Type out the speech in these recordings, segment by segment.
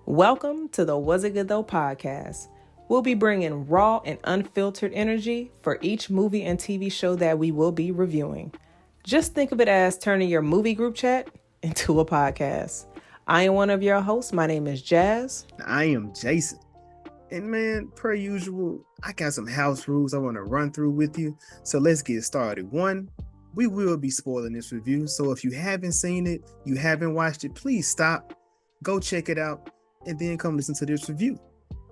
Welcome to the Was It Good Though podcast. We'll be bringing raw and unfiltered energy for each movie and TV show that we will be reviewing. Just think of it as turning your movie group chat into a podcast. I am one of your hosts. My name is Jazz. I am Jason. And man, per usual, I got some house rules I want to run through with you. So let's get started. One, we will be spoiling this review. So if you haven't seen it, you haven't watched it, please stop, go check it out, and then come listen to this review.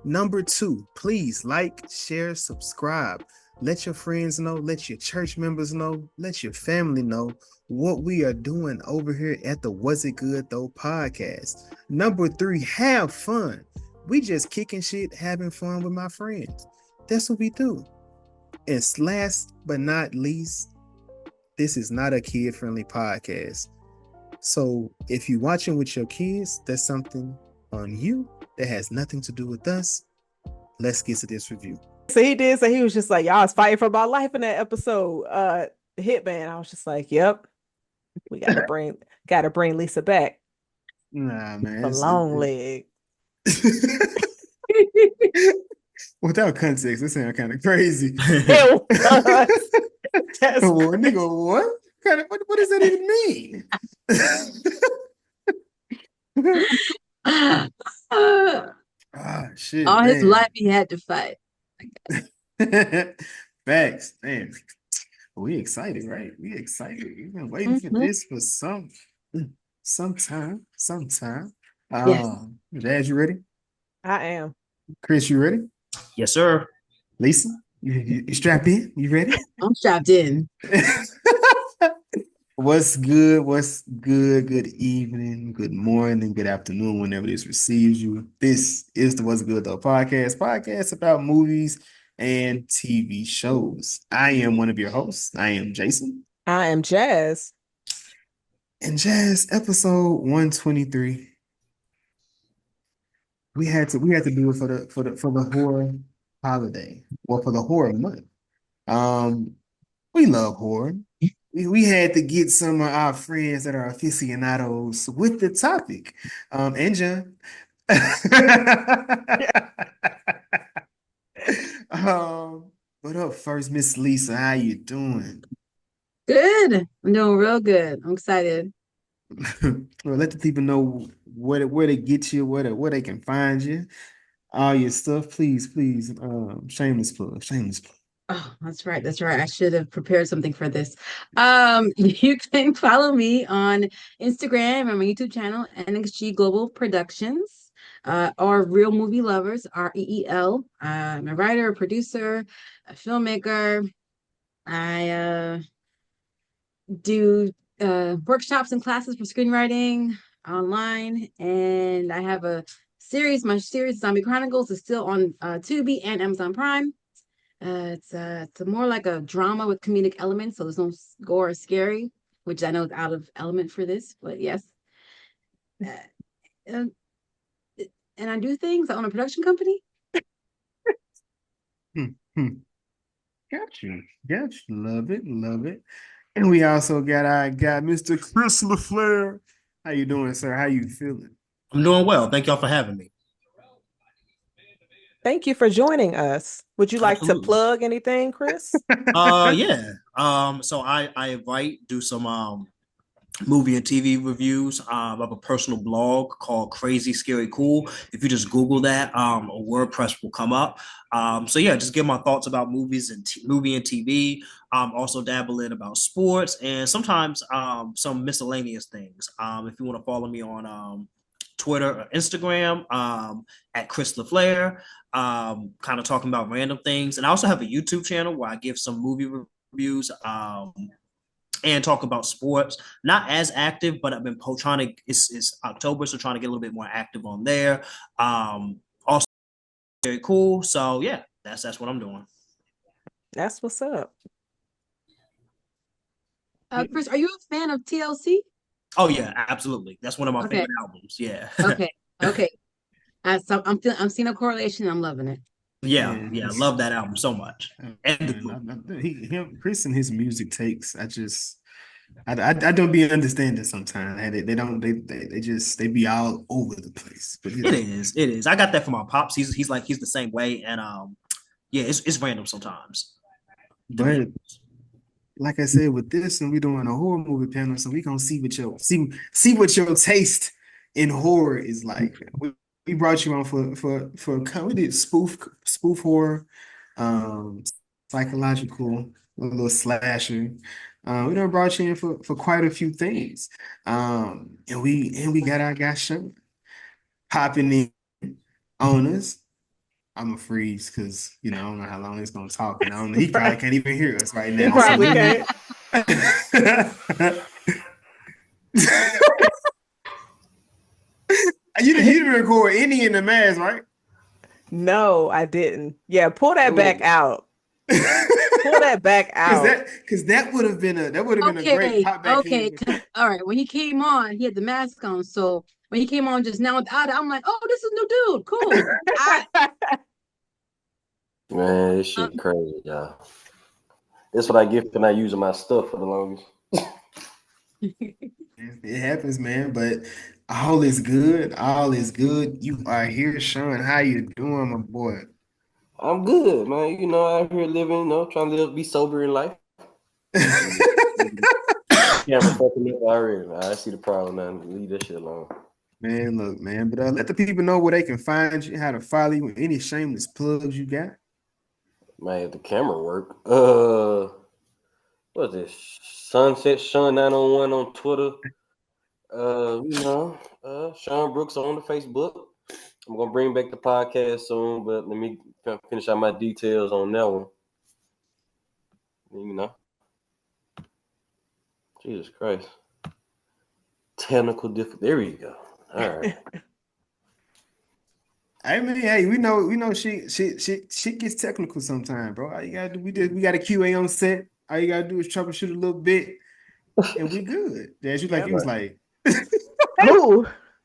Number two, please like, share, subscribe. Let your friends know, let your church members know, let your family know what we are doing over here at the Was It Good Though podcast. Number three, have fun. We just kicking shit, having fun with my friends. That's what we do. And last but not least, this is not a kid-friendly podcast. So if you're watching with your kids, that's something on you that has nothing to do with us. Let's get to this review. So he did say, he was just like, y'all was fighting for my life in that episode. Hitman. I was just like, yep, we gotta bring Lisa back. Nah, man. The long leg. Without context, this sounds kind of crazy. It was. That's nigga, what? What does that even mean? Shit. All his life he had to fight. Facts, man. We excited, right? We excited. We've been waiting for this for some time. Yes. Jazz, you ready? I am. Chris, you ready? Yes, sir. Lisa, you strapped in? You ready? I'm strapped in. What's good? What's good? Good evening, good morning, good afternoon, whenever this receives you. This is the What's Good Though podcast about movies and TV shows. I am one of your hosts. I am Jason. I am Jazz. And Jazz, episode 123. We had to do it for the horror holiday. Well, for the horror month. We love horror. We had to get some of our friends that are aficionados with the topic. And John. What up, first Miss Lisa? How you doing? Good. I'm doing real good. I'm excited. Well, let the people know where to get you, where they can find you, all your stuff. Please. Shameless plug. Oh, that's right. I should have prepared something for this. You can follow me on Instagram and my YouTube channel, NXG Global Productions, or Real Movie Lovers, REEL. I'm a writer, a producer, a filmmaker. I do workshops and classes for screenwriting online, and I have a series. My series, Zombie Chronicles, is still on Tubi and Amazon Prime. It's more like a drama with comedic elements, so there's no gore or scary, which I know is out of element for this, but yes. And I do things. I own a production company. Got you. Love it. And we also got Mr. Chris LaFleur. How you doing, sir? How you feeling? I'm doing well. Thank y'all for having me. Thank you for joining us. Would you like Absolutely. to plug anything, Chris? Yeah. So I do some movie and TV reviews. I have a personal blog called Crazy Scary Cool. If you just Google that, a WordPress will come up. So yeah, just give my thoughts about movies and movie and TV. Also dabble in about sports and sometimes some miscellaneous things. If you want to follow me on Twitter or Instagram at Chris LaFleur, kind of talking about random things. And I also have a YouTube channel where I give some movie reviews and talk about sports. Not as active, but I've been trying to, it's October, so trying to get a little bit more active on there. Also very cool. So yeah, that's what I'm doing. That's what's up. Chris, are you a fan of TLC? Oh yeah, absolutely. That's one of my favorite albums. Yeah. Okay. So I'm seeing a correlation. I'm loving it. Yeah. I love that album so much. And Chris and his music takes, I don't be understanding sometimes. They don't they just they be all over the place. But It is. It is. I got that from my pops. He's the same way, and yeah, it's random sometimes. but like I said, with this, and we doing a horror movie panel, so we gonna see what your what your taste in horror is like. We brought you on for we did spoof horror, um, psychological, a little slasher. We done brought you in for quite a few things. And we got our guy Shawn popping in on us. I'm a freeze because I don't know how long he's gonna talk, and I don't know, he probably Right. can't even hear us right He now. So probably let me can't. you didn't record any in the mask, right? No, I didn't. Yeah, pull that back out. Pull that back out. Because that would have been a great Okay, pop back okay. in. All right. When he came on, he had the mask on. So when he came on just now without it, I'm like, oh, this is a new dude. Cool. Man, this shit crazy, y'all. That's what I get for not using my stuff for the longest. It happens, man. But all is good. All is good. You are here, Shawn. How you doing, my boy? I'm good, man. Out here living, trying to be sober in life. Camera fucking up already. I see the problem, man. Leave that shit alone. Man, look, man. But let the people know where they can find you, how to follow you, any shameless plugs you got. Man, if the camera work. What's this? Sunset Shawn 901 on Twitter. Sean Brooks on the Facebook. I'm gonna bring back the podcast soon, but let me finish out my details on that one. Jesus Christ. Technical difficulty. There we go. All right. I mean, hey, we know she gets technical sometimes, bro. All you gotta do, we got a QA on set. All you gotta do is troubleshoot a little bit, and we good. Yeah, she like Yeah. he was like,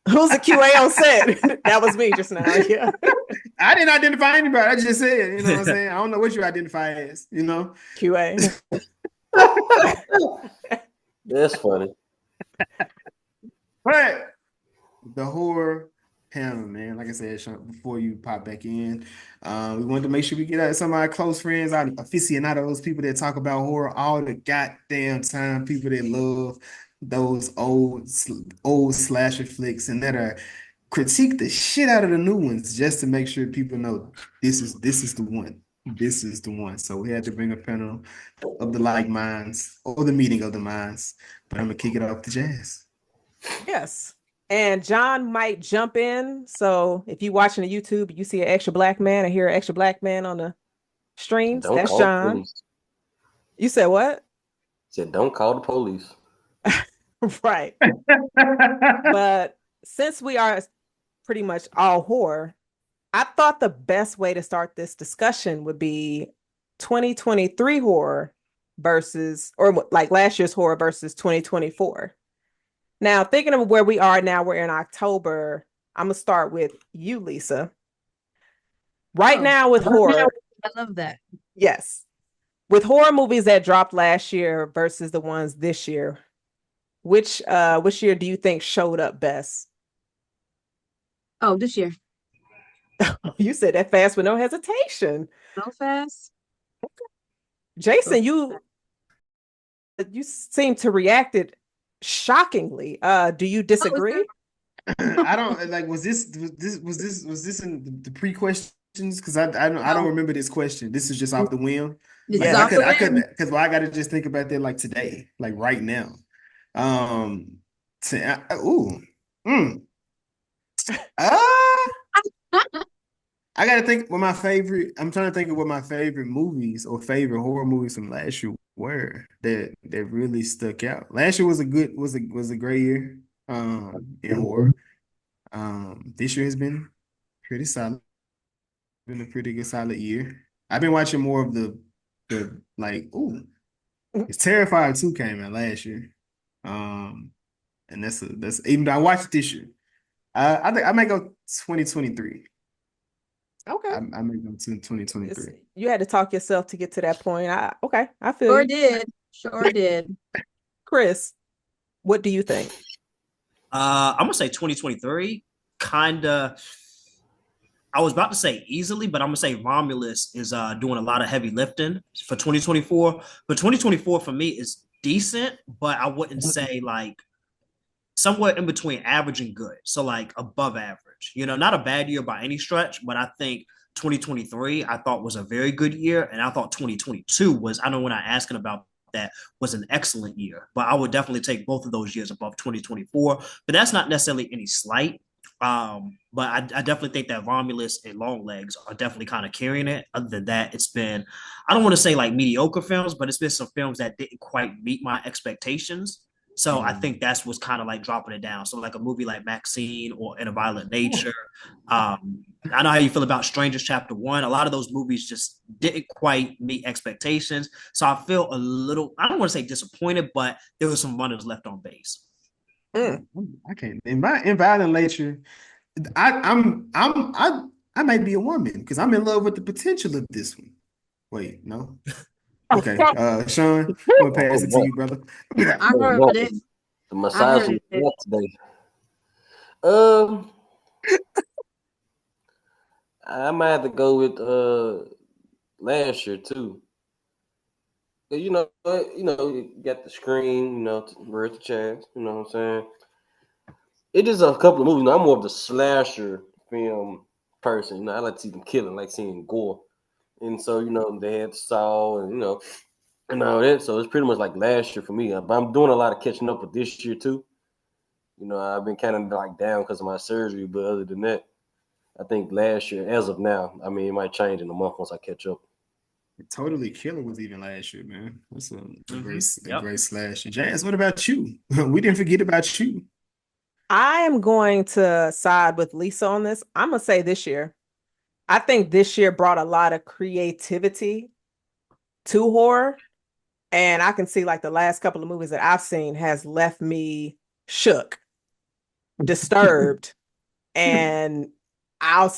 Who's the QA on set? That was me just now. Yeah. I didn't identify anybody. I just said, you know what I'm saying? I don't know what you identify as, QA. That's funny. But the horror panel, man. Like I said, Shawn, before you pop back in, we wanted to make sure we get out some of our close friends, our aficionados, people that talk about horror all the goddamn time, people that love those old slasher flicks and that are critique the shit out of the new ones just to make sure people know this is the one. This is the one. So we had to bring a panel of the like minds or the meeting of the minds. But I'm gonna kick it off to Jazz. Yes. And John might jump in. So if you're watching the YouTube, you see an extra black man or hear an extra black man on the streams, Don't that's call the John. police. You said what? Said don't call the police. Right. But since we are pretty much all horror, I thought the best way to start this discussion would be 2023 horror versus, or like last year's horror versus 2024. Now, thinking of where we are now, we're in October. I'm going to start with you, Lisa. Right now with horror. I love that. Yes. With horror movies that dropped last year versus the ones this year, which year do you think showed up best? Oh, this year. You said that fast with no hesitation. So fast. Jason, you seem to reacted shockingly. Do you disagree? I don't like. Was this in the pre-questions? Because I don't remember this question. This is just off the whim. This Like, is off the I couldn't whim. because I got to just think about that like today, like right now. Ooh, I got to think what my favorite. I'm trying to think of what my favorite movies or favorite horror movies from last year were that really stuck out. Last year was a great year in horror. This year has been pretty solid. Been a pretty good solid year. I've been watching more of the like, it's Terrifier 2 came out last year. And that's even though I watched it this year. I think I might go 2023. Okay. I might go to 2023. You had to talk yourself to get to that point. I feel Sure you. did. Sure did. Chris, what do you think? I'm gonna say 2023. Kinda. I was about to say easily, but I'm gonna say Romulus is doing a lot of heavy lifting for 2024. But 2024 for me is decent, but I wouldn't say like somewhere in between average and good. So like above average. Not a bad year by any stretch, but I think 2023 I thought was a very good year, and I thought 2022 was. I know when I asking about that was an excellent year, but I would definitely take both of those years above 2024. But that's not necessarily any slight. But I definitely think that Romulus and Longlegs are definitely kind of carrying it. Other than that, it's been, I don't want to say like mediocre films, but it's been some films that didn't quite meet my expectations. So I think that's what's kind of like dropping it down. So like a movie like Maxine or In a Violent Nature. I know how you feel about Strangers Chapter 1. A lot of those movies just didn't quite meet expectations. So I feel a little, I don't want to say disappointed, but there was some runners left on base. I can't. In Violent Nature, I might be a woman because I'm in love with the potential of this one. Wait, no. Okay, Shawn, I'm gonna pass it to you, brother. I heard it. The massage today. I might have to go with last year too. You got the screen, Worth the chance, you know what I'm saying? It is a couple of movies. I'm more of the slasher film person. I like to see them killing, like seeing gore. And so, they had Saw and and all that. So it's pretty much like last year for me. But I'm doing a lot of catching up with this year too. I've been kind of like down because of my surgery, but other than that, I think last year, as of now, I mean, it might change in a month once I catch up. Totally Killer was even last year, man. That's a great slash. Jazz, what about you? We didn't forget about you. I am going to side with Lisa on this. I'm gonna say this year. I think this year brought a lot of creativity to horror. And I can see like the last couple of movies that I've seen has left me shook, disturbed, and I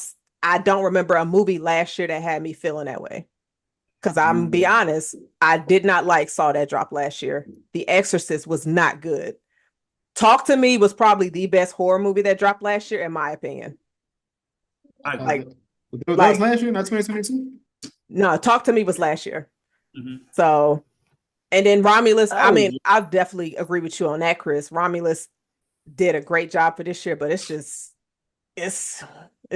don't remember a movie last year that had me feeling that way. Because I'm be honest, I did not like Saw that dropped last year. The Exorcist was not good. Talk to Me was probably the best horror movie that dropped last year, in my opinion. That was last year, not 2022. No, Talk to Me was last year. So, and then Romulus. I mean, I definitely agree with you on that, Chris. Romulus did a great job for this year, but it's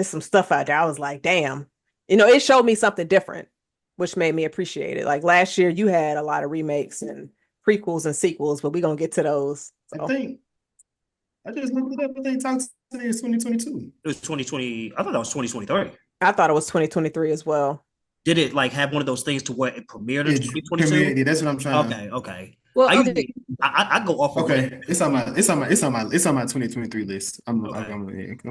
some stuff out there. I was like, damn, it showed me something different, which made me appreciate it. Like last year, you had a lot of remakes and prequels and sequels, but we're gonna get to those. So. I just looked it up. I think Talk to Me is 2022. It was 2020. I thought that was 2023. I thought it was 2023 as well. Did it like have one of those things to where it premiered in 2022? Yeah, that's what I'm trying. Okay. Well, I go off. Okay, it's on my 2023 list. I'm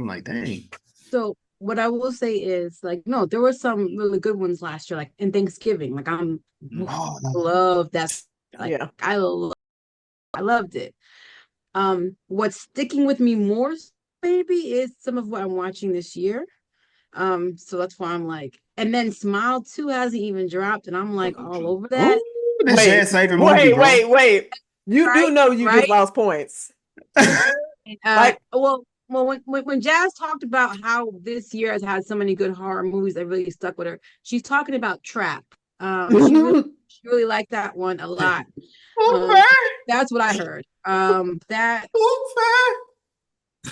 like, dang. So what I will say is like, no, there were some really good ones last year, like in Thanksgiving. Like I love that. Like, yeah, I loved it. What's sticking with me more, maybe, is some of what I'm watching this year. So that's why I'm like, and then Smile 2 hasn't even dropped, and I'm like all over that. Ooh, that's Jazz favorite movie, bro. Wait. You do know you just lost points. Well, when Jazz talked about how this year has had so many good horror movies that really stuck with her, she's talking about Trap. She really liked that one a lot. That's what I heard. That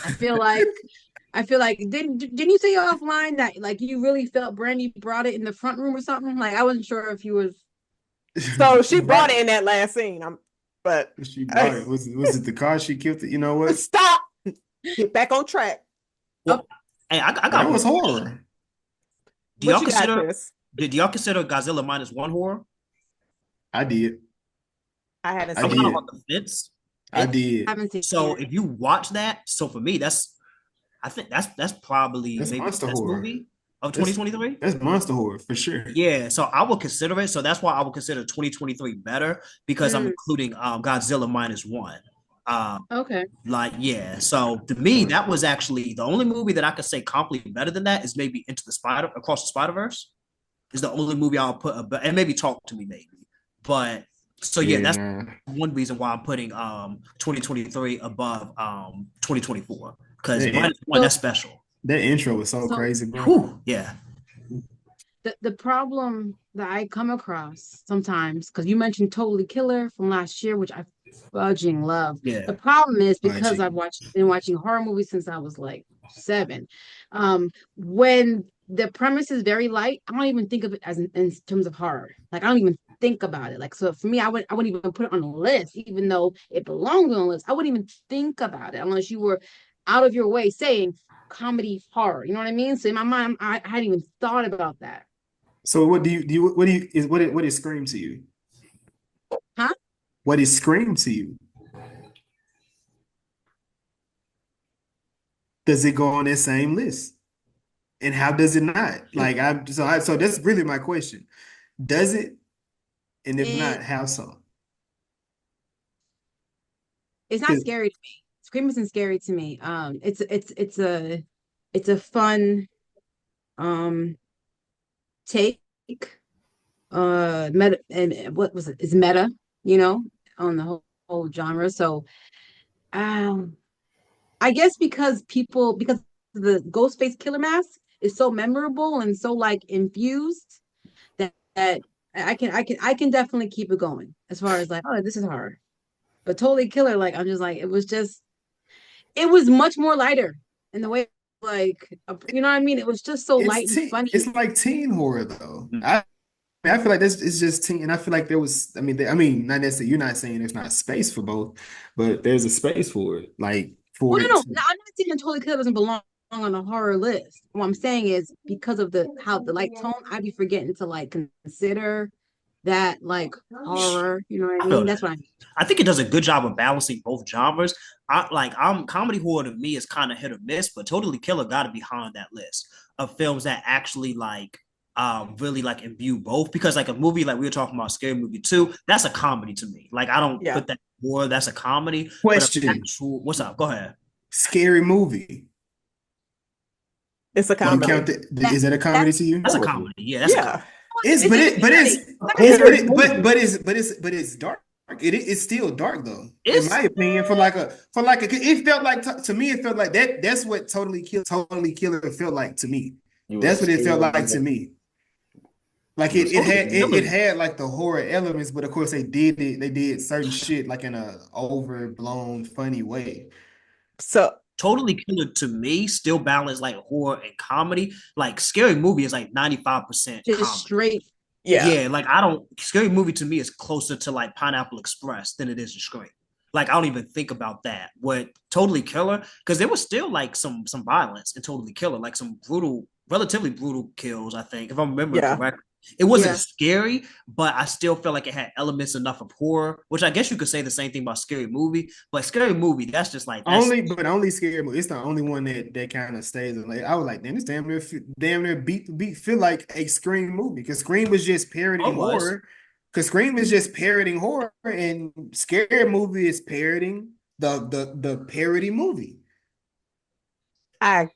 I feel like didn't you say offline that like you really felt Brandy brought it in the front room or something? Like I wasn't sure if you was. So she brought it in that last scene. But she brought it. Was it the car she killed? You know what? Stop. Get back on track. Well, hey, I got that was horror. Do y'all consider Godzilla -1 horror? I did. I haven't seen it. On the fence. I did. So if you watch that, so for me, I think that's probably maybe the best movie of 2023. That's monster horror for sure. Yeah, so I will consider it. So that's why I would consider 2023 better because I'm including Godzilla -1. Okay. Like, yeah. So to me, that was actually the only movie that I could say completely better than that is maybe Across the Spider-Verse. Is the only movie I'll put and maybe Talk to Me maybe. But So yeah, Yeah, that's nah. one reason why I'm putting 2023 above 2024 because That, minus one, So, that's special. that intro was so so crazy, bro. Whew, yeah. the problem that I come across sometimes, because you mentioned Totally Killer from last year, which I fudging love. Yeah. The problem is because Budgie. I've been watching horror movies since I was like 7. When the premise is very light, I don't even think of it as in terms of horror. Like I don't even think about it. Like so for me, I wouldn't even put it on a list, even though it belongs on a list. I wouldn't even think about it unless you were out of your way saying comedy horror. You know what I mean? So in my mind, I hadn't even thought about that. So what do you is what is Scream to you? Huh? What is Scream to you? Does it go on that same list? And how does it not? Like so that's really my question. Does it? And if It not, how so? it's not 'Cause scary to me. Scream isn't scary to me. It's a fun um take meta and what was it? It's meta, you know, on the whole genre. So um I guess because the Ghostface killer mask is so memorable and so like infused that I can definitely keep it going as far as like, oh, this is hard. But Totally Killer, like I'm just like it was much more lighter in the way like you know what I mean? It was just so light and it's funny. like teen horror though. I feel like this is just teen, and I feel like there was. I mean, not necessarily. You're not saying there's not space for both, but there's a space for it. Like for Well, it to. no, I'm not saying Totally Killer doesn't belong on a horror list. What I'm saying is because of the how the light tone, I'd be forgetting to like consider that like horror. You know what I I feel mean? that. That's what I mean. I think it does a good job of balancing both genres. I'm comedy horror to me is kind of hit or miss, but Totally Killer got to be behind that list of films that actually like really like imbue both because like a movie like we were talking about Scary Movie 2, that's a comedy to me. Like I don't Yeah. put that horror, that's a comedy, but Question: actual what's up? Go ahead. Scary movie. It's a Do you No, count comedy. that? that Is that a that comedy to you? That's a Comedy. comedy. Yeah, that's a comedy. Yeah. It's it's but a it but comedy. it's It's like a it's but scary it movie. but it's dark. It's still dark though, in It's my opinion. It felt like to me it felt like that's what Totally Killer felt like to me. You That's was what it felt scared. like to me. Like You was Totally scared. it Killer. had like the horror elements, but of course they did certain shit like in a overblown funny way. So Totally Killer to me still balance like horror and comedy. Like Scary Movie is like 95% Just comedy. straight. yeah. Yeah, like I don't Scary Movie to me is closer to like Pineapple Express than it is to Scream. Like I don't even think about that. What Totally Killer, because there was still like some violence in Totally Killer, like some brutal, relatively brutal kills, I think, if I'm remembering Yeah. correctly. It wasn't Yeah. scary, but I still felt like it had elements enough of horror, which I guess you could say the same thing about Scary Movie. But Scary Movie, that's just like that's Only Scary Movie. It's the only one that kind of stays. Like I was like, damn, this damn near beat feel like a Scream movie because Scream was just all parodying it was. horror. Because Scream is just parodying horror, and Scary Movie is parodying the parody movie. I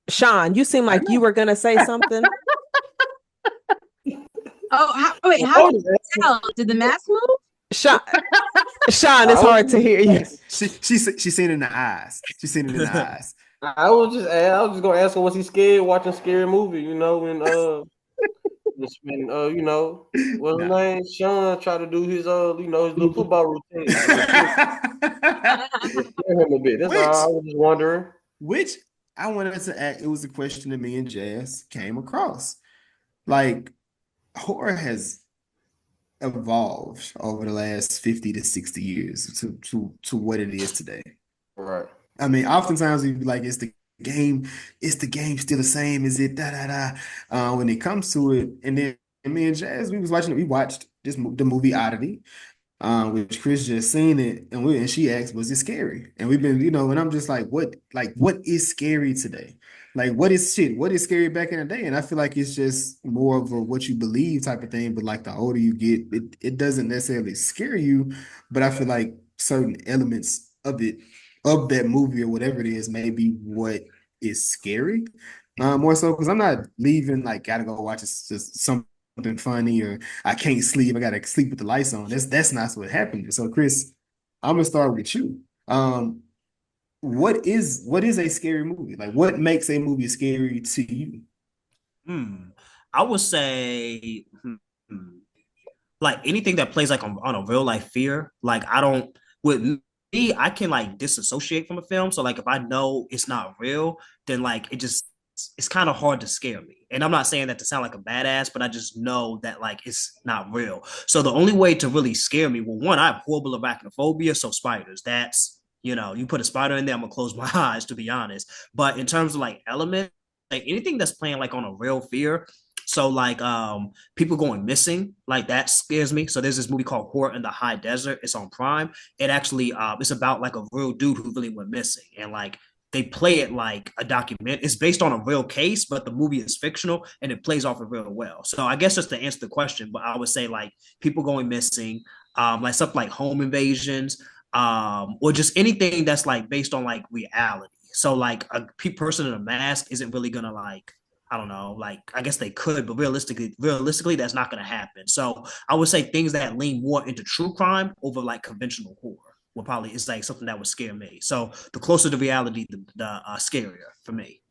Shawn, you seem I like you know. were gonna say something. Oh, wait, how I can you tell? Did the mask move? Shawn, Shawn, it's hard to hear you. was She seen it in the eyes. She seen it in the eyes. I was just gonna ask him, was he scared watching scary movie? You know when you know what's his No. name? Shawn tried to do his you know his little football routine. It scared him a bit. That's which all. I was just wondering. which I wanted to ask. It was a question that me and Jazz came across. Like horror has evolved over the last 50 to 60 years to what it is today. Right. I mean, oftentimes we'd be like, is the game still the same? Is it da da da? When it comes to it, and then me and Jazz, we watched the movie Oddity, which Chris just seen it, and she asked, "Was it scary?" And we've been, and I'm just what is scary today? Like, what is shit? What is scary back in the day? And I feel like it's just more of a what you believe type of thing. But like the older you get, it doesn't necessarily scare you, but I feel like certain elements of that movie or whatever it is, may be what is scary. More so because I'm not leaving like gotta go watch just some something funny, or I can't sleep. I gotta sleep with the lights on. That's not what happened. So, Chris, I'm gonna start with you. What is a scary movie? Like, what makes a movie scary to you? Hmm. I would say, like anything that plays like on a real life fear. Like I don't with me, I can like disassociate from a film. So like if I know it's not real, then like it's kind of hard to scare me. And I'm not saying that to sound like a badass, but I just know that like it's not real. So the only way to really scare me, well, one, I have horrible arachnophobia, so spiders. That's you put a spider in there, I'm gonna close my eyes to be honest. But in terms of like elements, like anything that's playing like on a real fear. So like people going missing, like that scares me. So there's this movie called Horror in the High Desert. It's on Prime. It actually it's about like a real dude who really went missing, and like they play it like a document. It's based on a real case, but the movie is fictional and it plays off it real well. So I guess just to answer the question, but I would say like people going missing, like stuff like home invasions, or just anything that's like based on like reality. So like a person in a mask isn't really gonna like I don't know, like I guess they could, but realistically, that's not going to happen. So I would say things that lean more into true crime over like conventional horror would probably is like something that would scare me. So the closer to reality, the scarier for me.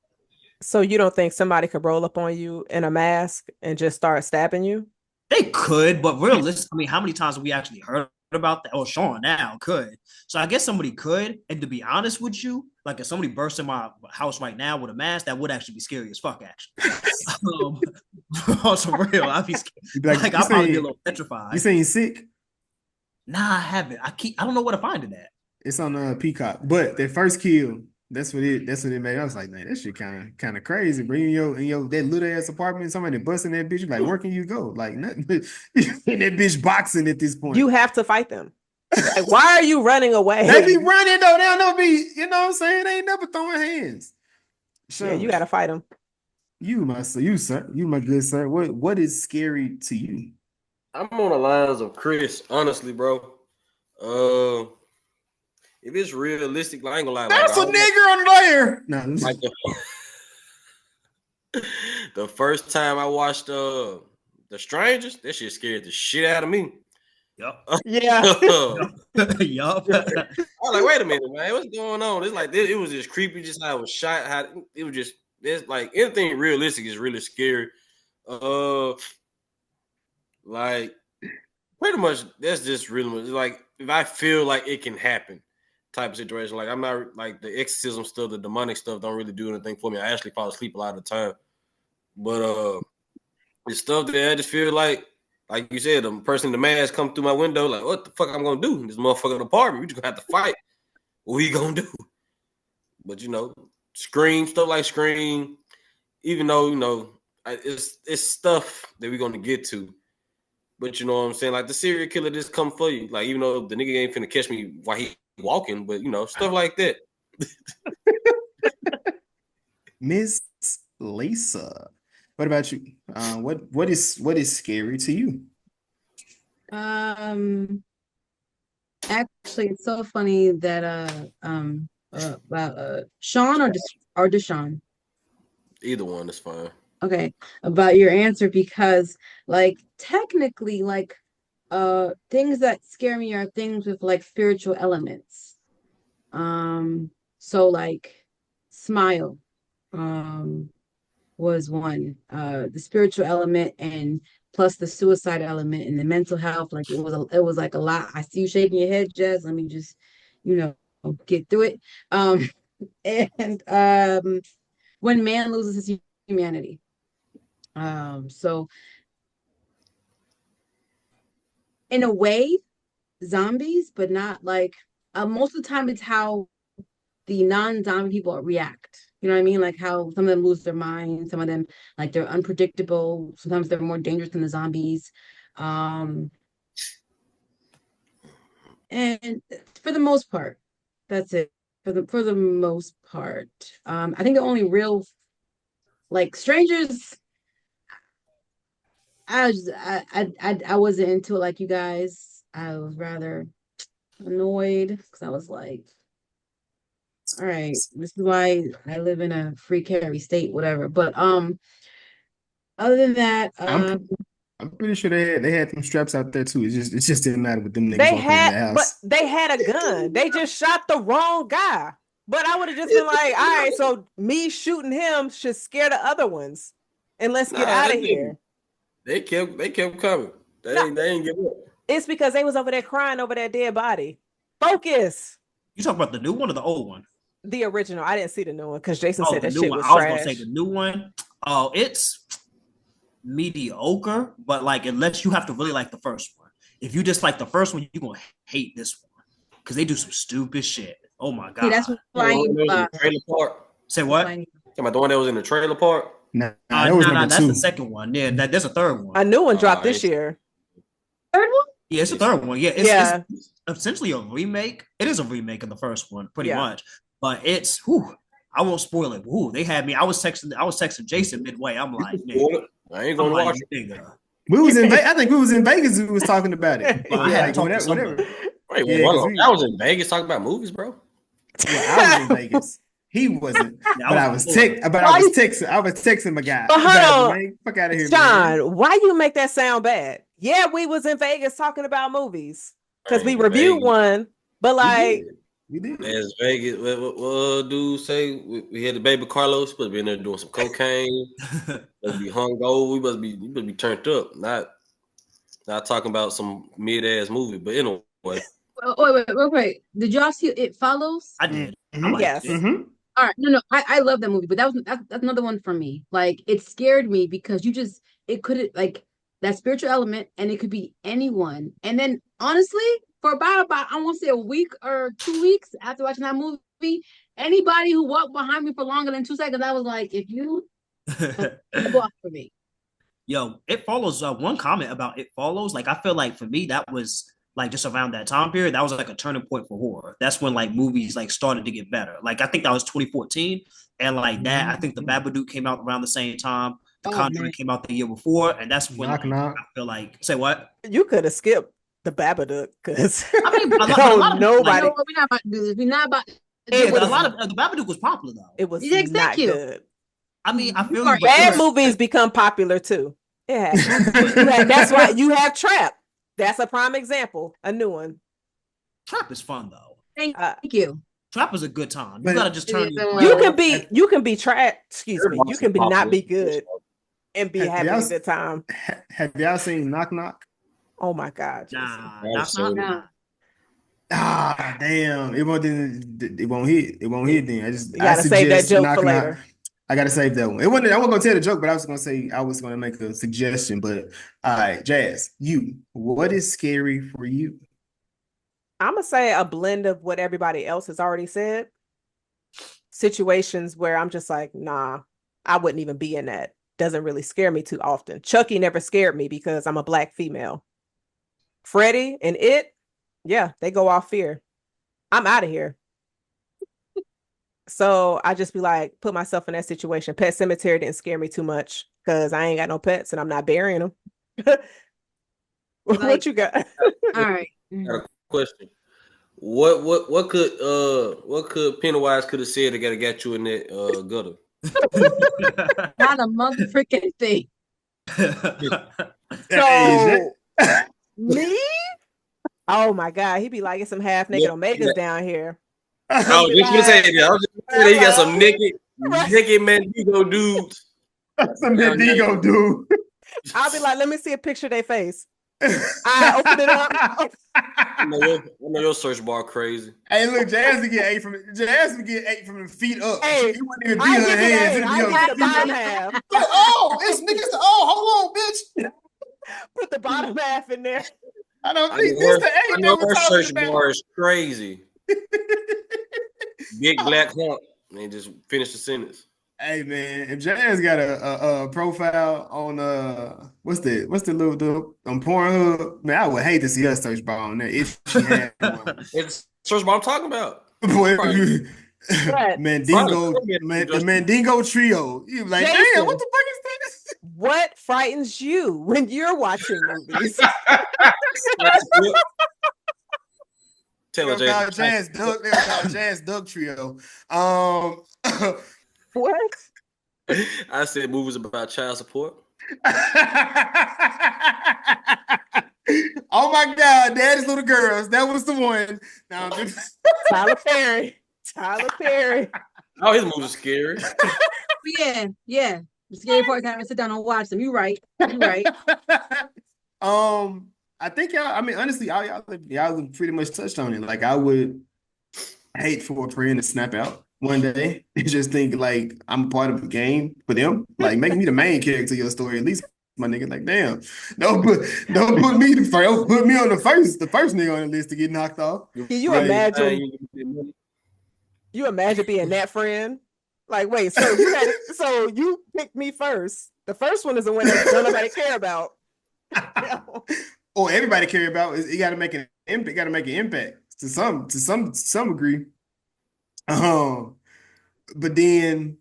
So you don't think somebody could roll up on you in a mask and just start stabbing you? They could, but realistically, I mean, how many times have we actually heard about that? Oh, Shawn now could. So I guess somebody could. And to be honest with you, like if somebody bursts in my house right now with a mask, that would actually be scary as fuck, actually. Also real, I'd be scared. Like I'll probably be a little You petrified. saying Sick? Nah, I haven't. I don't know where to find it at. It's on Peacock. But their first kill, that's what it made. I was like, man, that shit kind of crazy. Bring in your that little ass apartment, somebody busting that bitch. Like, where can you go? Like nothing. That bitch boxing at this point. You have to fight them. Like, why are you running away? They be running though. They don't never be, you know what I'm saying? They ain't never throwing hands. Yeah, So you got to fight them. you my good sir. What is scary to you? I'm on the lines of Chris, honestly, bro. Uh, if it's realistic, like, I ain't gonna lie, like That's I a don't know, nigger on there. No. like the first time I watched The Strangers, that shit scared the shit out of me. Yup. Yeah. I Yup. was like, wait a minute, man, what's going on? It's like it was just creepy, just how it was shot, how it was just it's like anything realistic is really scary. Like pretty much that's just really much like if I feel like it can happen type of situation. Like I'm not like the exorcism stuff, the demonic stuff don't really do anything for me. I actually fall asleep a lot of the time. But the stuff that I just feel like you said, the person in the mask come through my window, like, what the fuck I'm gonna do in this motherfucking apartment? We just gonna have to fight. What we gonna do? But Scream, stuff like Scream, even though, it's stuff that we're gonna get to. But you know what I'm saying? Like the serial killer just come for you. Like, even though the nigga ain't finna catch me while he walking, but stuff like that. Miss Lisa. What about you? What is scary to you? Actually, it's so funny that about Shawn or Deshaun. Either one is fine. Okay, about your answer because like technically things that scare me are things with like spiritual elements. So like Smile was one. The spiritual element and plus the suicide element and the mental health, like it was like a lot. I see you shaking your head, Jess. Let me just, you know, get through it. And when man loses his humanity. So in a way, zombies, but not like most of the time it's how the non-zombie people react. You know what I mean? Like how some of them lose their mind, some of them like they're unpredictable. Sometimes they're more dangerous than the zombies. Um, and for the most part, that's it. For the most part, I think the only real like strangers. I wasn't into it like you guys. I was rather annoyed because I was like, all right, this is why I live in a free carry state, whatever. But other than that, I'm I'm pretty sure they had them straps out there too. It just didn't matter with them niggas walking in the house. They had a gun. They just shot the wrong guy. But I would have just been like, all right, so me shooting him should scare the other ones. And let's get Nah, out of here. They kept coming. They ain't give up. It's because they was over there crying over that dead body. Focus. You talking about the new one or the old one? The original. I didn't see the new one because Jason said the that new shit one. was I was trash. gonna say the new one. Oh, it's mediocre, but like unless you have to really like the first one. If you just like the first one, you're gonna hate this one because they do some stupid shit. Oh my god! See, that's why I need trailer park. Say what? Talking about the one that was in the trailer park. Nah, that was number that's two. the second one. Yeah, there's a third one. A new one dropped this year. Third one? Yeah, it's a third one. Yeah, it's essentially a remake. It is a remake of the first one, pretty much. But it's I won't spoil it. They had me. I was texting Jason midway. I'm like, nigga, I ain't gonna watch it. Nigga. We was in I think we was in Vegas. We was talking about it. I had to talk to whenever. Wait, Yeah, I was in Vegas talking about movies, bro. Yeah, I was in Vegas. He wasn't. But I was texting my guy. But hold on. Man, fuck out of here, Shawn, man. why you make that sound bad? Yeah, we was in Vegas talking about movies because we reviewed one, but like we did. As Vegas, what dude say? We had the baby Carlos, supposed to be in there doing some cocaine. Must be hungover. We must be turned up. Not talking about some mid ass movie, but anyway. Wait. Did y'all see It Follows? I did. Mm-hmm. Yes. Mm-hmm. All right. No. I love that movie, but that's another one for me. Like it scared me because it could like that spiritual element, and it could be anyone. And then honestly, for about I want to say a week or 2 weeks after watching that movie, anybody who walked behind me for longer than 2 seconds, I was like, if you walk for me. Yo, It Follows. One comment about It Follows. Like I feel like for me that was like just around that time period, that was like a turning point for horror. That's when like movies like started to get better. Like I think that was 2014, and like that, I think the Babadook came out around the same time. The Conjuring came out the year before, and that's when I feel like say what you could have skipped the Babadook because I mean, a lot of nobody. We're not about to do this. We're not about. A lot of the Babadook was popular though. It was Thank not you. good. I mean, I feel Bad movies become popular too. Yeah, that's why you have Trap. That's a prime example. A new one. Trap is fun though. Thank you. Trap is a good time. You gotta just turn. You can be trapped. Excuse me. You can be not be good and be having a good time. Have y'all seen Knock Knock? Oh my god. Nah. Ah, damn! It won't hit. It won't hit. Then You gotta save that joke for later. I gotta save that one. I wasn't gonna tell the joke, but I was gonna make a suggestion. But all right, Jazz, what is scary for you? I'm gonna say a blend of what everybody else has already said. Situations where I'm just like, nah, I wouldn't even be in that. Doesn't really scare me too often. Chucky never scared me because I'm a Black female. Freddy and they go off fear. I'm out of here. So I just be like, put myself in that situation. Pet Cemetery didn't scare me too much because I ain't got no pets and I'm not burying them. What you got? All right. I got a question. What could Pennywise could have said that got you in that gutter? Not a motherfucking thing. So me? Oh my god, he be like, it's some half naked Omegas down here. I was just gonna say that. I was just gonna say you got some naked Mendigo dudes. Some Mendigo dude. I'll be like, let me see a picture of their face. I open it up. I know your search bar crazy. Hey, look, Jazz would get eight from the feet up. Hey, he wouldn't even be her hands. I get the bottom half. Like, oh, it's niggas. Oh, hold on, bitch. Put the bottom half in there. I don't think this the eight. I know her search bar is crazy. Big black hump. And just finish the sentence. Hey man, if Jazz got a profile on what's the little on Pornhub, man, I would hate to see her search bar on there if she had one. It's search bar I'm talking about. Boy, Right. the Mandingo trio. You like, Jason, damn, what the fuck is this? What frightens you when you're watching movies? Tell her, Jazz Doug trio. What? I said movies about child support. Oh my God, Daddy's Little Girls. That was the one. Now, Tyler Perry. Tyler Perry. Oh, his movies are scary. Yeah. The scary part time to sit down and watch them. You're right. I think y'all. I mean, honestly, y'all pretty much touched on it. Like, I would hate for a friend to snap out one day and just think like I'm part of the game for them. Like, make me the main character of your story. At least my nigga, like, damn, don't put me the first. Don't put me on the first nigga on the list to get knocked off. Can you Like, imagine? You imagine being that friend? Like, wait, so you picked me first. The first one is the one that don't nobody care about. Or everybody care about is it got to make an impact. Got to make an impact to some degree. But then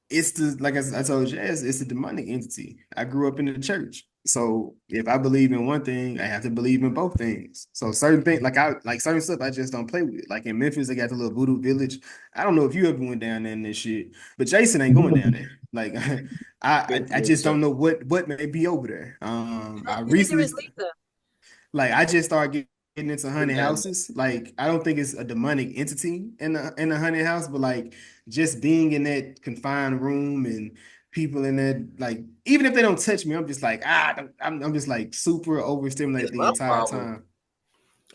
it's the like I told you, it's a demonic entity. I grew up in the church, so if I believe in one thing, I have to believe in both things. So certain things, like certain stuff, I just don't play with. Like in Memphis, they got the little voodoo village. I don't know if you ever went down there and this shit, but Jason ain't going down there. Like I just don't know what may be over there. I recently like I just started getting into haunted houses. Like I don't think it's a demonic entity in the haunted house, but like just being in that confined room and people in that, like even if they don't touch me, I'm just like I'm just like super overstimulated the entire time.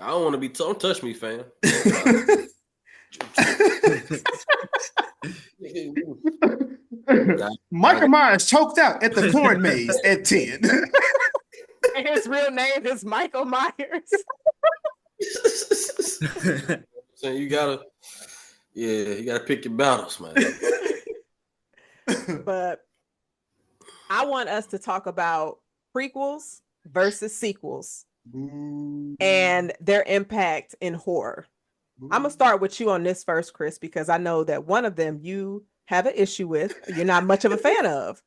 I don't want to be don't touch me, fam. Michael Myers choked out at the corn maze at 10. And his real name is Michael Myers. So you gotta pick your battles, man. But I want us to talk about prequels versus sequels and their impact in horror. I'm gonna start with you on this first, Chris, because I know that one of them you have an issue with, you're not much of a fan of.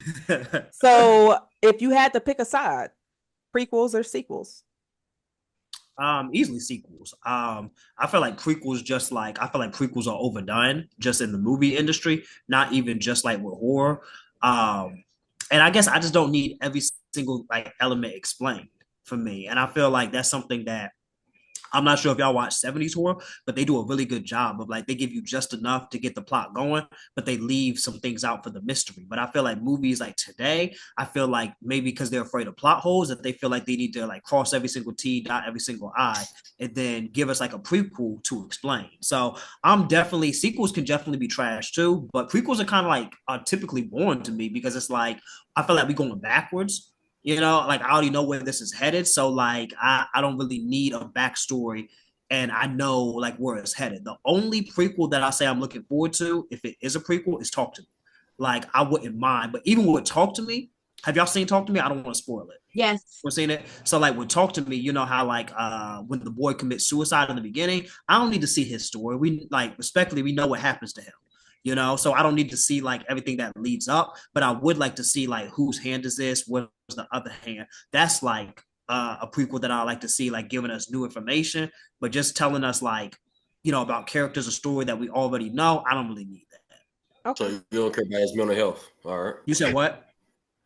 So if you had to pick a side, prequels or sequels? Easily sequels. I feel like prequels are overdone just in the movie industry, not even just like with horror. And I guess I just don't need every single like element explained for me. And I feel like that's something that I'm not sure if y'all watch 70s horror, but they do a really good job of like they give you just enough to get the plot going, but they leave some things out for the mystery. But I feel like movies like today, I feel like maybe because they're afraid of plot holes, that they feel like they need to like cross every single T, dot every single I, and then give us like a prequel to explain. So sequels can definitely be trash too, but prequels are kind of like are typically born to me because it's like I feel like we're going backwards. You know, like I already know where this is headed. So like I don't really need a backstory and I know like where it's headed. The only prequel that I say I'm looking forward to, if it is a prequel, is Talk to Me. Like I wouldn't mind. But even with Talk to Me, have y'all seen Talk to Me? I don't want to spoil it. Yes. We're seeing it. So like with Talk to Me, you know how like when the boy commits suicide in the beginning, I don't need to see his story. We like respectfully, we know what happens to him. You know, so I don't need to see like everything that leads up, but I would like to see like whose hand is this? What's the other hand? That's like a prequel that I like to see, like giving us new information, but just telling us like, you know, about characters, a story that we already know. I don't really need that. Okay. So you don't care about his mental health. All right. You said what?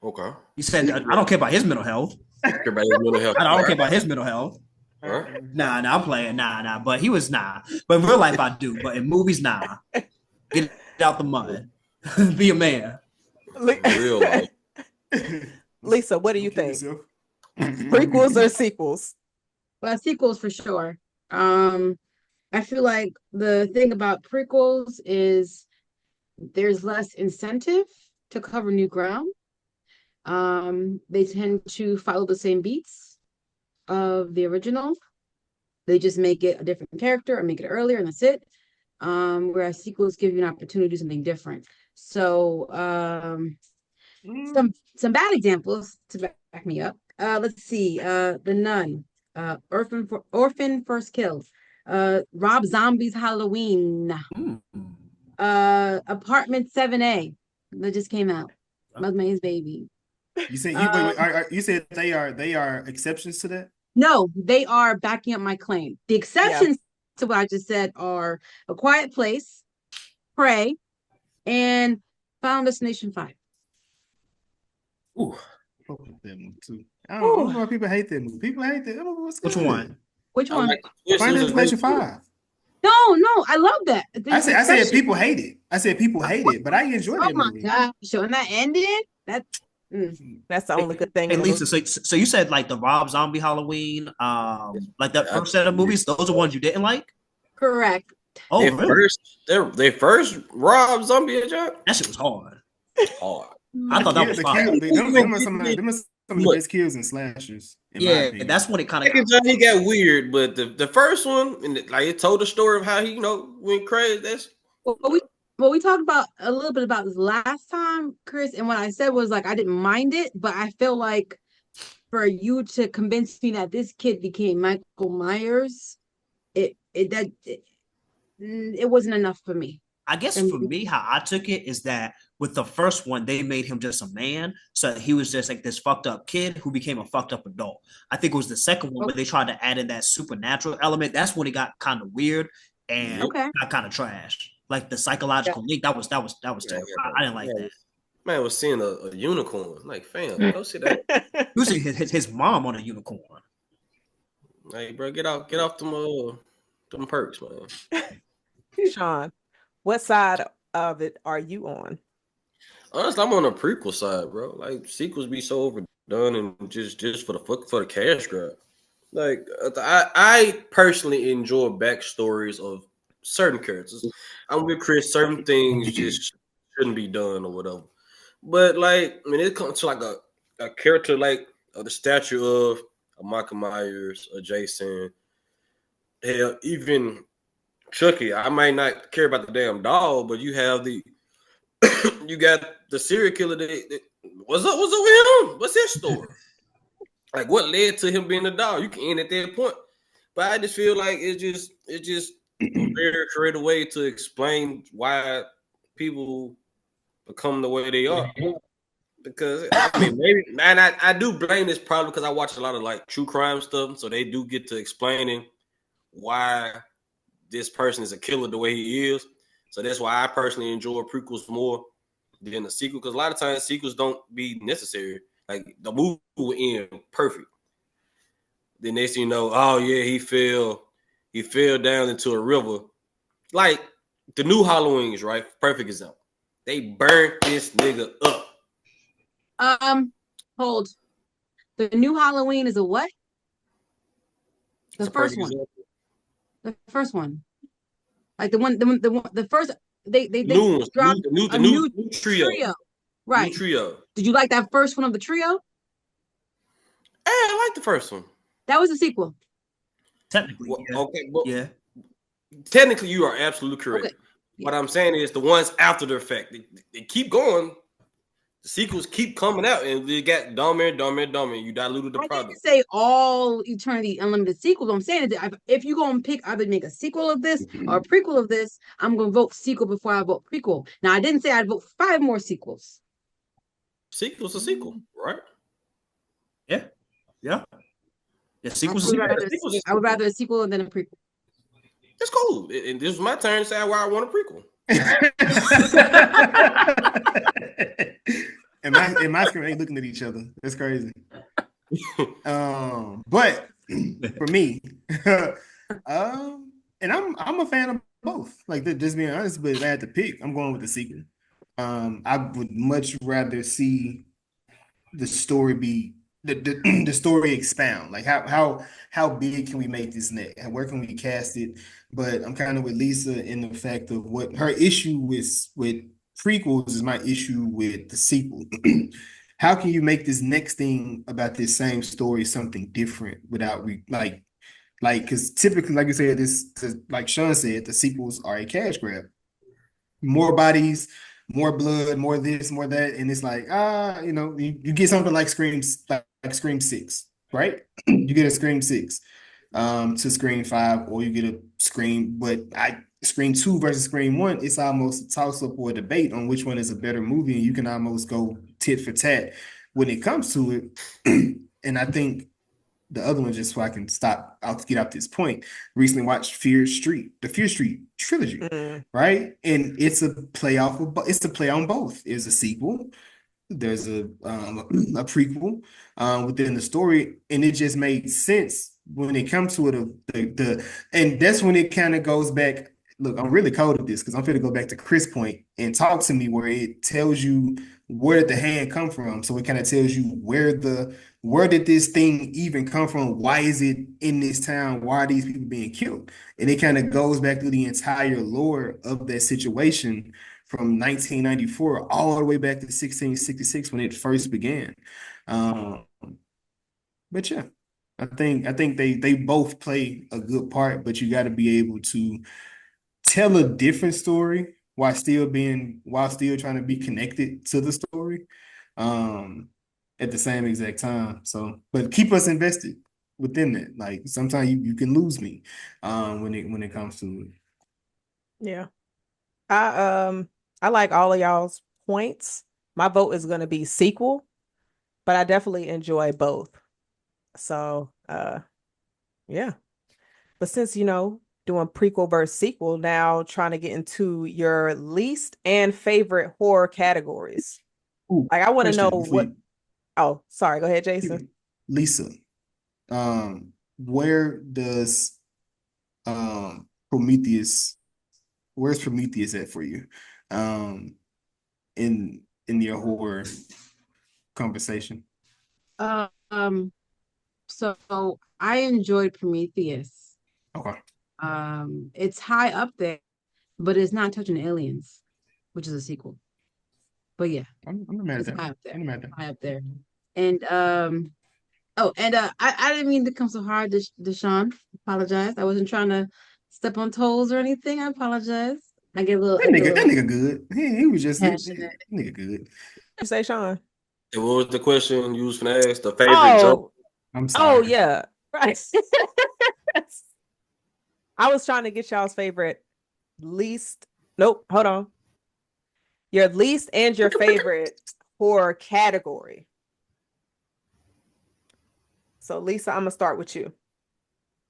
Okay. You said I don't care about his mental health. Care about his mental health. I don't care about his mental health. All right. Nah, I'm playing. Nah. But he was nah. But in real life, I do. But in movies, nah. Get out the mud. Be a man. Real life. Lisa, what do you think? Prequels or sequels? Well, sequels for sure. I feel like the thing about prequels is there's less incentive to cover new ground. They tend to follow the same beats of the original. They just make it a different character or make it earlier and that's it. Whereas sequels give you an opportunity to do something different. So some bad examples to back me up. Let's see. The Nun, Orphan First Kill, Rob Zombie's Halloween, Apartment 7A that just came out. Mother's Baby. You said you said they are exceptions to that? No, they are backing up my claim. The exceptions to what I just said are A Quiet Place, Prey, and Final Destination 5. Ooh. fuck with that movie too. I don't know why people hate that movie. People hate that. What's Which good? one? Which I one? like the twist. It Final was a great Destination twist. 5. No, I love that. I said Especially- people hate it. I said people hate it, but I enjoy Oh that my movie. God, showing that ending. That's the only good thing. Hey in the Lisa, movie. so you said like the Rob Zombie Halloween, like that Yeah, first set of movies, those are ones you didn't like? Correct. Oh, They really? they first Rob Zombie job. That shit was hard. Hard. I thought that was The fire. kill, them are some of the best kills in slashers, in my Yeah, opinion. that's when it kind of Second time he got weird, but the first one, and it told the story of how he went crazy. That's We talked about a little bit about this last time, Chris, and what I said was like I didn't mind it, but I feel like for you to convince me that this kid became Michael Myers, it wasn't enough for me. I guess for me, how I took it is that with the first one, they made him just a man. So he was just like this fucked up kid who became a fucked up adult. I think it was the second one where they tried to add in that supernatural element. That's when it got kind of weird and got kind of trash. Like the psychological link, that was terrible. I didn't like that. Man was seeing a unicorn. Like, fam, go see that. You see his mom on a unicorn. Hey, bro, get off them perks, man. Shawn, what side of it are you on? Honestly, I'm on the prequel side, bro. Like, sequels be so overdone and just for the cash grab. Like, I personally enjoy backstories of certain characters. I'm with Chris. Certain things just shouldn't be done or whatever. But like, I mean, it comes to like a character like the statue of a Michael Myers, a Jason, hell, even Chucky. I might not care about the damn doll, but you have you got the serial killer. What's up with him? What's his story? Like, what led to him being a doll? You can end at that point. But I just feel like it's just a very creative way to explain why people become the way they are. Because I mean, maybe, man, I do blame this probably because I watch a lot of like true crime stuff, so they do get to explaining why this person is a killer the way he is. So that's why I personally enjoy prequels more than the sequel, because a lot of times sequels don't be necessary. Like the movie will end perfect. The next thing you know, oh yeah, he fell down into a river. Like the new Halloween's, right? Perfect example. They burnt this nigga up. Hold. The new Halloween is a what? The first one. Example. The first one. Like the first they New ones, dropped the new trio. Right. New trio. Did you like that first one of the trio? Hey, I like the first one. That was a sequel. Technically, Well, yeah. okay, but Yeah. technically you are absolutely correct. Okay. What I'm saying is the ones after the fact, they keep going. The sequels keep coming out, and they got dumber and dumber and dumber. You diluted the I product. didn't say all Eternity Unlimited sequels. I'm saying that if you're gonna pick either make a sequel of this or a prequel of this, I'm gonna vote sequel before I vote prequel. Now I didn't say I'd vote 5 more sequels. Sequel's a sequel, right? Yeah. Yeah. Yeah. Sequels. I would rather a sequel than a prequel. That's cool. And this is my turn to say why I want a prequel. and my screen ain't looking at each other. That's crazy. But for me, and I'm a fan of both. Like just being honest, but if I had to pick, I'm going with the sequel. I would much rather see the story be the story expound. Like how big can we make this next? Where can we cast it? But I'm kind of with Lisa in the fact of what her issue with prequels is my issue with the sequel. How can you make this next thing about this same story something different without like because typically, like you said, like Shawn said, the sequels are a cash grab. More bodies, more blood, more this, more that, and it's like you get something like Scream 6, right? You get a Scream 6 to Scream 5, or you get a Scream, but Scream 2 versus Scream 1, it's almost a toss-up or a debate on which one is a better movie, and you can almost go tit for tat when it comes to it. And I think the other one, just so I can get out this point, recently watched the Fear Street trilogy, right? And it's a play on both. It's a sequel, there's a prequel within the story, and it just made sense when it comes to it. And that's when it kind of goes back. Look, I'm really cold at this because I'm going to go back to Chris' point and talk to me where it tells you where did the hand come from. So it kind of tells you where did this thing even come from? Why is it in this town? Why are these people being killed? And it kind of goes back through the entire lore of that situation from 1994 all the way back to 1666 when it first began. Um, but yeah, I think they both play a good part, but you got to be able to tell a different story while still trying to be connected to the story at the same exact time. So, but keep us invested within that. Like sometimes you can lose me when it comes to it. Yeah. I like all of y'all's points. My vote is gonna be sequel, but I definitely enjoy both. So yeah. But since doing prequel versus sequel, now trying to get into your least and favorite horror categories. Ooh, Like I want to know question before what. Oh, sorry. Go ahead, Jason. Lisa, where does Prometheus where's Prometheus at for you? Um in your horror conversation. Um, so I enjoyed Prometheus. Okay. It's high up there, but it's not touching aliens, which is a sequel. But yeah, I'm not mad at it's that. high up there. I'm not mad at that. High up there. And I didn't mean to come so hard to Shawn. Apologize. I wasn't trying to step on toes or anything. I apologize. I get a That little nigga good. He was just passionate. that nigga good. You say, Shawn? And what was the question you was gonna ask? The favorite joke? Oh, I'm oh sorry. yeah. Right. I was trying to get y'all's favorite least. Nope. Hold on. Your least and your favorite horror category. So, Lisa, I'm gonna start with you.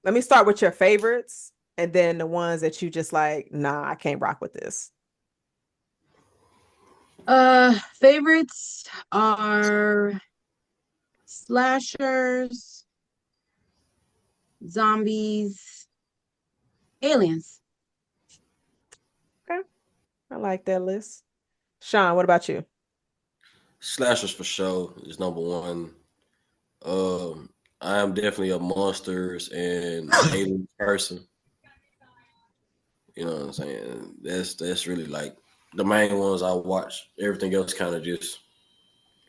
Let me start with your favorites and then the ones that you just like, nah, I can't rock with this. Favorites are slashers, zombies, aliens. Okay. I like that list. Shawn, what about you? Slashers for sure is number one. I am definitely a monsters and alien person. You know what I'm saying? That's really like the main ones I watch. Everything else kind of just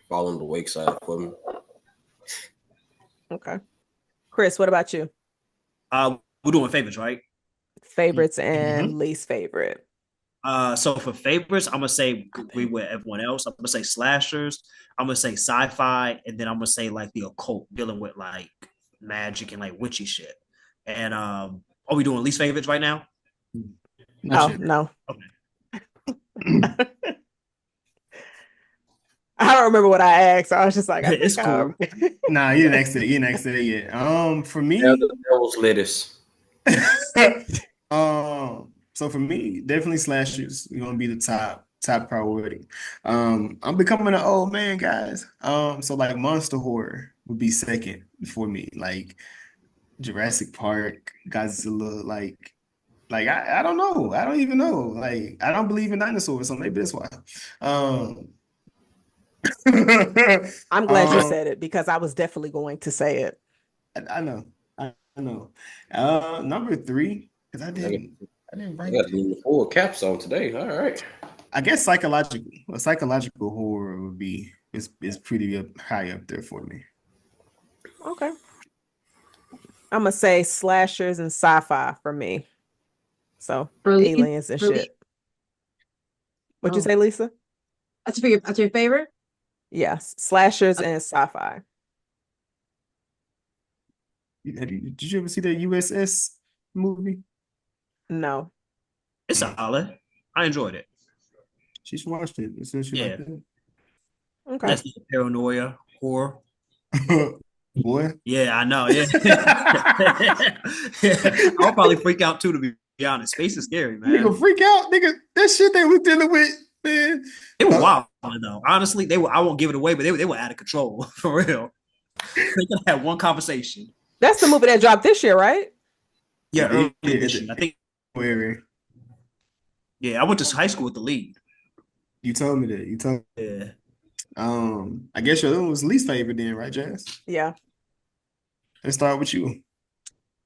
fall on the wake side for me. Okay. Chris, what about you? We're doing favorites, right? Favorites and Mhm. least favorite. So for favorites, I'm gonna say agree with everyone else. I'm gonna say slashers. I'm gonna say sci-fi, and then I'm gonna say like the occult, dealing with like magic and like witchy shit. And are we doing least favorites right now? Not Oh, yet. no. Nah, I don't remember what I asked. So I was just like, I It's think cool. you didn't ask that. You didn't ask that yet. For Yeah, me, the devil's lettuce. so for me, definitely slashers are gonna be the top priority. I'm becoming an old man, guys. So like monster horror would be second for me. Like Jurassic Park, Godzilla, I don't know. I don't even know. Like I don't believe in dinosaurs, so maybe that's why. Um, I'm glad you um, said it because I was definitely going to say it. I know. I know. Number three, because I got, I didn't I write got that. the full caps on today. All right. I guess psychological. A psychological horror would be is pretty high up there for me. Okay. I'm gonna say slashers and sci-fi for me. So For least, aliens and for least, shit. What'd you oh, say, Lisa? that's your favorite? Yes, slashers and sci-fi. Did you ever see the USS movie? No. It's Mm. solid. I enjoyed it. She's watched it. It says she Yeah, liked Okay. that's the paranoia horror. it. Boy. Yeah, I know. Yeah, I'll probably freak out too. To be honest, space is scary, Nigga man. freak out, nigga. That shit they was dealing with. Man. They were wild though. Honestly, they were. I won't give it away, but they were out of control for real. They could have one conversation. That's the movie that dropped this year, right? Yeah, It early did. this year. I think. Where Yeah, I went to high school with the lead. you told me that. You told. Yeah. I guess your one was least favorite then, right, Jazz? Yeah. Let's start with you.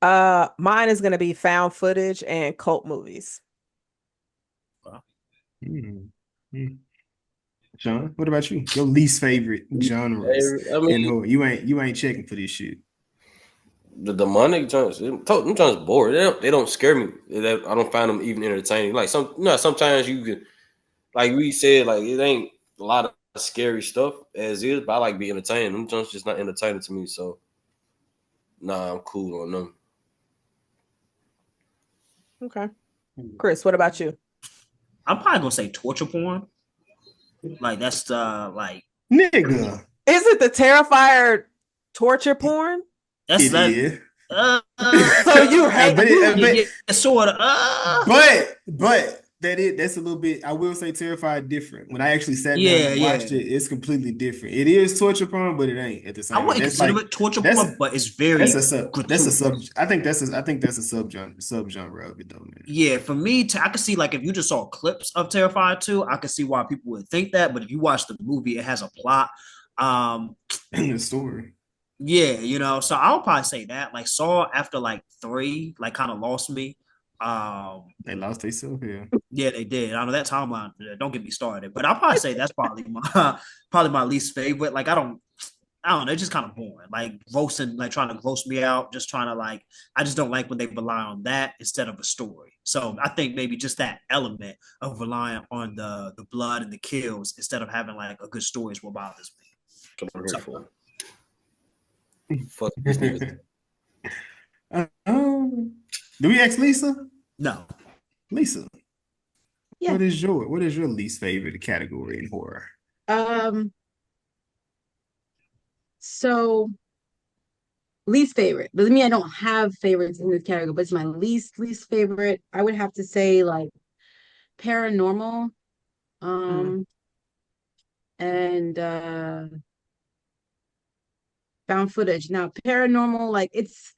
Mine is gonna be found footage and cult movies. Mm. Shawn, what about you? Your least favorite genres I and mean, horror. You ain't checking for this shit. the demonic joints, them joints bored. They don't scare me. I don't find them even entertaining. Like sometimes you can, like we said, like it ain't a lot of scary stuff as is, but I like be entertained. Them joints just not entertaining to me. So nah, I'm cool on them. Okay. Chris, what about you? I'm probably gonna say torture porn. Like that's like Nigga, Is it the Terrifier torture porn? that's it that. is. So you hate Yeah, sort of. But that's a little bit. I will say Terrified different. When I actually sat down and watched it, it's completely different. It is torture porn, but it ain't at the same I time. wouldn't That's consider like it torture that's porn, but it's very that's a sub. That's a gratuitous. sub. I think that's a subgenre of it though, man. Yeah, for me, I could see like if you just saw clips of Terrified 2, I could see why people would think that. But if you watch the movie, it has a plot. The story. Yeah, so I'll probably say that. Like Saw after like 3, like kind of lost me. They lost themselves here. Yeah, they did. I know that timeline. Don't get me started, but I'll probably say that's probably my probably my least favorite. Like I don't know. It's just kind of boring. Like roasting, like trying to gross me out. Just trying to like. I just don't like when they rely on that instead of a story. So I think maybe just that element of relying on the blood and the kills instead of having like a good story is what bothers me. Come on here for. Fuck these niggas. Do we ask Lisa? No. Lisa, Yeah. what is your least favorite category in horror? So least favorite. Doesn't mean I don't have favorites in this category, but it's my least favorite. I would have to say like paranormal, and found footage. Now paranormal, like it's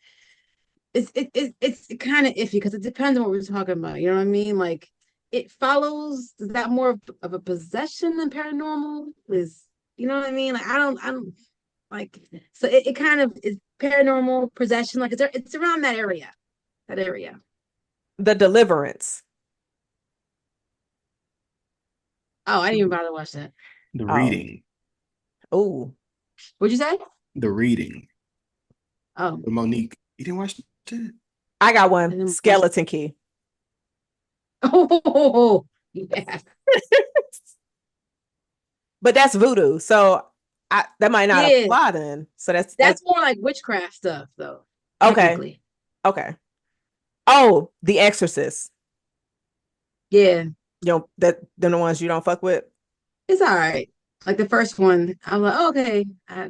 kind of iffy because it depends on what we're talking about. You know what I mean? Like it follows. Is that more of a possession than paranormal? Is you know what I mean? Like I don't like. So it kind of is paranormal possession. Like it's around that area. That area. The Deliverance. Oh, I didn't even bother to watch that. The Reading. Oh. What'd you say? The Reading. Oh. With Monique. You didn't watch that? I got one. Skeleton Key. Oh, yeah. But that's voodoo. So that might not apply then. So that's more like witchcraft stuff though. Okay. Okay. Oh, The Exorcist. Yeah. They're the ones you don't fuck with? It's all right. Like the first one, I'm like, okay.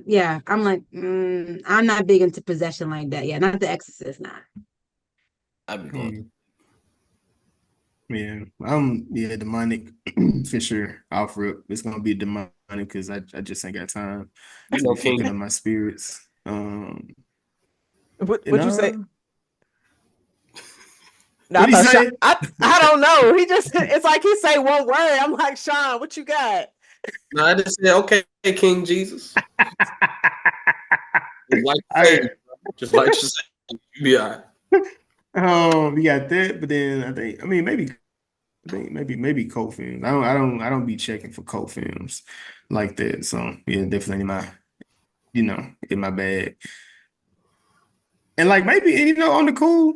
Yeah. I'm like, I'm not big into possession like that. Yeah, not The Exorcist, nah. I'd be going. Yeah, demonic for sure. Off rip. It's gonna be demonic because I just ain't got time to be fucking up my spirits. What'd you say? What'd he say? I don't know. It's like he say one word. I'm like, Shawn, what you got? No, I just said, okay, King Jesus. Just like you say, you be all right. We got that, but then maybe cult films. I don't be checking for cult films like that. So yeah, definitely in my bag. And like maybe on the cool,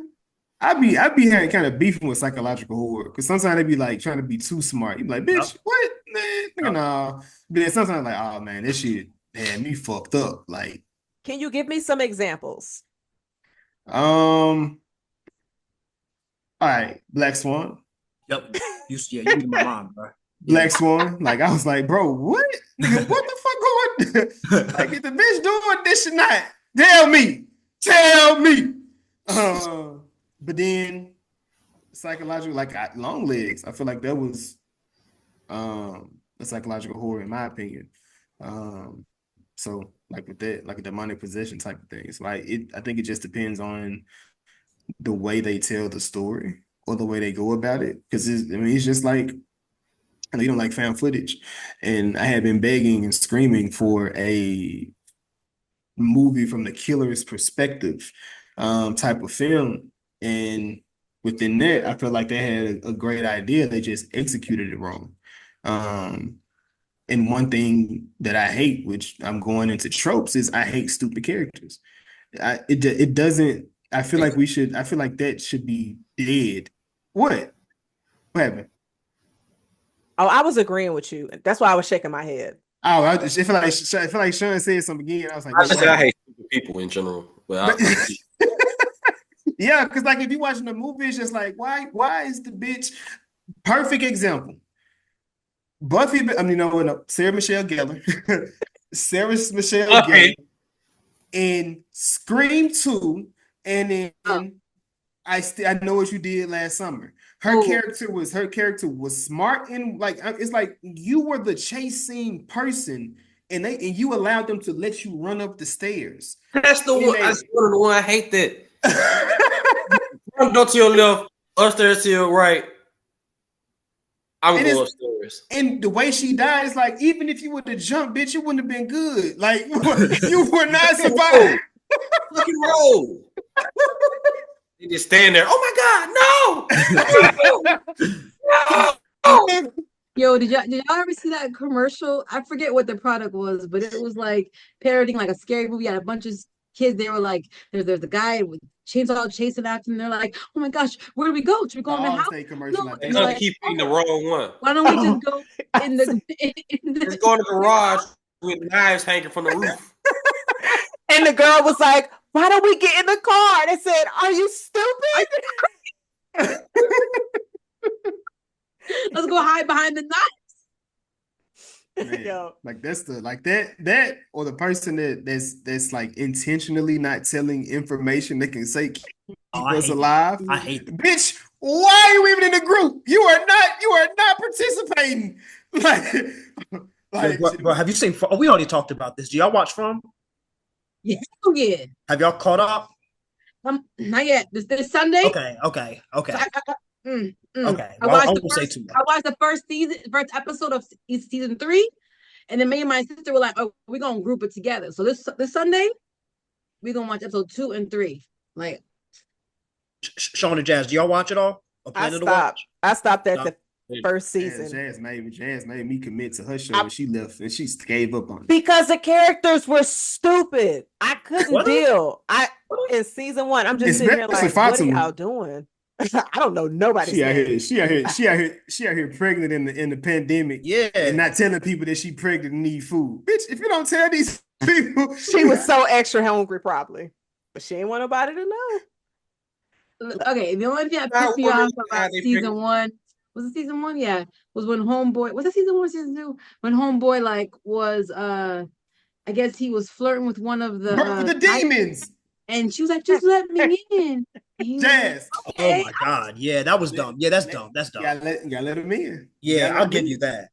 I'd be having kind of beefing with psychological horror because sometimes they be like trying to be too smart. You be like, bitch, what? Man, nah. But then sometimes like, oh man, this shit had me fucked up. Like, can you give me some examples? All right, Black Swan. Yep. You read my mind, bro. Black Swan. Like I was like, bro, what? Nigga, what the fuck going? Like, if the bitch doing this or not? Tell me. But then psychological, like Long Legs. I feel like that was The psychological horror, in my opinion. So like with that, like a demonic possession type of things, like I think it just depends on the way they tell the story or the way they go about it. Because it's just like, you know, like found footage, and I had been begging and screaming for a movie from the killer's perspective, type of film, and within that, I feel like they had a great idea. They just executed it wrong. Um, and one thing that I hate, which I'm going into tropes, is I hate stupid characters. It doesn't. I feel like we should. I feel like that should be dead. What? What happened? Oh, I was agreeing with you. That's why I was shaking my head. Oh, I feel like Shawn said something again. I was like, I wait, just what say I happened? hate stupid people in general, But yeah, because like if you watching the movie, it's just like, why is the bitch perfect example? Buffy, I mean, no, Sarah Michelle Gellar, Sarah Michelle Gellar in Scream 2, and Oh, then I know what you did last summer. oh, Her character was smart, and like it's like you were the chase scene person, and you allowed them to let you run up the stairs. that's the And then one. That's one of the one I hate. That go to your left, upstairs to your right. I'm and going it's upstairs. and the way she died is like, even if you would have jumped, bitch, it wouldn't have been good. Like you were not Fucking surviving. roll, fucking roll. They just stand there. Oh my god, no! No! yo, did y'all ever see that commercial? I forget what the product was, but it was like parodying like a scary movie. Had a bunch of kids. They were like, there's a guy with chainsaw chasing after them. They're like, oh my gosh, where do we go? Should we The go in the house? Allstate No, commercial, I They and think. they're gonna like, keep eating the oh, wrong one. why don't we just Oh, go I in see. the Just go in the garage with knives hanging from the roof. And the girl was like, "Why don't we get in the car?" And I said, "Are you stupid?" let's go hide behind the knife. Man, Yo, like that's the like that or the person that's like intentionally not telling information that can say Oh, keep us alive. I hate that. Bitch, why are you even in the group? You are not participating. Like Bro, have you seen? Oh, we already talked about this. Do y'all watch From? Yeah, hell yeah. Have y'all caught up? Not yet. This Sunday. Okay. So mm. Okay. I Well, I watched the won't say first. too much. I watched the first episode of season 3, and then me and my sister were like, "Oh, we're gonna group it together." So this Sunday, we're gonna watch episode 2 and 3. Like, Shawn and Jazz, do y'all watch it all? Or I planning to stopped. watch? I stopped at No. the first Jazz, season Jazz made me commit to her show, and she left and she gave up on it. because the characters were stupid. I couldn't What? deal. In season 1, I'm just sitting here Especially like, what are Fatima. y'all doing? I don't know nobody's She out name. here, she out here pregnant in the pandemic, Yeah. and not telling people that she pregnant and need food. Bitch, if you don't tell these people, She was so extra hungry, probably, but she didn't want nobody to know. okay, the only thing that Not pissed me women, off about they season pick- 1 was it season 1? Yeah, was when Homeboy was it season 1, season 2? When Homeboy like was I guess he was flirting with one of the night, demons, and she was like, "Just let me in." And he was like, Jazz. Oh okay. my God. Yeah, that was dumb. Yeah, that's dumb. That's dumb. You gotta let them in. Yeah, I'll give you that.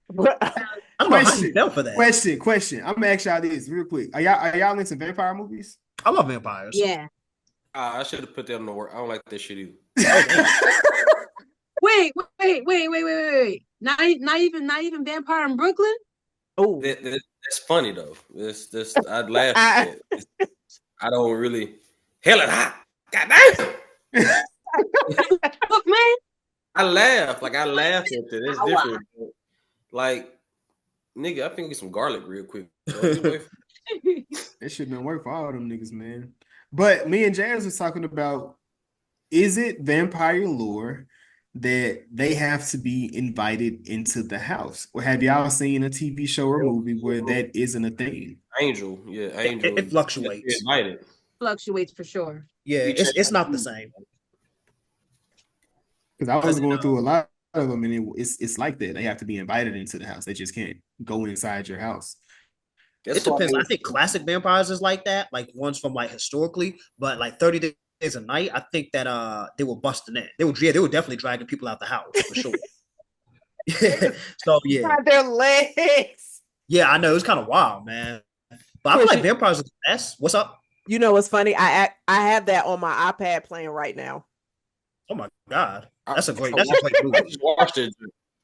But I don't know how you Question, felt for that. question. I'm gonna ask y'all this real quick. Are y'all into vampire movies? I love vampires. Yeah. I should have put that on the work. I don't like that shit either. Wait. Not even Vampire in Brooklyn. oh, That's funny though. This I'd laugh at that. I don't really. Hell, it's hot. Goddamn. Look, man. I laugh at that. It's different. Like, nigga, I think get some garlic real quick. That shit done work for all them niggas, man. But me and Jazz was talking about, is it vampire lore that they have to be invited into the house? Or have y'all seen a TV show or movie where that isn't a thing? Angel, yeah, Angel. It fluctuates. Invited. Fluctuates for sure. Yeah, it's not the same. Because I was going through a lot of them, and it's like that. They have to be invited into the house. They just can't go inside your house. That's It depends. I think classic vampires is like that, like ones from like historically, but like 30 Days a Night, I think that they were busting in. They were definitely dragging people out the house for sure. So yeah, Got their legs. yeah, I know it's kind of wild, man. But I feel Chris, like vampires are the best. What's up? you know what's funny? I have that on my iPad playing right now. Oh my god, I, that's a I great movie. just watched it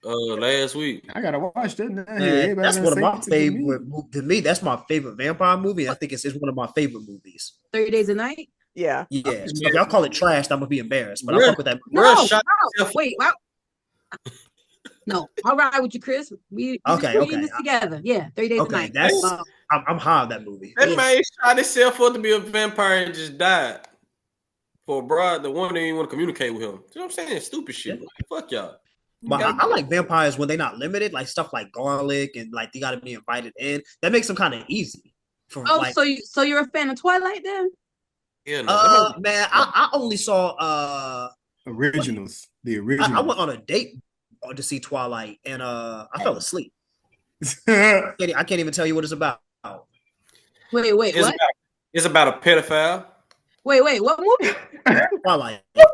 last week. I gotta watch that now. Man, Everybody that's done one of say my it to me. favorite. To me, that's my favorite vampire movie. I think it's one of my favorite movies. 30 Days a Night? Yeah. Yeah. So if y'all call it trash, I'm gonna be embarrassed. But I Bruh, fuck with that. bruh No, shot no. himself. Wait, wow. No, I'll ride with you, Chris. We Okay, in okay, this together. Yeah, 30 Days a okay. Night. That's Um, I'm high on that movie. That yeah. man shot himself up to be a vampire and just died. For a broad, the one didn't even want to communicate with him. You know what I'm saying? Stupid shit. Yeah. Like, fuck y'all. But I like vampires when they're not limited, like stuff like garlic and like they got to be invited in. That makes them kind of easy. For Oh, like, so you're a fan of Twilight then? Yeah, no. man, I only saw Originals. The I original. went on a date to see Twilight and I fell asleep. I can't even tell you what it's about. Wait, what? It's about a pedophile. Wait, what movie? Twilight. I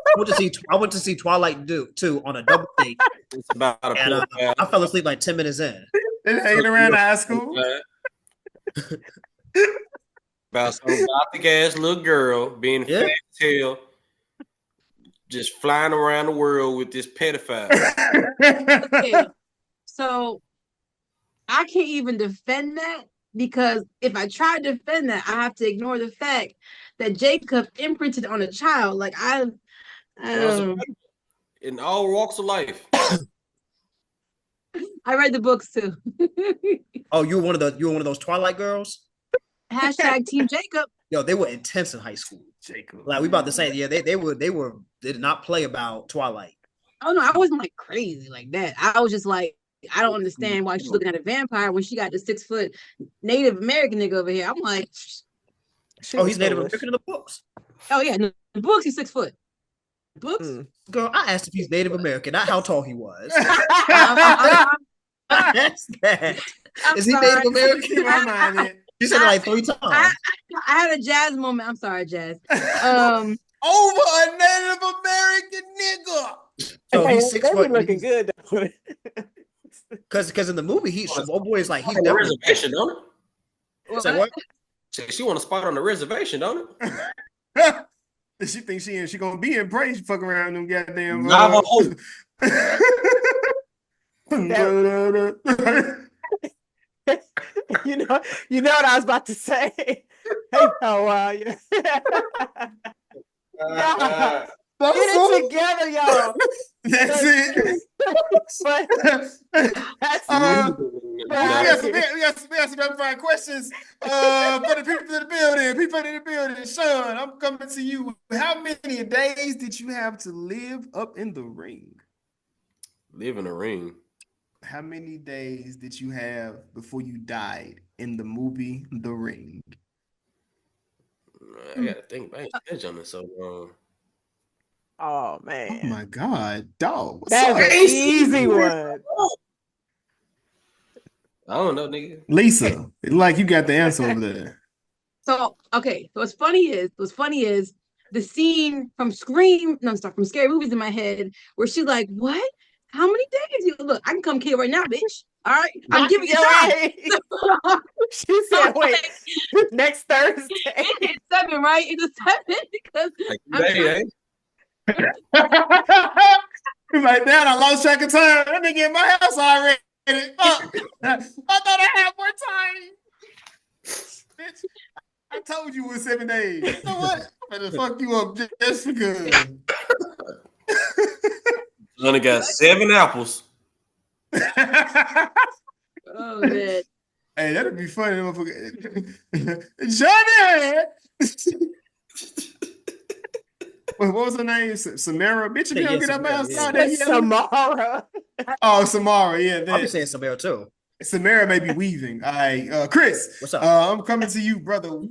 went to see Twilight 2 on a double date, It's about a and pedophile. I fell asleep like 10 minutes in. They hanging around high school. About some gothic ass little girl being Yeah. fat as hell, just flying around the world with this pedophile. Okay, so I can't even defend that because if I try to defend that, I have to ignore the fact that Jacob imprinted on a child. Like In all walks of life. I read the books too. Oh, you were one of those Twilight girls. Hashtag Team Jacob. Yo, they were intense in high school. Jacob. Like we about to say, yeah, they did not play about Twilight. Oh no, I wasn't like crazy like that. I was just like, I don't understand why she's looking at a vampire when she got the 6 foot Native American nigga over here. I'm like, He's Native American in the books. oh yeah, in the books he's 6 foot. Books? Girl, I asked if he's Native American, not how tall he was. I'm I asked that. Is he sorry. Native American? Keep my mind in. You said it like 3 times. I had a Jazz moment. I'm sorry, Jazz. Over a Native American nigga. So he's 6 foot. Looking good though. Because in the movie, he's old boy is like he's On the definitely. reservation, don't it? Say what? She want a spot on the reservation, don't it? She thinks she gonna be in praise. She fuck around them goddamn. Navajo. you know what I was about to say. Hey, how are you? Yeah. Get it together, y'all. That's it. We got some rapid fire questions for the people in the building. People in the building. Shawn, I'm coming to you. How many days did you have to live up in the ring? Live in a ring. How many days did you have before you died in the movie The Ring? I gotta think. I ain't been on this so long. Oh Oh man, my God, dog. What's that's up? an easy one. I don't know, nigga. Lisa, like you got the answer over there. So okay, so what's funny is the scene from from Scary Movies in my head where she's like, "What? How many days? You look, I can come kill right now, bitch. All right, I'm giving you time." She said, "Wait, next Thursday." It's 7, right? It's a 7 because Like, Right now, I lost track of time. That nigga in my house already. Fuck. I thought I had more time. Bitch, I told you it was 7 days. You know what? I'm gonna fuck you up just because. Johnny got 7 apples. oh man, Hey, that'd be funny, motherfucker. Johnny! What was her name? Samara? Bitch, if you don't get out my house, Samara. Oh, Samara, yeah. I'll be saying Samara too. Samara may be weaving. All right, Chris. What's up? I'm coming to you, brother.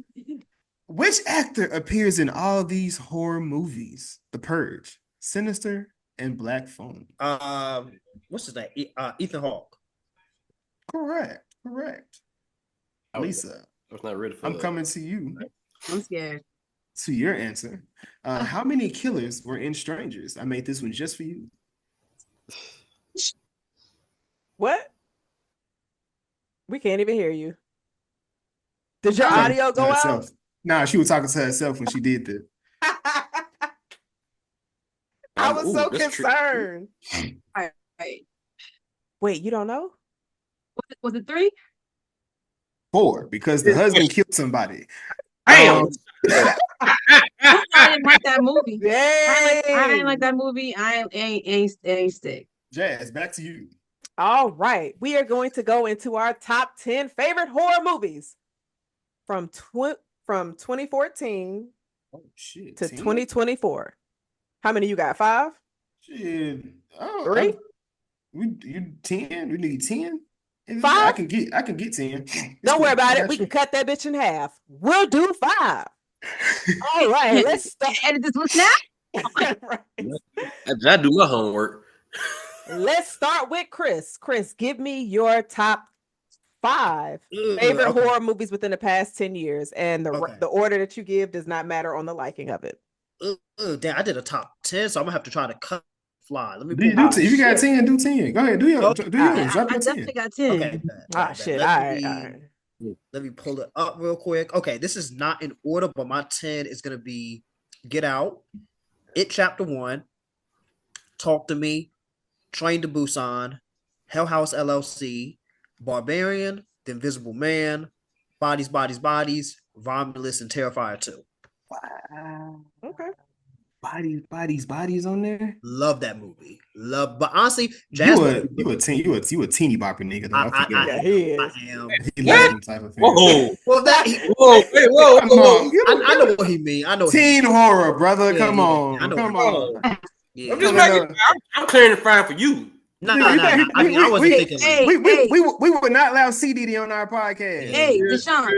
Which actor appears in all these horror movies? The Purge, Sinister, and Black Phone. What's his name? Ethan Hawke. Correct. Lisa, I was not ready for I'm that. coming to you. I'm scared. To your answer. How many killers were in Strangers? I made this one just for you. What? We can't even hear you. Did your Talking audio to go out? herself. Nah, she was talking to herself when she did that. I was so that's concerned. All right. Wait, you don't know? Was it 3? 4, because the husband killed somebody. Damn. I didn't like that movie. I didn't like Yay! that movie. I ain't stick. Jazz, back to you. All right. We are going to go into our top 10 favorite horror movies from 2014 Oh shit. to 10? 2024. How many you got? 5? Shit. Oh, 3? you 10? We need 10? I 5? can get 10. Don't worry about it. We can cut that bitch in half. We'll do 5. All right. Let's start. Edit this list now. Right. I do my homework. Let's start with Chris. Chris, give me your top 5 favorite okay. horror movies within the past 10 years. And Okay. the order that you give does not matter on the liking of it. Damn, I did a top 10, so I'm gonna have to try to cut fly. Let me Do you pull. do if you got shit. 10, do 10. Go ahead, do your Okay. do yours. Alright. Drop I your 10. definitely got 10. Okay. bet. Shit. Let All right. me- All right. Let me pull it up real quick. Okay, this is not in order, but my 10 is gonna be Get Out, It Chapter 1, Talk to Me, Train to Busan, Hell House LLC, Barbarian, The Invisible Man, Bodies, Romulus, and Terrifier 2. Wow. Okay. Bodies on there. Love that movie. But honestly, You a teeny bopper nigga though. I I forgot. Yeah, he is. am. He like them type of things. Whoa. Well, Whoa. Come on, I know what he mean. I know what he teen mean. horror, brother. Yeah, Come yeah, on, I know come what he on. mean. Yeah. I'm just No, no, making. no. I'm clearing the fire for you. Nah. We I mean, I wasn't thinking like. we would not allow CDD on our podcast. Yeah. Hey, Deshaun,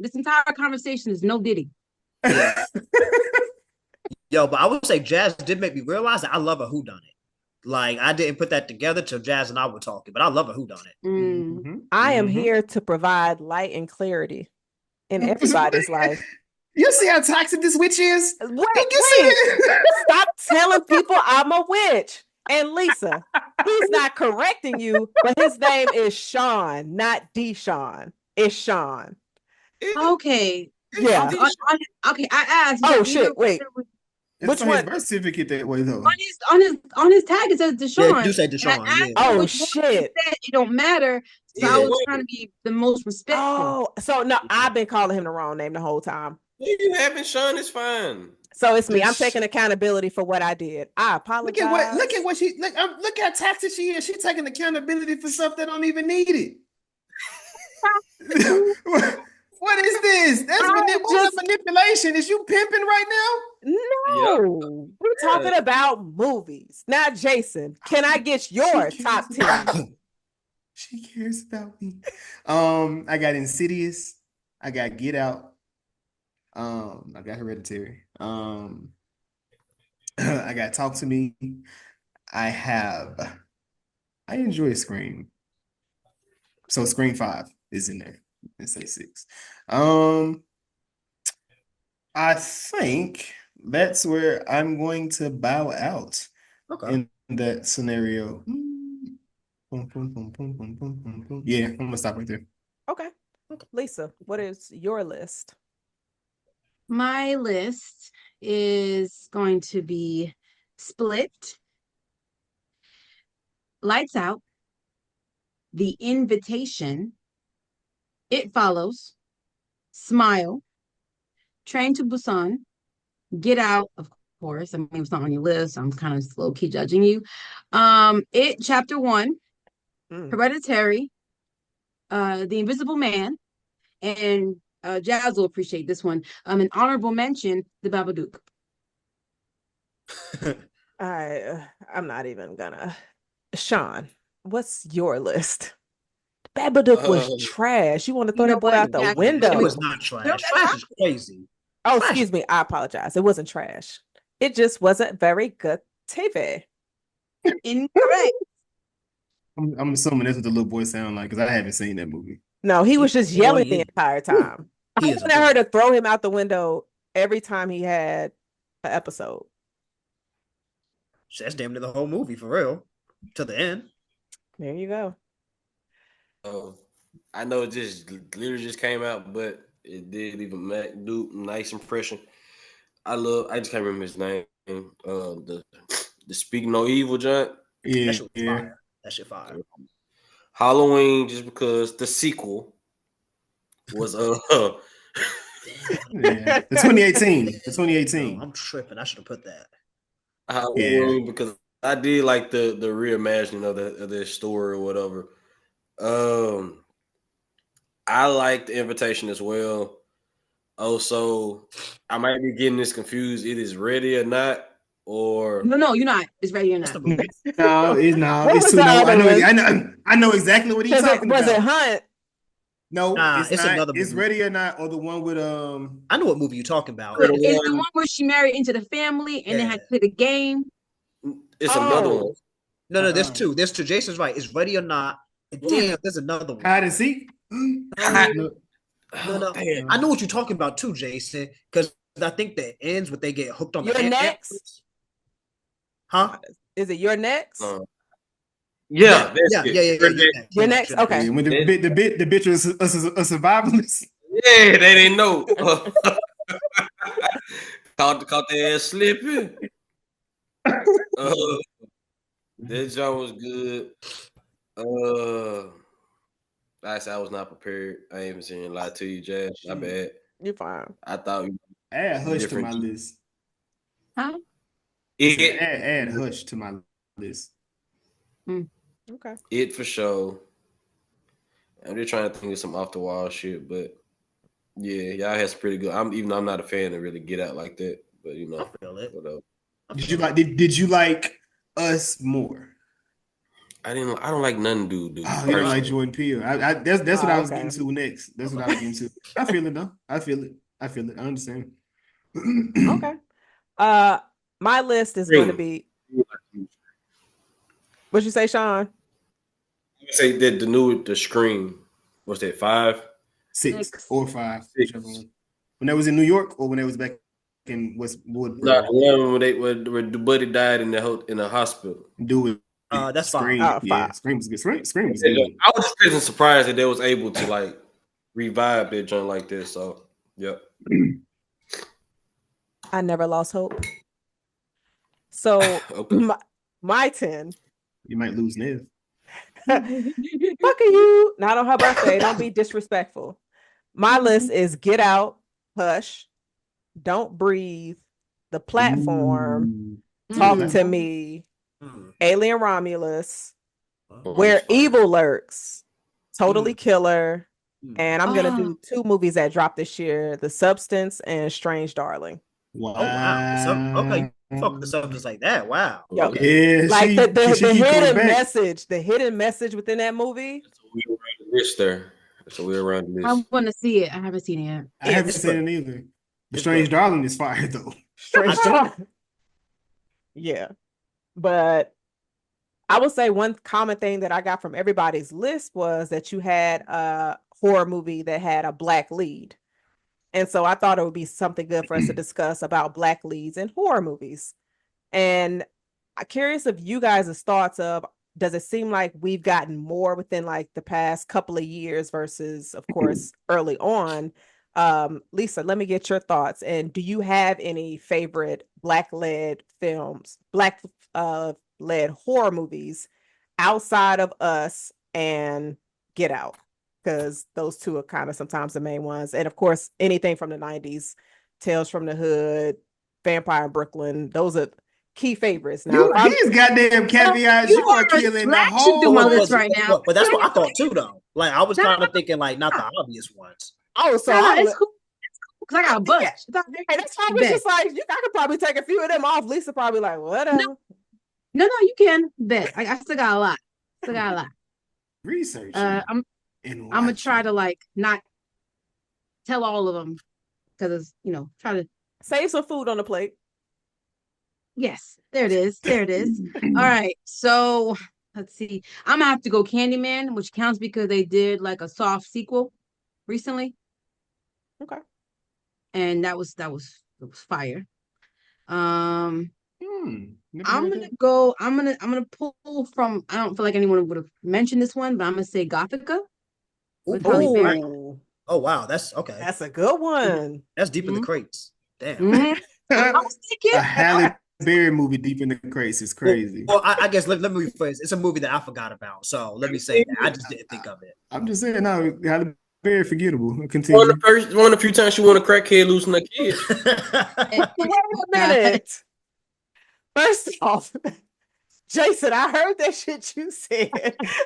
this entire conversation is no Diddy. Yeah. Yo, but I would say Jazz did make me realize that I love a whodunit. Like I didn't put that together till Jazz and I were talking, but I love a whodunit. Mm. I am here to provide light and clarity in everybody's life. You see how toxic this witch is? Wait, You see it? Stop telling people I'm a witch. And Lisa, he's not correcting you, but his name is Shawn, not Deshaun. It's Shawn. Okay. Yeah. Okay, I asked. Oh shit! Wait. It's Which on his one? birth certificate that way though. On his tag it says Deshaun. Yeah, you do say Deshaun. And I asked Yeah. him Oh which one he shit! said it don't matter. So I was trying to be the most respectful. Oh, so no, I've been calling him the wrong name the whole time. You having Shawn is fine. So it's me. I'm taking accountability for what I did. I apologize. Look at what she look how toxic she is. She's taking accountability for stuff that don't even need it. What is this? That's manipulation. Is you pimping right now? No, we're talking about movies. Now, Jason, can I get your top 10? She cares about me. I got Insidious. I got Get Out. I got Hereditary. I got Talk to Me. I enjoy Scream. So Scream 5 is in there. Let's say 6. I think that's where I'm going to bow out in that scenario. Yeah, I'm gonna stop right there. Okay. Lisa, what is your list? My list is going to be Split, Lights Out, The Invitation, It Follows, Smile, Train to Busan, Get Out, of course. I mean, it's not on your list. I'm kind of low key judging you. It Chapter 1, Hereditary, The Invisible Man, and Jazz will appreciate this one. An honorable mention, The Babadook. I'm not even gonna. Shawn, what's your list? Babadook was trash. You want to throw that boy out the window? It was not trash. Trash is crazy. Oh, excuse me. I apologize. It wasn't trash. It just wasn't very good TV. Incorrect. I'm assuming that's what the little boy sound like because I haven't seen that movie. No, he was just yelling the entire time. I wanted her to throw him out the window every time he had an episode. That's damn near the whole movie for real. To the end. There you go. I know it just literally just came out, but it did leave a nice impression. I just can't remember his name. The Speak No Evil joint. That Yeah, shit was yeah. fire. That shit fire. Halloween, just because the sequel was Yeah. The 2018. The No, 2018. I'm tripping. I should have put that. Yeah. Halloween because I did like the reimagining of the story or whatever. Um, I like the invitation as well. Also, I might be getting this confused. It is Ready or Not, or No, you're not. It's Ready or That's Not. the movie. No, What it's was too the no. other one? I know exactly what he's talking Was it about. Hunt? No, Nah, it's it's not. another It's movie. Ready or Not, or the one with I know what movie you're talking about. It's the one where she married into the family and then Yeah. had to play the game. it's another one. Oh, No, there's uh two. There's two. Jason's right. It's Ready or Not. And Yeah. damn, there's another one. Hide and Seek. No, No. no. Damn. I know what you're talking about too, Jason. Because I think that ends with they get hooked on the You're next? antlers. Huh? Is it Your Next? Yeah, that's yeah. it. You're next. You're next? Okay. Yeah, when the bitch was a survivalist. Yeah, they didn't know. Caught their ass slipping. That job was good. I said I was not prepared. I ain't even seen lie to you, Jazz. My bad. You're fine. I thought we Add Hush to different. my list. Huh? I said, It, add Hush to my list. Okay. it for sure. I'm just trying to think of some off the wall shit, but yeah, y'all had some pretty good. Even though I'm not a fan of really Get Out like that, but you know, I feel it. whatever. Did you like Us more? I don't like none dude. Oh, you don't like Jordan Peele. That's what I was okay. getting to next. That's what I was getting to. I feel it though. I feel it. I understand. Okay. My list is going to be. What'd you say, Shawn? You say that the Scream. What's that? 5, 6 or 5, whichever one. When that was in New York or when that was back in Westwood. No, when the buddy died in the hospital. Do it. That's Scream. 5. Yeah, 5. Scream was good. Scream was good. I was just pretty surprised that they was able to like revive that joint like this. So, yep. I never lost hope. So Okay. my 10. You might lose Nev. Fuck you. Not on her birthday. Don't be disrespectful. My list is Get Out, Hush, Don't Breathe, The Platform, Talk to Me, Alien Romulus, Where Evil Lurks, Totally Killer, and I'm gonna do 2 movies that dropped this year: The Substance and Strange Darling. Wow. Oh wow. Okay. You fuck with the subjects like that. Wow. Yep. Okay. Yeah, Like the she hidden message within that movie. We were around the list there. So we're around the I list. want to see it. I haven't seen it yet. I haven't It's seen good. it either. The It's Strange good. Darling is fire though. Strange Darling. Yeah. But I will say one common thing that I got from everybody's list was that you had a horror movie that had a Black lead. And so I thought it would be something good for us to discuss about Black leads in horror movies. And I'm curious of you guys' thoughts of, does it seem like we've gotten more within like the past couple of years versus, of course, early on? Lisa, let me get your thoughts. And do you have any favorite Black-led films, Black-led horror movies outside of Us and Get Out? Because those two are kind of sometimes the main ones. And of course, anything from the 90s, Tales from the Hood, Vampire in Brooklyn, those are key favorites. Now, These goddamn caveats, you are killing the slashing through my whole. list right now. But that's what I thought too, though. Like I was No, kind of thinking, like not the obvious ones. oh, so No, it's cool. It's cool because I got a bunch. Yeah. It's not Hey, that's why I Bet. was just like, I could probably take a few of them off. Lisa probably like, whatever. No, you can bet. I still got a lot. Still got a lot. Research. I'm gonna try to like not tell all of them because it's try to. Save some food on the plate. Yes, there it is. There it is. All right, so let's see. I'm gonna have to go Candyman, which counts because they did like a soft sequel recently, Okay. and that was fire. Never I'm heard gonna that. go. I'm gonna pull from. I don't feel like anyone would have mentioned this one, but I'm gonna say Gothica with Halle Berry. Ooh, Oh wow, that's okay. that's a good one. That's deep in the Mhm. crates. Damn. Mhm. I was thinking. A Halle Berry movie deep in the crates is Well, crazy. I guess let me rephrase. It's a movie that I forgot about. So let me say that. I just didn't think of it. I'm just saying, no, Halle Berry forgettable. One of Continue. one of the few times she won a crackhead losing her kids. Wait a minute. First off, Jason, I heard that shit you said.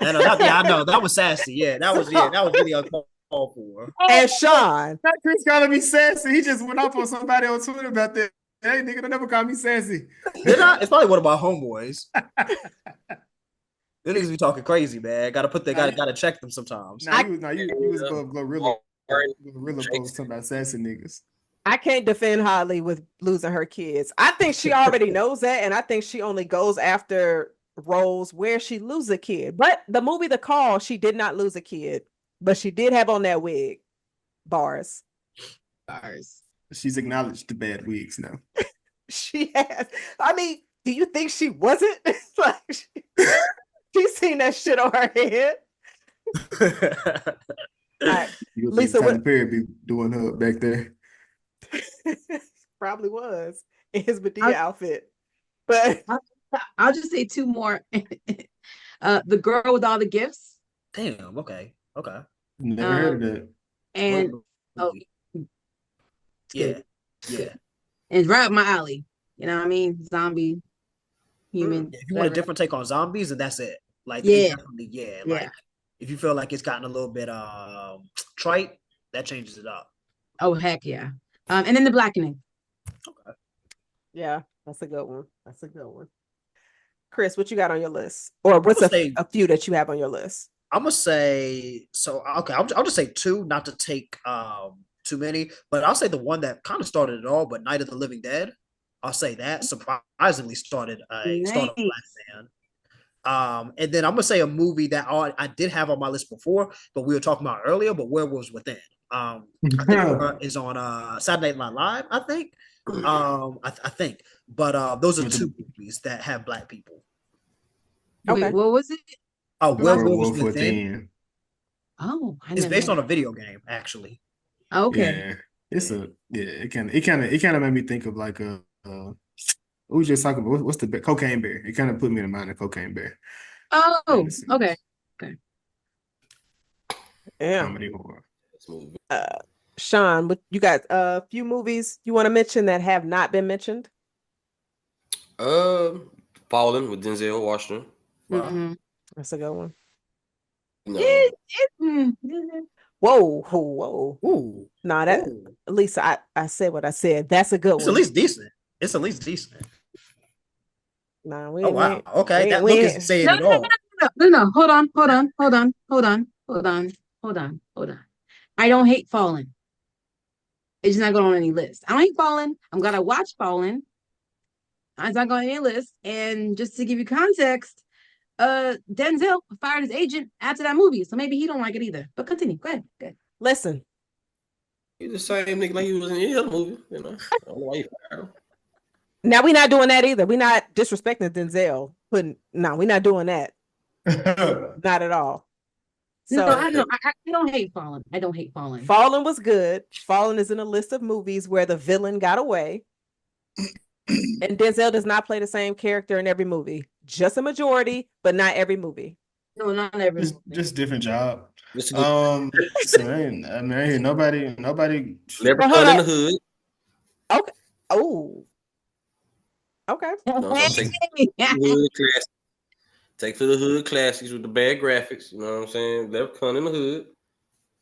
I know. That was sassy. That was really uncalled for. And Shawn. Not Chris calling me sassy. He just went off on somebody on Twitter about that. Hey, nigga, don't never call me sassy. Did I? It's probably one of my homeboys. Them niggas be talking crazy, man. Gotta check them sometimes. You was Glorilla post talking about sassy niggas. I can't defend Holly with losing her kids. I think she already knows that, and I think she only goes after roles where she loses a kid. But the movie The Call, she did not lose a kid, but she did have on that wig. Bars. She's acknowledged the bad wigs now. She has. I mean, do you think she wasn't? Like she's seen that shit on her head. Right. Lisa, Tyler Perry be doing her back there. Probably was in his Medea outfit. But I'll just say two more. The Girl with All the Gifts. Damn. Okay. Never heard of that. And yeah. It's right up my alley. You know what I mean? Zombie, human. If you want a different take on zombies, then that's it. Like like if you feel like it's gotten a little bit trite, that changes it up. Oh heck yeah. And then The Blackening. Okay. Yeah, that's a good one. Chris, what you got on your list? Or what's a few that you have on your list? I'm gonna say so. Okay, I'll just say two, not to take too many, but I'll say the one that kind of started it all. But Night of the Living Dead, I'll say that surprisingly started a Black man. And then I'm gonna say a movie that I did have on my list before, but we were talking about earlier. But Werewolves Within, I think is on Saturday Night Live. I think, I think. But those are two movies that have Black people. Okay, wait, what was it? Werewolves Within. Oh, it's based on a video game, actually. Okay. Yeah, it kind of made me think of like a we were just talking about what's the Cocaine Bear. It kind of put me in the mind of Cocaine Bear. Oh, okay. Yeah. Comedy horror. Shawn, you got a few movies you want to mention that have not been mentioned? Fallen with Denzel Washington. Mm-hmm. That's a good one. No. Whoa. Ooh. Nah, that Lisa, I said what I said. That's a good one. It's at least decent. Nah, wow. Okay, that look is saying it all. No. Hold on. I don't hate Fallen. It's not going on any list. I don't hate Fallen. I'm gonna watch Fallen. It's not going on any list. And just to give you context, Denzel fired his agent after that movie, so maybe he don't like it either. But continue. Go ahead. Listen. He's the same nigga like he was in the other movie, you know. I don't know why you fired him. Now we're not doing that either. We're not disrespecting Denzel. We're not doing that. Not at all. So, no, I don't hate Fallen. I don't hate Fallen. Fallen was good. Fallen is in a list of movies where the villain got away. And Denzel does not play the same character in every movie. Just a majority, but not every movie. No, not every movie. Just different job. So I hear nobody never fun in the hood. Okay. Oh. Okay. No, take to the hood classics with the bad graphics. You know what I'm saying? Never fun in the hood.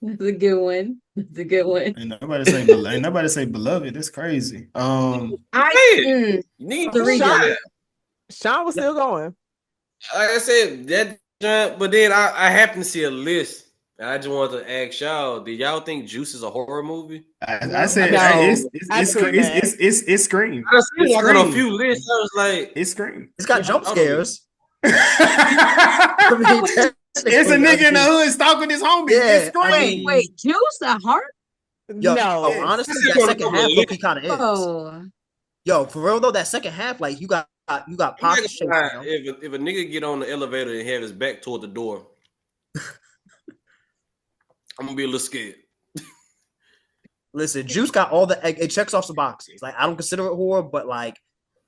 That's a good one. And nobody say beloved. That's crazy. Shawn was still going. Like I said, that, but then I happened to see a list. I just wanted to ask y'all: did y'all think Juice is a horror movie? I said it's Scream. I seen like on a few lists. I was like, it's Scream. It's got jump scares. It's a nigga in the hood stalking his homie. Yeah, wait, Juice a heart? No. Honestly, that second half look kind of is. Yo, for real though, that second half, like you got got I'm not Pac gonna chasing lie, him. if a nigga get on the elevator and have his back toward the door, I'm gonna be a little scared. Listen, Juice got all the it checks off the boxes. Like I don't consider it horror, but like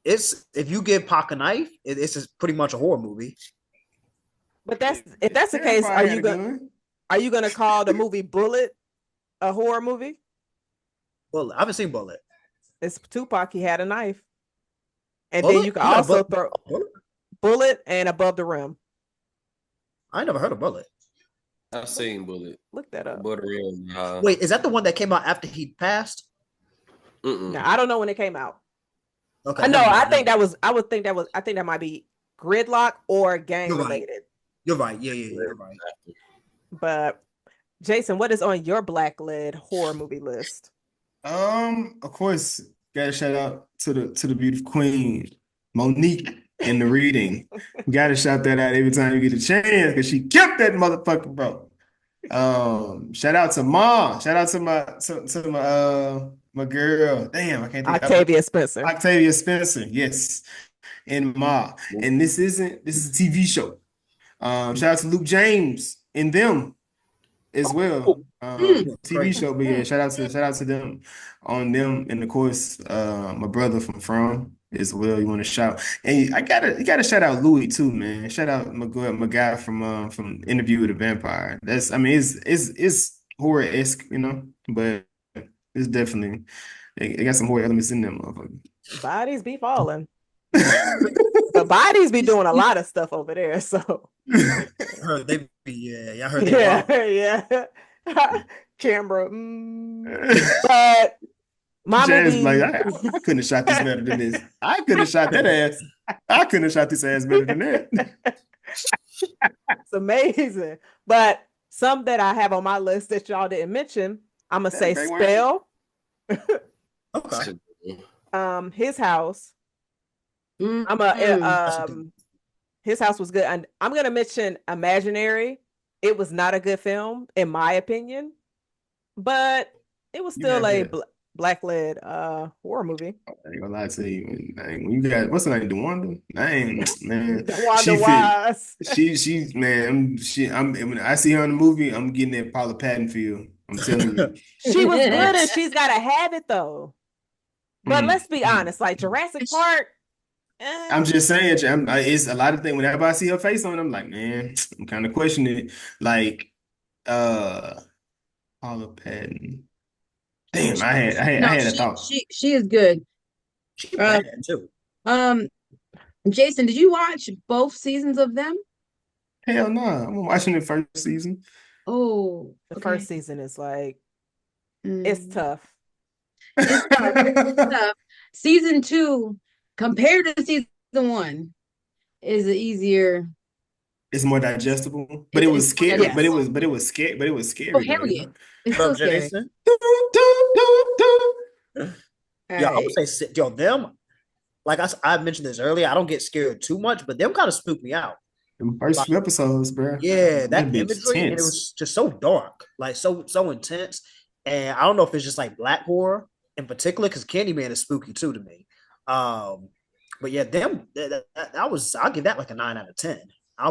it's if you give Pac a knife, it's just pretty much a horror movie. But if that's the case, are you gonna call the movie Bullet a horror movie? Bullet. I haven't seen Bullet. It's Tupac. He had a knife, and Bullet? then you can also throw Bullet and Above the Rim. I never heard of Bullet. I've seen Bullet. Look that up. Wait, is that the one that came out after he passed? No, I don't know when it came out. Okay. I know. I think that might be Gridlock or gang related. You're right. Yeah, you're right. But Jason, what is on your black-led horror movie list? Of course, gotta shout out to the beautiful queen, Monique, in the reading. Gotta shout that out every time you get a chance because she kept that motherfucker, bro. Shout out to Ma. Shout out to my girl. Damn, I can't think. Octavia Spencer. Octavia Spencer, yes, and Ma. And this is a TV show. Shout out to Luke James and them as well. TV show, but yeah, shout out to them on them, and of course, my brother from as well. You want to shout, and you gotta shout out Louis too, man. Shout out my guy from Interview with a Vampire. It's horror-esque, but it's definitely it got some horror elements in them, motherfucker. Bodies be falling. But Bodies be doing a lot of stuff over there, so I heard they yeah. Canberra. But my Jazz movie, like, I couldn't have shot this better than this. I couldn't have shot that ass. I couldn't have shot this ass better than that. It's amazing. But some that I have on my list that y'all didn't mention, I'm gonna say Spell. Okay. His House. His House was good. And I'm gonna mention Imaginary. It was not a good film, in my opinion, but it was still a black-led horror movie. I ain't gonna lie to you. When you got what's her name, DeWanda? Man. DeWanda Wise. She's man. When I see her in the movie, I'm getting that Paula Patton feel. I'm telling you. She was good, and she's gotta have it though. But let's be honest, like Jurassic Park. I'm just saying, it's a lot of things. Whenever I see her face on it, I'm like, man, I'm kind of questioning it. Like, Paula Patton. Damn, I had a thought. She is good. She's bad too. Jason, did you watch both seasons of them? Hell no, I'm watching the first season. Oh, the first season is like it's tough. It's tough. Season 2, compared to season 1, is easier. It's more digestible, but it was scary. But it was scary. But it was scary. Oh, hell yeah! It's so scary. Yeah, I would say, them. Like I mentioned this earlier, I don't get scared too much, but them kind of spook me out. The first few episodes, bro. Yeah, that imagery, and it was just so dark, like so intense. And I don't know if it's just like black horror in particular, because Candyman is spooky too to me. But yeah, them I'll give that like a 9 out of 10. I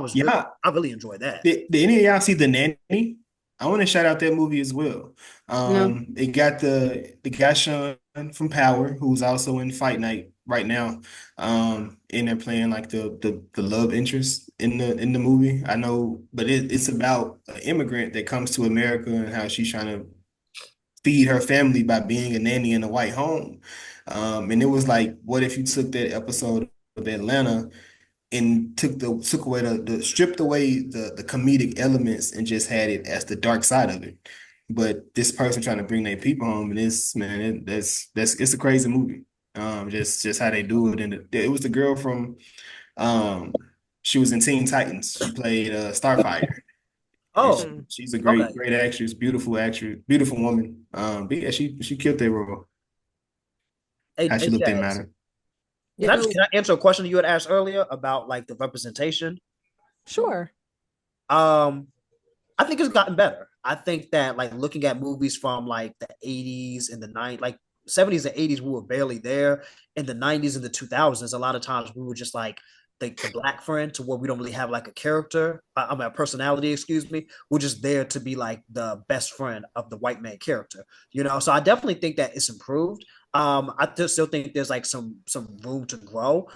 really enjoyed that. Did any of y'all see The Nanny? I want to shout out that movie as well. No. It got the guy Shawn from Power, who's also in Fight Night right now. And they're playing like the love interest in the movie. I know, but it's about an immigrant that comes to America and how she's trying to feed her family by being a nanny in a white home. And it was like, what if you took that episode of Atlanta and stripped away the comedic elements and just had it as the dark side of it. But this person trying to bring their people home, and it's a crazy movie. Just how they do it, and it was the girl from, she was in Teen Titans. She played Starfire. Oh, she's a great actress, beautiful woman. But yeah, she killed that role. How she looked didn't matter. Can I answer a question you had asked earlier about like the representation? Sure. I think it's gotten better. I think that like looking at movies from like the 80s and the 90s, like 70s and 80s, we were barely there. In the 90s and the 2000s, a lot of times we were just like the black friend to where we don't really have like a character, I mean, a personality, excuse me. We're just there to be like the best friend of the white man character, you know? So I definitely think that it's improved. I still think there's like some room to grow.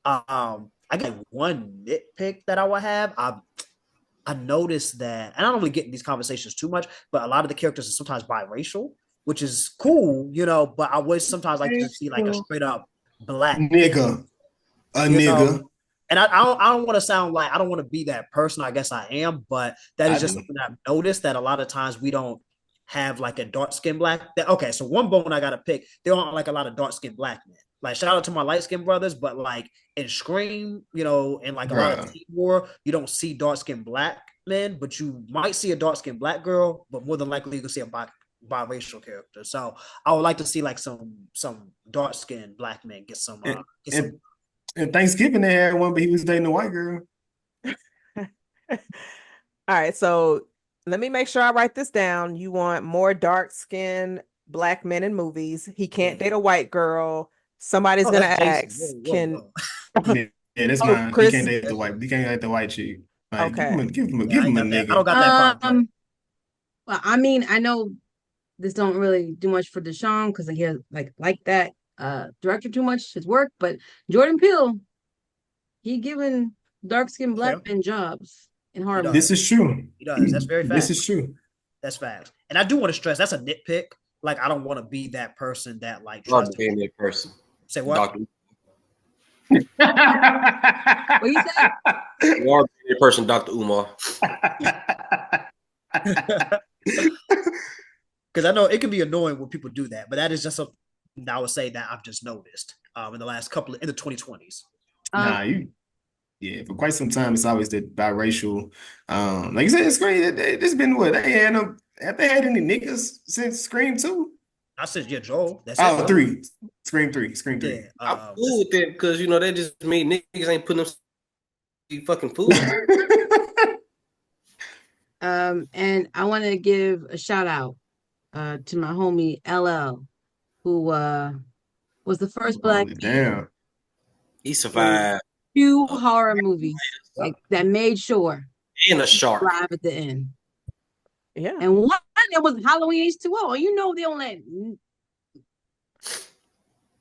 I got one nitpick that I would have. I noticed that, and I don't really get in these conversations too much, but a lot of the characters are sometimes biracial, which is cool, you know, but I would sometimes like to see like a straight up black nigga, a you know. nigga. And I don't want to sound like I don't want to be that person. I guess I am, but that is just something I've noticed that a lot of times we don't have like a dark skinned black. Okay, so one bone I gotta pick. There aren't like a lot of dark skinned black men. Like shout out to my light skinned brothers, but like in Scream, you know, and like a lot of Teen War, you don't see dark skinned black men, but you might see a dark skinned black girl, but more than likely you can see a biracial character. So I would like to see like some dark skinned black men get some. And Thanksgiving they had one, but he was dating a white girl. All right, so let me make sure I write this down. You want more dark-skinned black men in movies. He can't date a white girl. Somebody's gonna ask, can yeah, that's mine. Chris, he can't date the white. He can't date the white chick. Like, okay, give him a nigga. I don't got that. Well, I mean, I know this don't really do much for Deshaun because I hear like that director too much his work, but Jordan Peele, he giving dark-skinned black men jobs in horror movies. This is true. He does. That's very fact. This is true. That's fact. And I do want to stress that's a nitpick. Like I don't want to be that person that like tries to be that person. Say what? What you say? You are being a person, Dr. Umar. Because I know it can be annoying when people do that, but that is just something I would say that I've just noticed in the last couple in the 2020s. For quite some time it's always that biracial. Like you said, it's great. It's been what they had them. Have they had any niggas since Scream 2? I said, yeah, Joel. That's 3. Scream 3. Yeah, I'm cool with that because you know that just mean niggas ain't putting them fucking food. And I want to give a shout out to my homie LL, who was the first black damn. He survived 2 horror movies like that made sure in a shark live at the end. Yeah, and one it was Halloween H2O. You know they only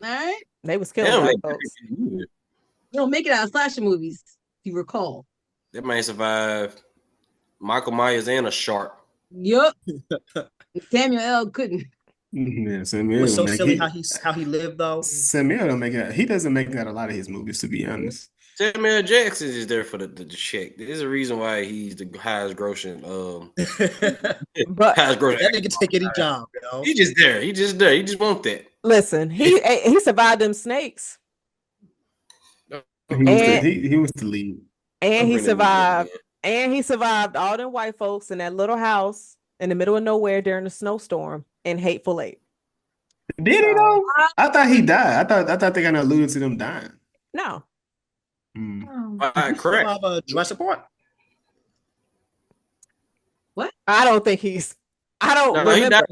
all right. They was killing black folks. You don't make it out of slasher movies, if you recall. That man survived Michael Myers and a shark. Yup. Samuel L. couldn't. Yeah, Samuel it was so silly how he lived though. Samuel don't make it. He doesn't make out a lot of his movies, to be honest. Samuel Jackson is there for the check. There's a reason why he's the highest grossing. But highest grossing. That nigga take any job, you know? He just there. He just want that. Listen, he survived them snakes. He was the lead. And he survived. And he survived all them white folks in that little house in the middle of nowhere during a snowstorm in Hateful Eight. Did he though? I thought he died. I thought they kind of alluded to them dying. No. Correct. Jurassic Park. What? I don't think he's. I don't remember.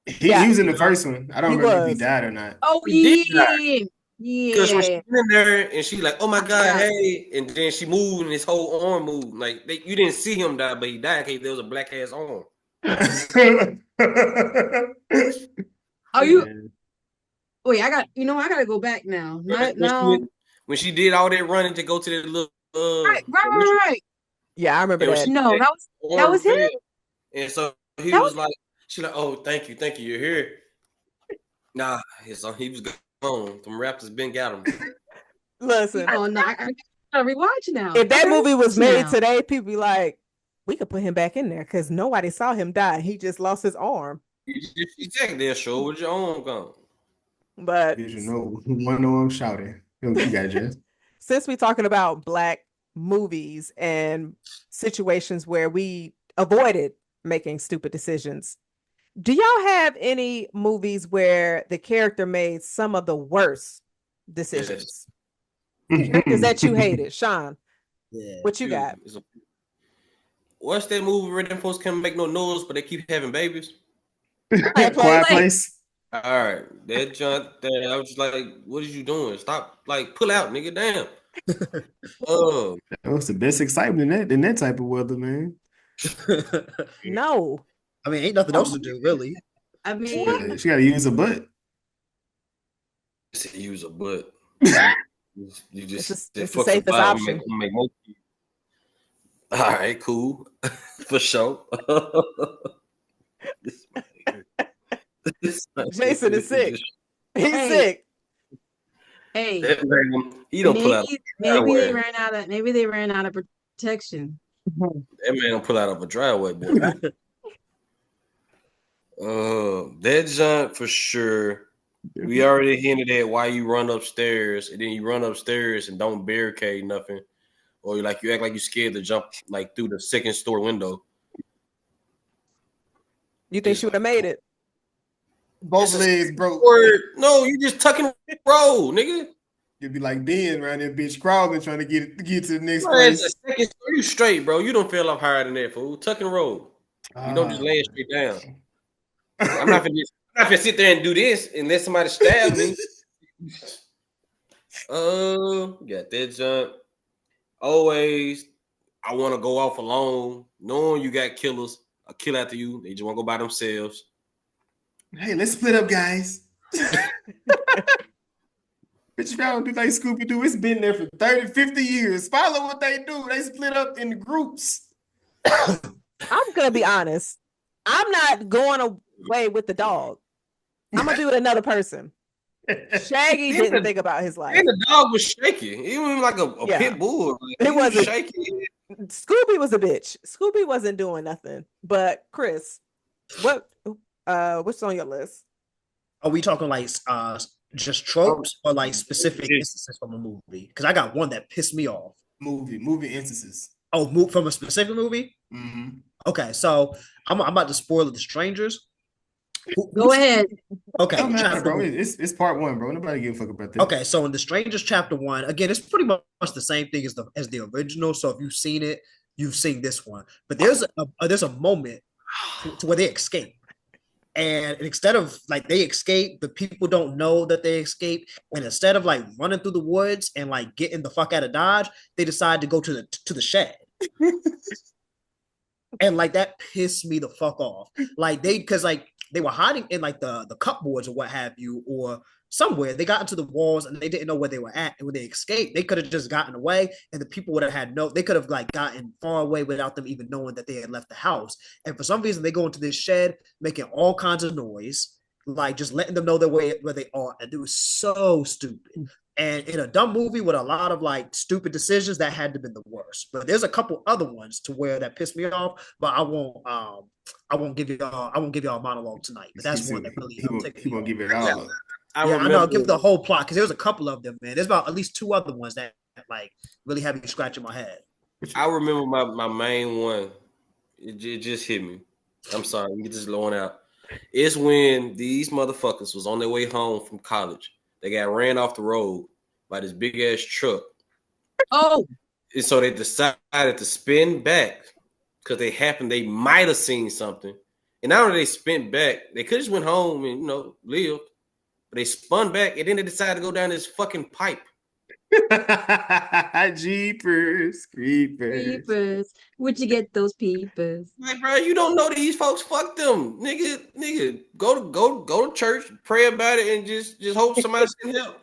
He was in the first one. I don't remember if he died or not. Oh yeah. Because when she went in there and she like, oh my god, hey, and then she moved and his whole arm moved. Like you didn't see him die, but he died because there was a black ass arm. Are you? Wait, I gotta go back now. When she did all that running to go to the little right. Yeah, I remember that. No, that was him. And so he was like, she like, oh, thank you, you're here. Nah, he was gone. Them Raptors been got him. Listen, oh no, I gotta rewatch now. If that movie was made today, people be like, we could put him back in there because nobody saw him die. He just lost his arm. Exactly, they'll show with your arm gone. But you know, one arm shouting. You got Jess. Since we're talking about black movies and situations where we avoided making stupid decisions, do y'all have any movies where the character made some of the worst decisions? Yes. Characters that you hated, Shawn. Yeah. What you got? What's that movie where them folks can't make no noise, but they keep having babies? Quiet Place. All right, that junk there. I was just like, "What is you doing? Stop! Like, pull out, nigga. Damn." Oh, That was the best excitement in that type of weather, man. No. I mean, ain't nothing else to do, really. I mean, Shit, she got to use her butt. to use a butt. You just It's said, the "Fuck the safest vibe." option. Make more. All right, cool, for sure. This man- this man Jason is sick. just- He's hey, sick. hey, that man, he don't pull out. maybe they Driveway. ran out of protection. That man don't pull out of a driveway, boy. That junk for sure. We already hinted at why you run upstairs, and then you run upstairs and don't barricade nothing, or you act like you scared to jump like through the second store window. You think Just she would like have made it? Both it's a legs broke. word. No, you just tucking roll, nigga. You'd be like Ben around there, bitch, crawling, trying to get to the next Man, it's place. a second store. You straight, bro. You don't feel up higher than that, fool. Tuck and roll. You don't just lay straight down. I'm not gonna sit there and do this unless somebody stab me. Got that junk. Always, I want to go off alone, knowing you got killers. A kill after you. They just want to go by themselves. Hey, let's split up, guys. Bitch, if y'all don't do like Scooby-Doo, it's been there for 30, 50 years. Follow what they do. They split up into groups. I'm gonna be honest. I'm not going away with the dog. I'm gonna be with another person. Shaggy didn't think about his life. And the dog was shaky. Even like a pit bull. Like, It wasn't shaky. Scooby was a bitch. Scooby wasn't doing nothing. But Chris, what's on your list? Are we talking like just tropes or like specific instances from a movie? Because I got one that pissed me off. Movie instances. Oh, move from a specific movie? Mm-hmm. Okay, so I'm about to spoil The Strangers. Go ahead. Okay, Don't matter, bro. It's part one, bro. Nobody give a fuck about that. Okay, so in The Strangers Chapter 1, again, it's pretty much the same thing as the original. So if you've seen it, you've seen this one. But there's a moment to where they escape. And instead of like they escape, the people don't know that they escape. And instead of like running through the woods and like getting the fuck out of Dodge, they decide to go to the shed. And like that pissed me the fuck off. Like because they were hiding in like the cupboards or what have you, or somewhere. They got into the walls and they didn't know where they were at. And when they escaped, they could have just gotten away, and the people would have had they could have like gotten far away without them even knowing that they had left the house. And for some reason, they go into this shed, making all kinds of noise, like just letting them know where they are. And it was so stupid. And in a dumb movie with a lot of like stupid decisions, that had to be the worst. But there's a couple other ones to where that pissed me off. But I won't give y'all a monologue tonight. But that's one that really he won't give it all up. I know. I'll give the whole plot because there was a couple of them, man. There's about at least two other ones that like really have me scratching my head. I remember my main one. It just hit me. I'm sorry, you get this blowing out. It's when these motherfuckers was on their way home from college. They got ran off the road by this big ass truck. Oh, and so they decided to spin back because they might have seen something. And now that they spent back, they could just went home and lived. But they spun back and then they decided to go down this fucking pipe. Jeepers, creepers. Where'd you get those peepers? Like, bro, you don't know these folks. Fuck them, nigga. Go to church, pray about it, and just hope somebody can help.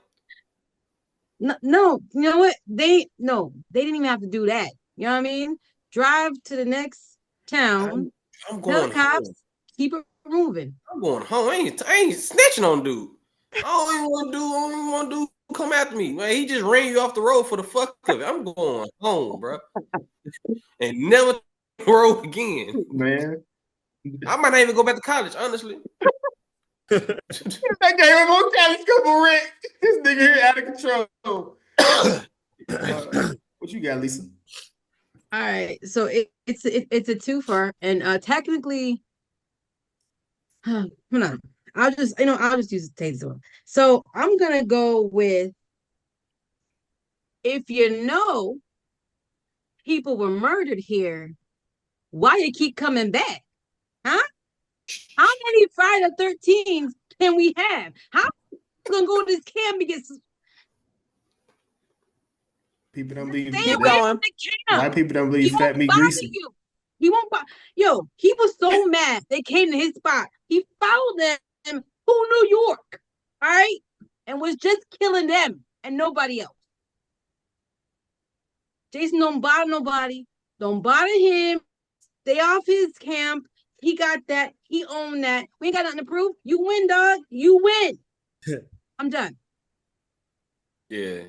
No, you know what? They didn't even have to do that. You know what I mean? Drive to the next town. I'm going cops. home. Keep it moving. I'm going home. I ain't snitching on dude. I don't even want to do come after me. Man, he just ran you off the road for the fuck of it. I'm going home, bro. And never road again. Man. I might not even go back to college, honestly. That guy went on college couple rent. This nigga here out of control. What you got, Lisa? All right. So it's a twofer. And technically, hold on. I'll just use the taste one. So I'm gonna go with if people were murdered here, why you keep coming back? Huh? How many Friday the 13th can we have? How we gonna go to this camp and get People don't believe stay Keep away going. from the camp? white people don't He believe won't fat meat bother greasy. you. He won't bother. Yo, he was so mad they came to his spot. He followed them to New York, all right, and was just killing them and nobody else. Jason don't bother nobody. Don't bother him. Stay off his camp. He got that. He owned that. We ain't got nothing to prove. You win, dog. You win. I'm done. Yeah.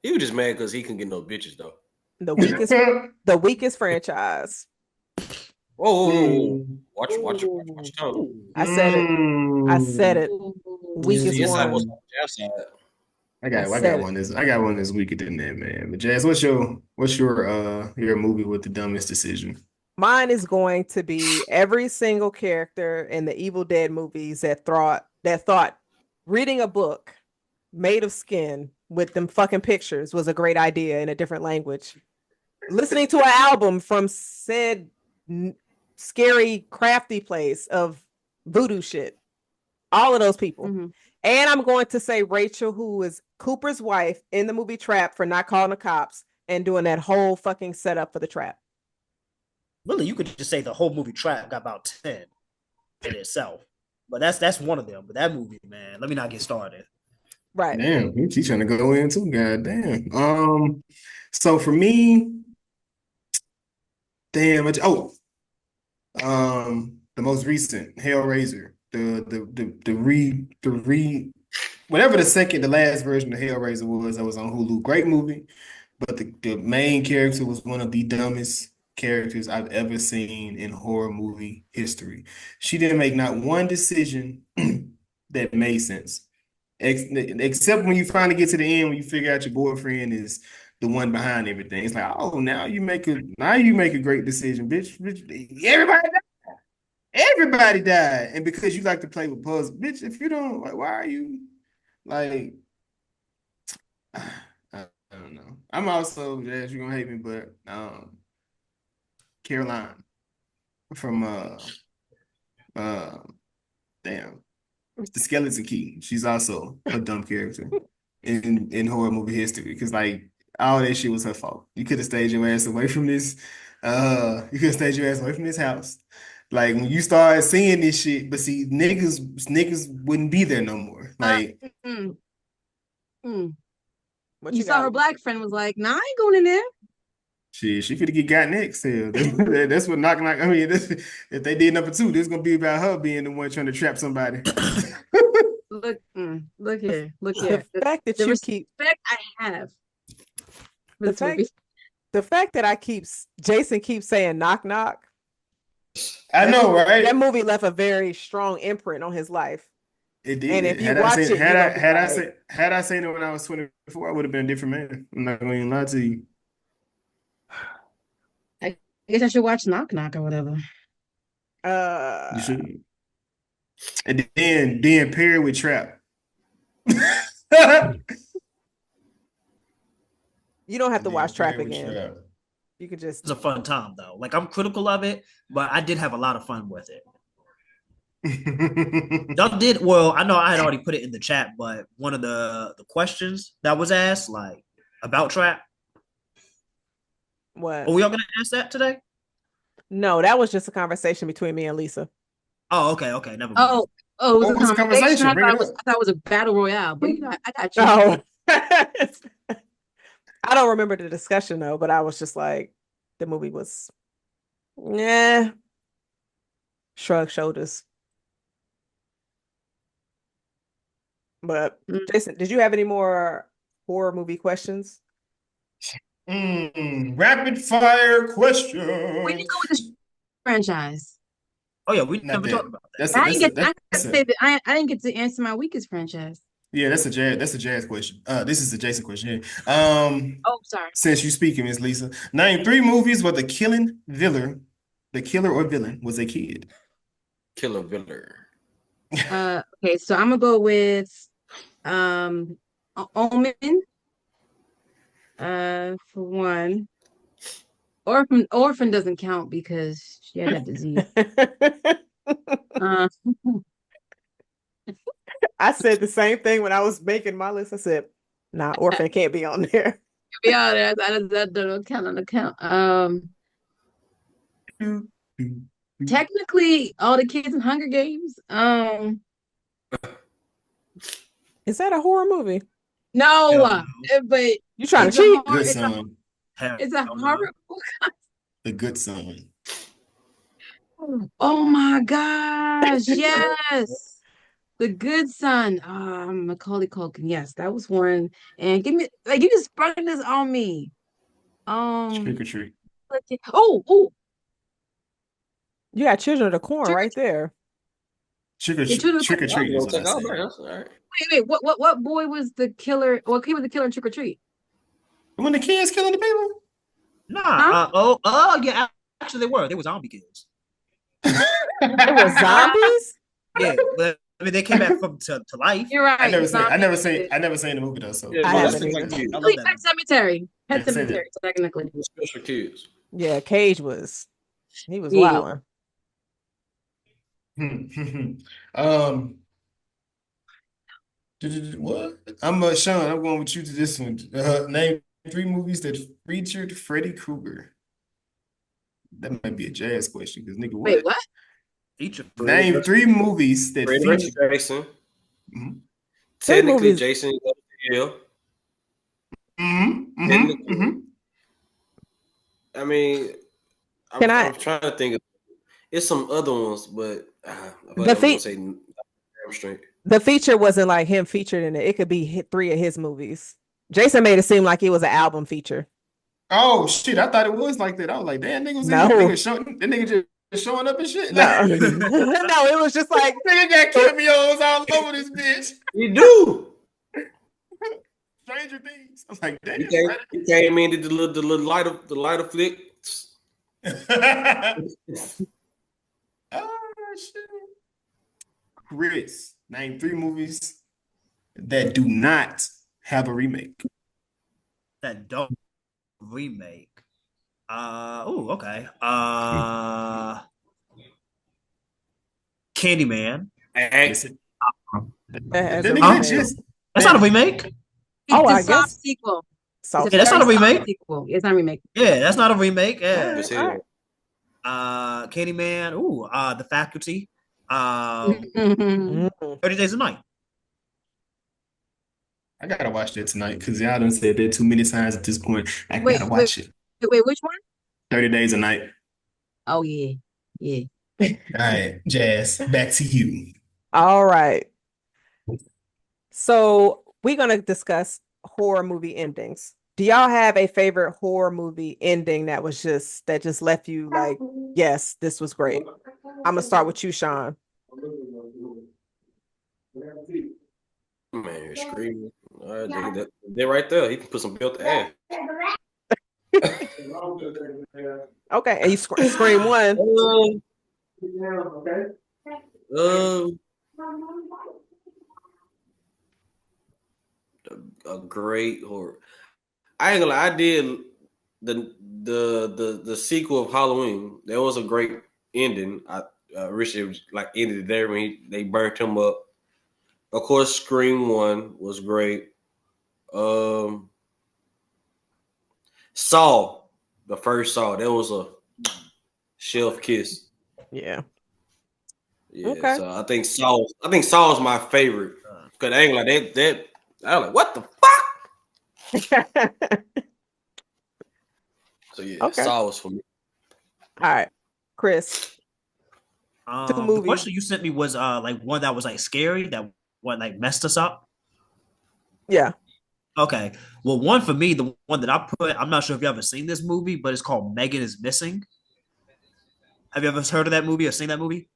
He was just mad because he couldn't get no bitches though. The weakest franchise. Oh, watch out. I said it. Weakest See, inside one. was outside. I got one this weaker than that, man. But Jazz, what's your movie with the dumbest decision? Mine is going to be every single character in the Evil Dead movies that thought reading a book made of skin with them fucking pictures was a great idea in a different language. Listening to an album from said scary, crafty place of voodoo shit. All of those people. Mm-hmm. And I'm going to say Rachel, who is Cooper's wife in the movie Trap, for not calling the cops and doing that whole fucking setup for the trap. Really, you could just say the whole movie Trap got about 10 in itself. But that's one of them. But that movie, man, let me not get started. Right. Damn, he's trying to go in too. God damn. So for me, the most recent Hellraiser, whatever the last version of Hellraiser was that was on Hulu. Great movie, but the main character was one of the dumbest characters I've ever seen in horror movie history. She didn't make not one decision that made sense. Except when you finally get to the end, when you figure out your boyfriend is the one behind everything. It's like, oh, now you make a great decision, bitch. Everybody died, and because you like to play with puzzles, bitch. If you don't, like, why are you like? I don't know. I'm also, Jazz, you're gonna hate me, but Caroline from damn. The Skeleton Key. She's also a dumb character in horror movie history because like all that shit was her fault. You could have stayed your ass away from this. You could have stayed your ass away from this house. Like when you start seeing this shit, but see niggas wouldn't be there no more. Like You saw her black friend was like, "Nah, I ain't going in there." she could get got next. Hell, that's what knock. I mean, if they did number 2, this is gonna be about her being the one trying to trap somebody. Look here. The fact that respect I have. The fact that Jason keeps saying knock knock. I know, right? That movie left a very strong imprint on his life. It did. And if you watch it, had I seen it when I was 24, I would have been a different man. I'm not going to lie to you. I guess I should watch Knock Knock or whatever. You should. And then pair it with Trap. You don't have to watch Trap again. You could just. It's a fun time though. Like I'm critical of it, but I did have a lot of fun with it. Y'all did well. I know I had already put it in the chat, but one of the questions that was asked, like about Trap. What? Are we all gonna ask that today? No, that was just a conversation between me and Lisa. Oh, okay, never mind. Oh, it was a conversation. I thought it was a battle royale, but I got you. No. I don't remember the discussion though, but I was just like, the movie was, shrug shoulders. But Jason, did you have any more horror movie questions? Rapid fire question. Where do you go with this franchise? Oh yeah, we never talked about that. I didn't get to answer my weakest franchise. Yeah, that's a jazz question. This is a Jason question. Sorry. Since you speaking, Miss Lisa, name 3 movies where the killer or villain was a kid. Killer villain. Okay, so I'm gonna go with Omen. For one. Orphan doesn't count because she had that disease. I said the same thing when I was making my list. I said, "Nah, Orphan can't be on there." Be honest, that don't count on the count. Technically, all the kids in Hunger Games. Is that a horror movie? No, Hell but You trying to it's a cheat? horror. Good Son. Hell It's a no. horror. The Good Son. Oh my gosh! Yes, The Good Son. Macaulay Culkin. Yes, that was one. And give me like you just sprung this on me. Trick Um. or Treat. Oh, You got Children of the Corn Trick or right there. Yeah, Children of the Trick or Corn. I was Treat is what I gonna take all said. that. That's all right. Wait. What boy was the killer? What he was the killer in Trick or Treat? When the kids killing the people. Huh? Nah. Yeah. Actually, they were zombie kids. It was zombies. Yeah, but I mean, they came back to life. You're right. I never seen the movie though. So Yeah, I no, haven't that's either. like kids. I love that. Pet Cemetery. Pet That's it. Cemetery, technically. It's special kids. Yeah, Cage was. He was Yeah. wilding. um, what? Shawn. I'm going with you to this one. Name 3 movies that featured Freddy Krueger. That might be a jazz question because nigga, Wait, what? what? Each of Name 3 movies that Freddy versus featured. Jason. Mhm. Technically, movies- Jason is up to hell. Mhm. I mean, I'm trying to think of it's some other ones, but I feel like I'm gonna say damn straight. The feature wasn't like him featured in it. It could be 3 of his movies. Jason made it seem like it was an album feature. Oh shit! I thought it was like that. I was like, damn, niggas in No. here. That nigga just showing up and shit. No, no, it was just like Nigga got cameos all over this bitch. You do. Stranger Things. I was like, damn. He came in, did the little lighter flick. Oh shit. Chris, name 3 movies that do not have a remake. that don't remake. Okay. Candyman. Listen, As that a nigga remake. just. That's not a remake. Oh, I It's a soft guess. sequel. So It's a that's not a very soft remake. sequel. It's not a remake. Yeah, that's not a remake. All Yeah. right, all right. Candyman. The Faculty. Mm. 30 Days a Night. I gotta watch that tonight because y'all done said that too many times at this point. I Wait, gotta watch it. Wait, which one? 30 Days a Night. Oh yeah. Yeah. All right, Jazz, back to you. All right. So we're gonna discuss horror movie endings. Do y'all have a favorite horror movie ending that just left you like, yes, this was great? I'm gonna start with you, Shawn. Man, you're screaming. They're right there. He can put some belt to ass. Okay, and you scream one. A great horror. I ain't gonna lie, I did the sequel of Halloween. That was a great ending. I wish it was like ended there when they burnt him up. Of course, Scream 1 was great. Saw, the first Saw, that was a shelf kiss. Yeah. Yeah, Okay. so I think Saw is my favorite. Cause I ain't like that I was like, what the fuck? So yeah, Okay. Saw was for me. All right, Chris. The movies. question you sent me was like one that was like scary, that one like messed us up. Yeah. Okay. Well, one for me, the one that I put, I'm not sure if you ever seen this movie, but it's called Megan is Missing. Have you ever heard of that movie or seen that movie?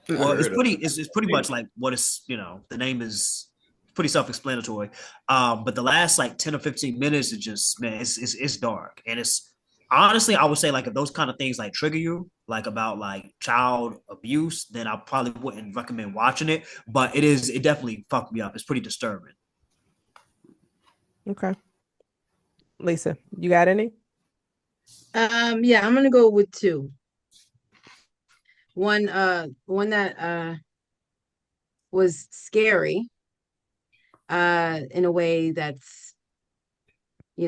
Well, it's pretty much like what is, the name is pretty self-explanatory. But the last like 10 or 15 minutes is just, man, it's dark. And it's honestly, I would say like if those kind of things like trigger you, like about like child abuse, then I probably wouldn't recommend watching it. But it definitely fucked me up. It's pretty disturbing. Okay. Lisa, you got any? Yeah, I'm gonna go with 2. One that was scary, in a way that's, if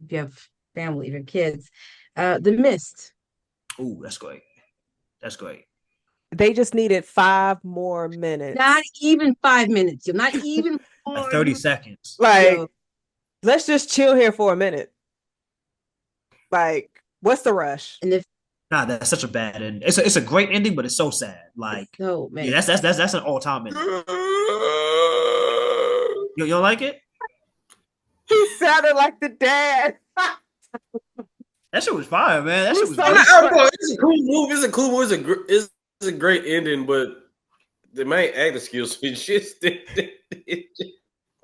you have family, if you have kids. The Mist. Ooh, that's great. That's great. They just needed 5 more Not minutes. even 5 minutes, yo. Not even Like 4 30 minutes. seconds. Like, Yo. let's just chill here for a minute. Like, what's the rush? And if Nah, that's such a bad ending. It's a great ending, but it's so sad. Like, so, man. yeah, that's an all time ending. You don't like it? He sounded like the dad. That shit was fire, man. That shit was So great. It's a cool move. It's a cool move. It's a great ending, but the main acting skills just.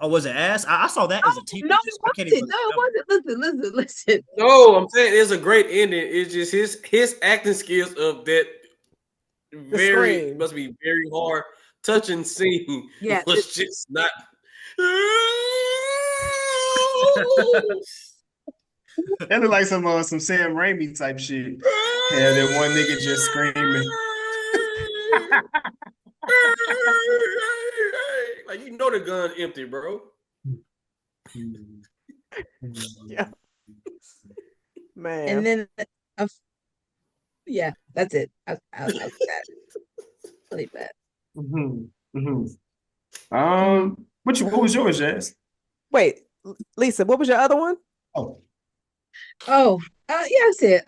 Oh, was it ass? I saw that as a TV. No, it I can't wasn't. even No, it remember. wasn't. Listen. No, I'm saying it's a great ending. It's just his acting skills of that the scream. must be very hard touching scene Yeah. was just not. That look like some Sam Raimi type shit. Yeah, that one nigga just screaming. Like the gun empty, bro. Yeah. Man. And then, yeah, that's it. I'll leave that. I'll leave that. What was yours, Jazz? Wait, Lisa, what was your other one? Oh, yeah, that's it.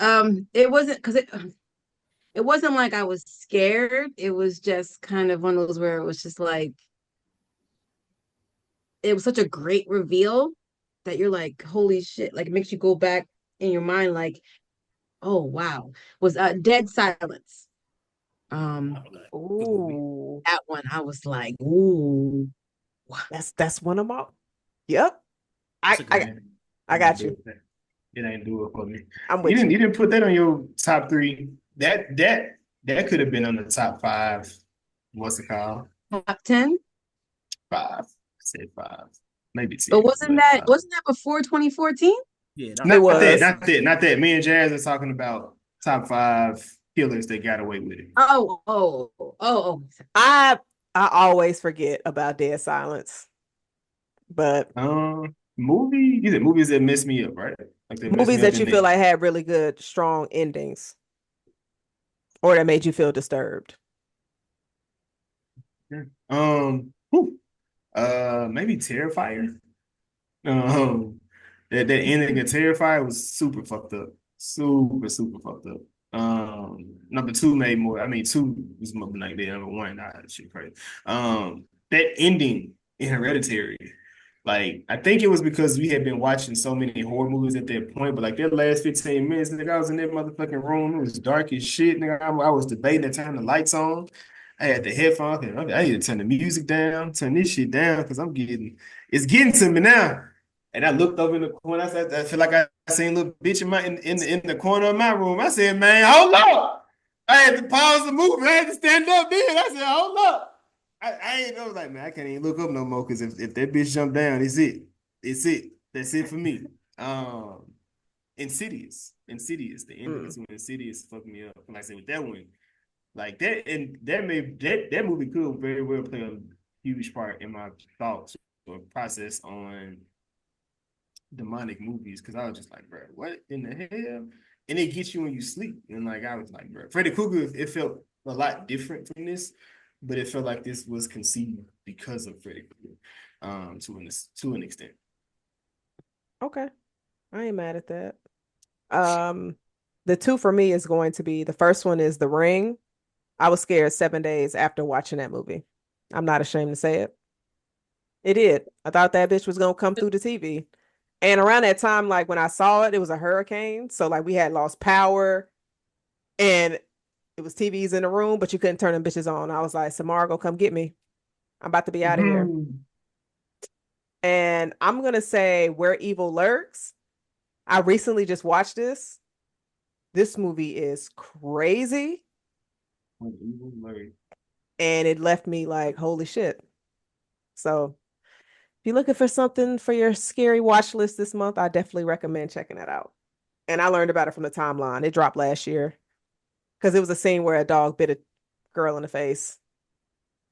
It wasn't because it wasn't like I was scared. It was just kind of one of those where it was just like it was such a great reveal that you're like, holy shit! Like it makes you go back in your mind, like, oh wow, was Dead Silence. Ooh, That one I was like, ooh, that's one of my. Yep, I got you. It ain't do it for me. I'm with you. You didn't put that on your top 3. That could have been on the top 5. What's it called? top 10. 5. I said 5. Maybe 10. But wasn't that before 2014? Yeah, It was. Not that. Me and Jazz are talking about top 5 killers that got away with it. Oh. I always forget about Dead Silence, but movies that mess me up, right? Like they mess movies me up that you feel like had really good, strong endings, or that made you feel disturbed. Maybe Terrifier. That ending of Terrifier was super fucked up. Super fucked up. Number 2 made more. I mean, 2 was more like that. Number 1, that shit crazy. That ending in Hereditary, like I think it was because we had been watching so many horror movies at that point, but like that last 15 minutes, nigga, I was in that motherfucking room. It was dark as shit, nigga. I was debating to turn the lights on. I had the headphones. I need to turn the music down, turn this shit down, because it's getting to me now. And I looked over in the corner. I feel like I seen a little bitch in the corner of my room. I said, man, hold up. I had to pause the movie. I had to stand up then. I said, hold up. I was like, man, I can't even look up no more, because if that bitch jumped down, it's it. It's it. That's it for me. Insidious. The ending to Insidious fucked me up. Like I said, with that one, like that, and that movie could very well play a huge part in my thoughts or process on demonic movies, because I was just like, bro, what in the hell? And it gets you when you sleep. And like I was like, bro, Freddy Krueger, it felt a lot different from this, but it felt like this was conceived because of Freddy Krueger, to an extent. Okay, I ain't mad at that. The 2 for me is going to be, the first one is The Ring. I was scared 7 days after watching that movie. I'm not ashamed to say it. It did. I thought that bitch was gonna come through the TV. And around that time, like when I saw it, it was a hurricane. So like we had lost power and it was TVs in the room, but you couldn't turn them bitches on. I was like, Samara, go come get me. I'm about to be out of here. And I'm gonna say Where Evil Lurks. I recently just watched this. This movie is crazy. And it left me like, holy shit. So if you're looking for something for your scary watch list this month, I definitely recommend checking that out. And I learned about it from the timeline. It dropped last year because it was a scene where a dog bit a girl in the face.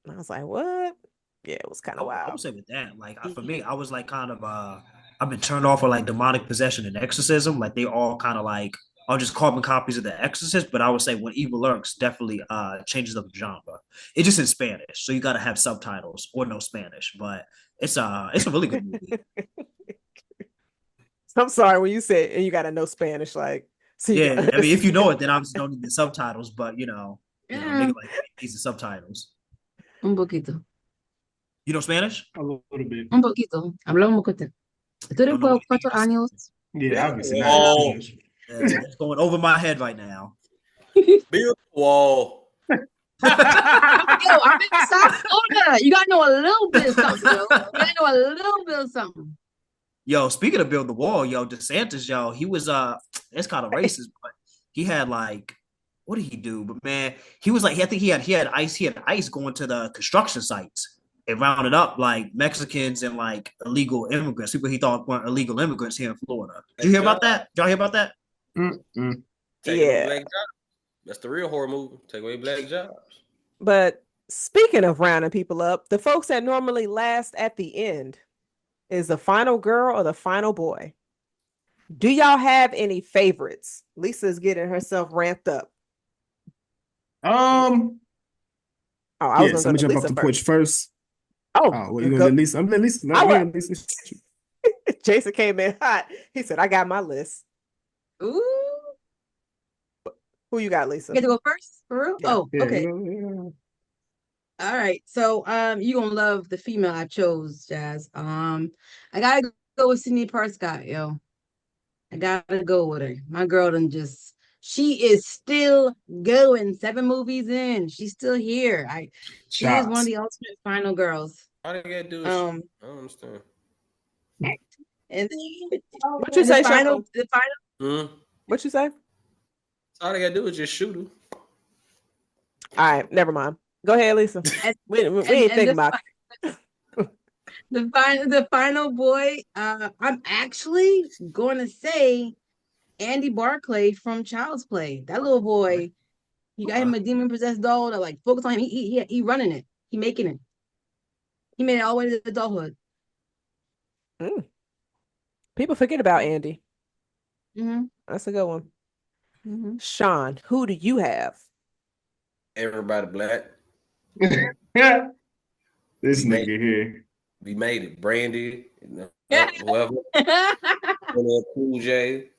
And I was like, what? Yeah, it was kind I of would wild. say with that, like for me, I was like kind of I've been turned off with like demonic possession and exorcism. Like they all kind of like are just carbon copies of The Exorcist. But I would say When Evil Lurks definitely changes up the genre. It's just in Spanish, so you got to have subtitles or no Spanish. But it's a really good movie. I'm sorry when you said and you got to know Spanish, like so you can Yeah, I mean, if you know understand. it, then obviously don't need the subtitles. But nigga, like needs the subtitles. Un poquito. You know Spanish? A little bit. Un poquito. Hablamos un poquito. Tú eres Don't know anything cuatro you're saying. años. Yeah, obviously not in Whoa, Spanish. That's going over my head right now. build the wall. Yo, I'm in South Florida. You gotta know a little bit of something, yo. You gotta know a little bit of something. Yo, speaking of build the wall, yo, DeSantis, yo, he was it's kind of racist, but he had like what did he do? But man, he was like I think he had ice going to the construction sites and rounded up like Mexicans and like illegal immigrants, people he thought weren't illegal immigrants here in Florida. Did you hear about that? Did y'all hear about that? Mm-mm. Take away Yeah. black jobs. That's the real horror movie. Take away black jobs. But speaking of rounding people up, the folks that normally last at the end is the final girl or the final boy. Do y'all have any favorites? Lisa's getting herself ramped up. Oh, I was Yeah, gonna so go I'm to gonna jump off Lisa the first. porch first. Oh, Oh, well, you you gonna go. let Lisa? I'm letting Lisa. No, I you was. gonna Lisa. Jason came in hot. He said, "I got my list." Ooh. Who you got, You Lisa? get to go first? For real? Yeah. Oh, Yeah, okay. you All right. So you gonna love the female I chose, Jazz. I gotta go with Sydney Prescott, yo. I gotta go with her. My girl she is still going 7 movies in. She's still here. She is one of shots. the ultimate final girls. All they gotta do is shoot. Um I don't understand. and What you and the say, final Shawn? the final Hmm? What you say? All they gotta do is just shoot her. All right, never mind. Go ahead, Lisa. and, We ain't and thinking about. the final boy, I'm actually gonna say Andy Barclay from Child's Play. That little boy, he got him a demon possessed doll that like focus on him. He running it. He making it. He made it all the way to adulthood. Mm. People forget about Andy. Mm-hmm. That's a good one. Mm-hmm. Shawn, who do you have? Everybody black. Yeah. This We made nigga here. we made it. Brandy, whoever, Cool J.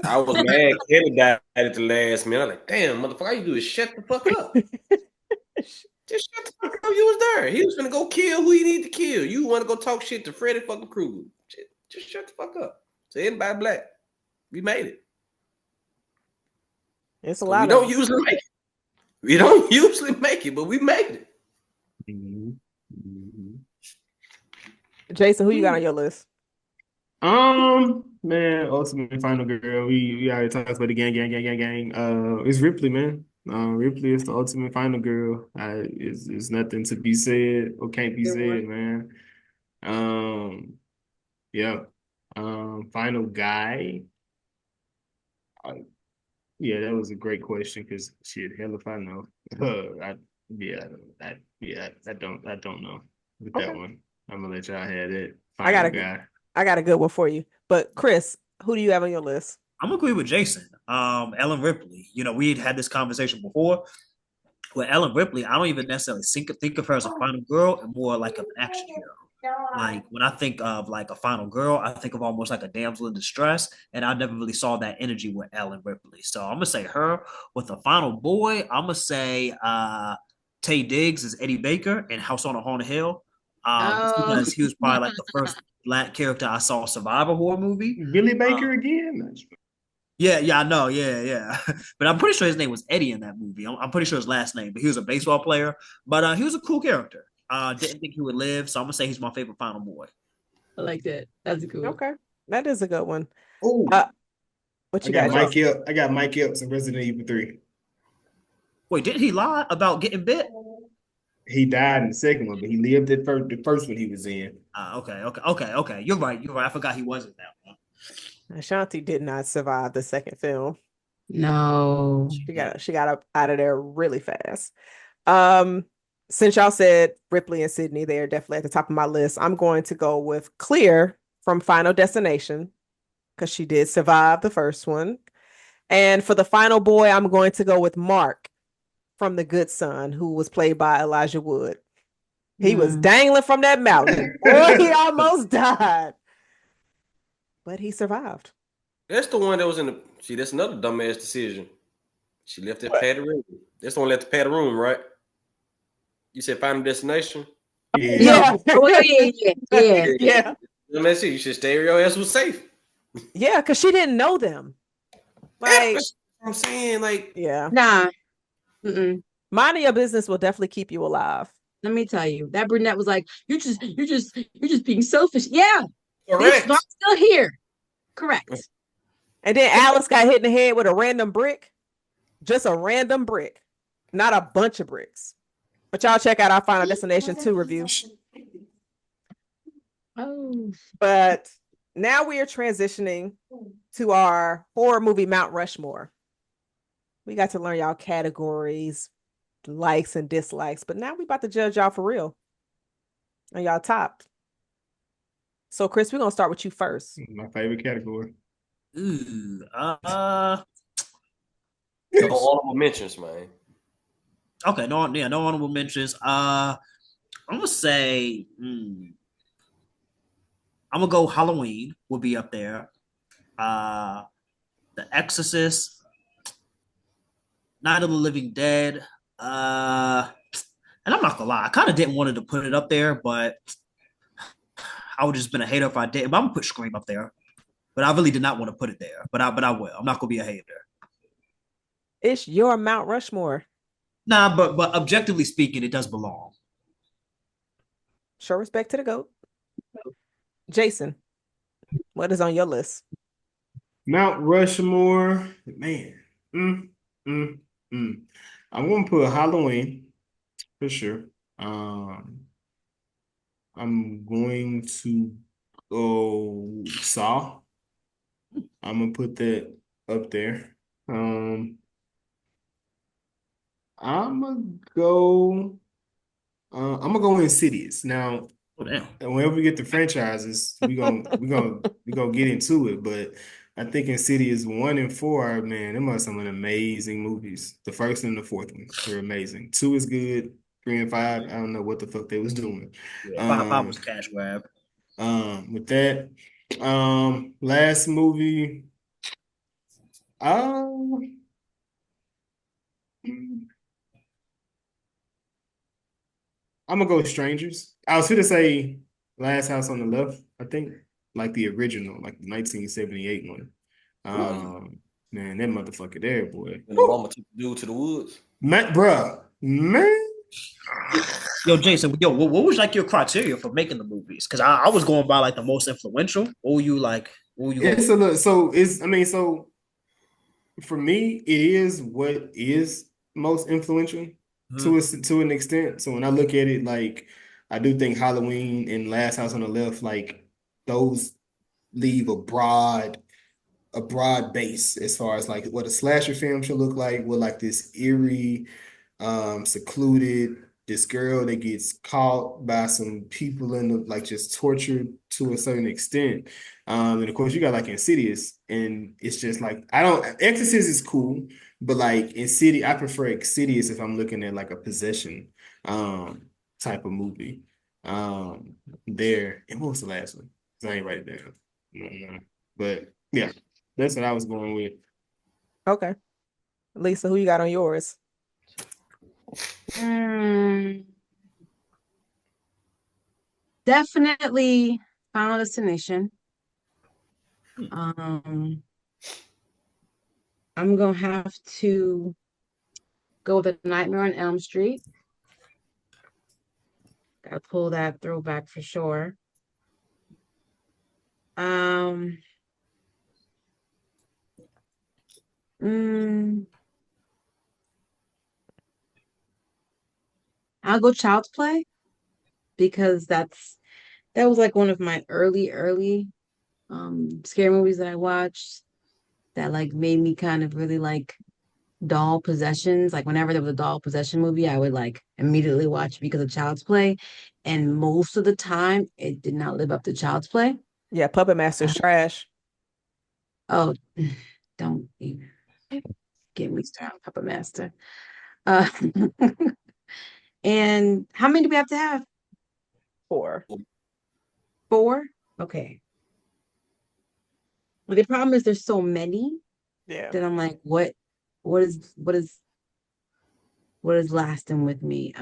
I was mad Kenny died at the last minute. I'm like, damn, motherfucker, all you do is shut the fuck up. Just shut the fuck up. You was there. He was gonna go kill who he need to kill. You want to go talk shit to Freddy fucking Krueger. Just shut the fuck up. So anybody black, we made it. It's a We lot don't of. usually make it. We don't usually make it, but we made it. Mm-hmm. Mm-hmm. Jason, who you got on your list? Man, ultimate final girl. We already talked about the gang. It's Ripley, man. Ripley is the ultimate final girl. It's nothing to be said or can't be said, man. Yeah. Final guy. Yeah, that was a great question because shit, hell if I know. I don't know with that Okay. one. I'm gonna let y'all have it. I got Final a guy. I got a good one for you. But Chris, who do you have on your list? I'm gonna agree with Jason. Ellen Ripley. We had this conversation before. With Ellen Ripley, I don't even necessarily think of her as a final girl and more like of an action hero. Like when I think of like a final girl, I think of almost like a damsel in distress, and I never really saw that energy with Ellen Ripley. So I'm gonna say her. With the final boy, I'm gonna say Tay Diggs is Eddie Baker in House on a Haunted Hill. Just Oh, because he was probably like the first black character I saw survive a horror movie. Billy Baker again? Yeah, I know, yeah. But I'm pretty sure his name was Eddie in that movie. I'm pretty sure his last name, but he was a baseball player. But he was a cool character. Didn't think he would live, so I'm gonna say he's my favorite final boy. I like that. That's cool. Okay. That is a good one. Oh, What I you got got, Mike Epps. I got Mike Epps in Resident Evil 3. Wait, didn't he lie about getting bit? He died in the second one, but he lived at the first one he was in. Okay. You're right. I forgot he wasn't that one. Ashanti did not survive the second film. No. She got up out of there really fast. since y'all said Ripley and Sydney, they're definitely at the top of my list. I'm going to go with Clear from Final Destination because she did survive the first one. And for the final boy, I'm going to go with Mark from The Good Son, who was played by Elijah Wood. He was dangling from that mountain. Boy, he almost died. But he survived. That's the one that was in the. See, that's another dumbass decision. She left that padded room. That's the one left the padded room, right? You said Final Destination? No. Oh, yeah. Yeah. Dumbass shit. You should stay where your ass was safe. Yeah, because she didn't know them. Like, That's what I'm saying, like, yeah. Nah. Mm-mm. Minding your business will definitely keep you alive. Let me tell you, that brunette was like, "You're just being selfish." Yeah, correct. bitch, I'm still here. Correct. And then Alice got hit in the head with a random brick. Just a random brick, not a bunch of bricks. But y'all check out our Final Destination 2 review. Oh. But now we are transitioning to our horror movie Mount Rushmore. We got to learn y'all categories, likes and dislikes, but now we about to judge y'all for real. And y'all topped. So Chris, we're gonna start with you first. My favorite category. Ooh, No honorable mentions, man. okay, no honorable mentions. I'm gonna say, I'm gonna go Halloween will be up there. The Exorcist, Night of the Living Dead. And I'm not gonna lie, I kind of didn't want to put it up there, but I would just been a hater if I did. But I'm gonna put Scream up there. But I really did not want to put it there. But I will. I'm not gonna be a hater. It's your Mount Rushmore. Nah, but objectively speaking, it does belong. Show respect to the GOAT. Jason, what is on your list? Mount Rushmore, man. I'm gonna put Halloween for sure. I'm going to go Saw. I'm gonna put that up there. I'm gonna go. I'm gonna go Insidious. Now, Oh, damn. whenever we get the franchises, we gonna get into it. But I think Insidious 1 and 4, man, them are some of the amazing movies. The first and the fourth one, they're amazing. 2 is good. 3 and 5, I don't know what the fuck they was doing. Yeah, five was cash grab. With that, last movie, um, I'm gonna go with Strangers. I was gonna say Last House on the Left, I think, like the original, like the 1978 one. Man, that motherfucker there, boy. And the mama took the dude to the woods. Man, bruh, man. Yo, Jason, what was like your criteria for making the movies? Because I was going by like the most influential. What were you like? What were you going? It's a little, so it's, I mean, so for me, it is what is most influential to an extent. So when I look at it, like I do think Halloween and Last House on the Left, like those leave a broad base as far as like what a slasher film should look like, what like this eerie, secluded, this girl that gets caught by some people in the like just tortured to a certain extent. And of course you got like Insidious, and it's just like I don't Exorcist is cool, but like Insidious, I prefer Insidious if I'm looking at like a possession type of movie. There. And what was the last one? 'Cause I ain't write it down. No. But yeah, that's what I was going with. Okay. Lisa, who you got on yours? Definitely Final Destination. I'm gonna have to go with A Nightmare on Elm Street. Gotta pull that throwback for sure. I'll go Child's Play because that was like one of my early scary movies that I watched that like made me kind of really like doll possessions. Like whenever there was a doll possession movie, I would like immediately watch because of Child's Play. And most of the time, it did not live up to Child's Play. Yeah, Puppet Master's trash. Oh, don't even get me started on Puppet Master. Uh, and how many do we have to have? 4. 4? Okay. But the problem is there's so many Yeah. that I'm like, what is lasting with me?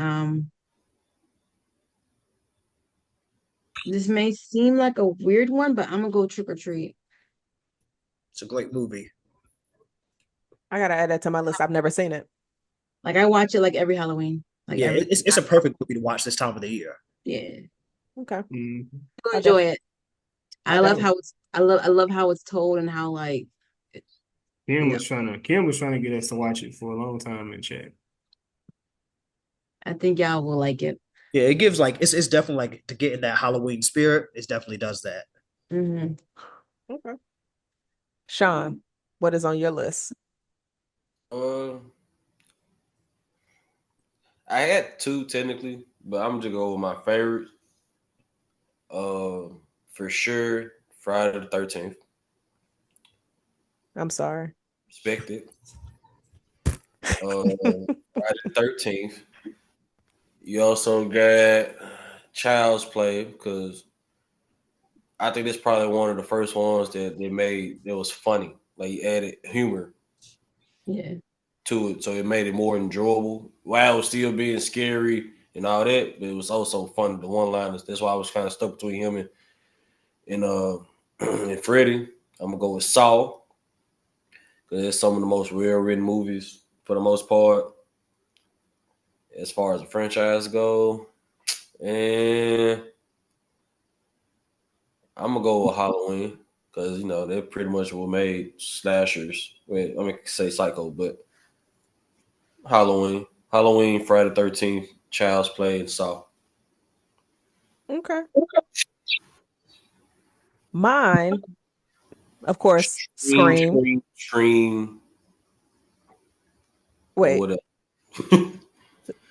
This may seem like a weird one, but I'm gonna go Trick or Treat. It's a great movie. I gotta add that to my list. I've never seen it. Like I watch it like every Halloween. Like Yeah, every it's a perfect movie to watch this time of the year. yeah. Okay. Mhm. I enjoy it. I love definitely- how it's I love how it's told and how like Kim Yeah. was trying to get us to watch it for a long time in chat. I think y'all will like it. Yeah, it gives like it's definitely like to get in that Halloween spirit. It definitely does that. Hmm Okay. Shawn, what is on your list? I had 2 technically, but I'm just go with my favorite. For sure, Friday the 13th. I'm sorry. Respect it. Friday the 13th. You also got Child's Play because I think this probably one of the first ones that they made that was funny. Like you added humor Yeah. to it, so it made it more enjoyable while it was still being scary and all that. But it was also fun. The one-liners. That's why I was kind of stuck between him and and Freddie. I'm gonna go with Saw because it's some of the most well-written movies for the most part, as far as the franchise go. And I'm gonna go with Halloween because they pretty much were made slashers. Wait, I mean, say Psycho, but Halloween, Friday the 13th, Child's Play, and Saw. Okay. Mine, of course, Scream. Stream, or Wait, whatever.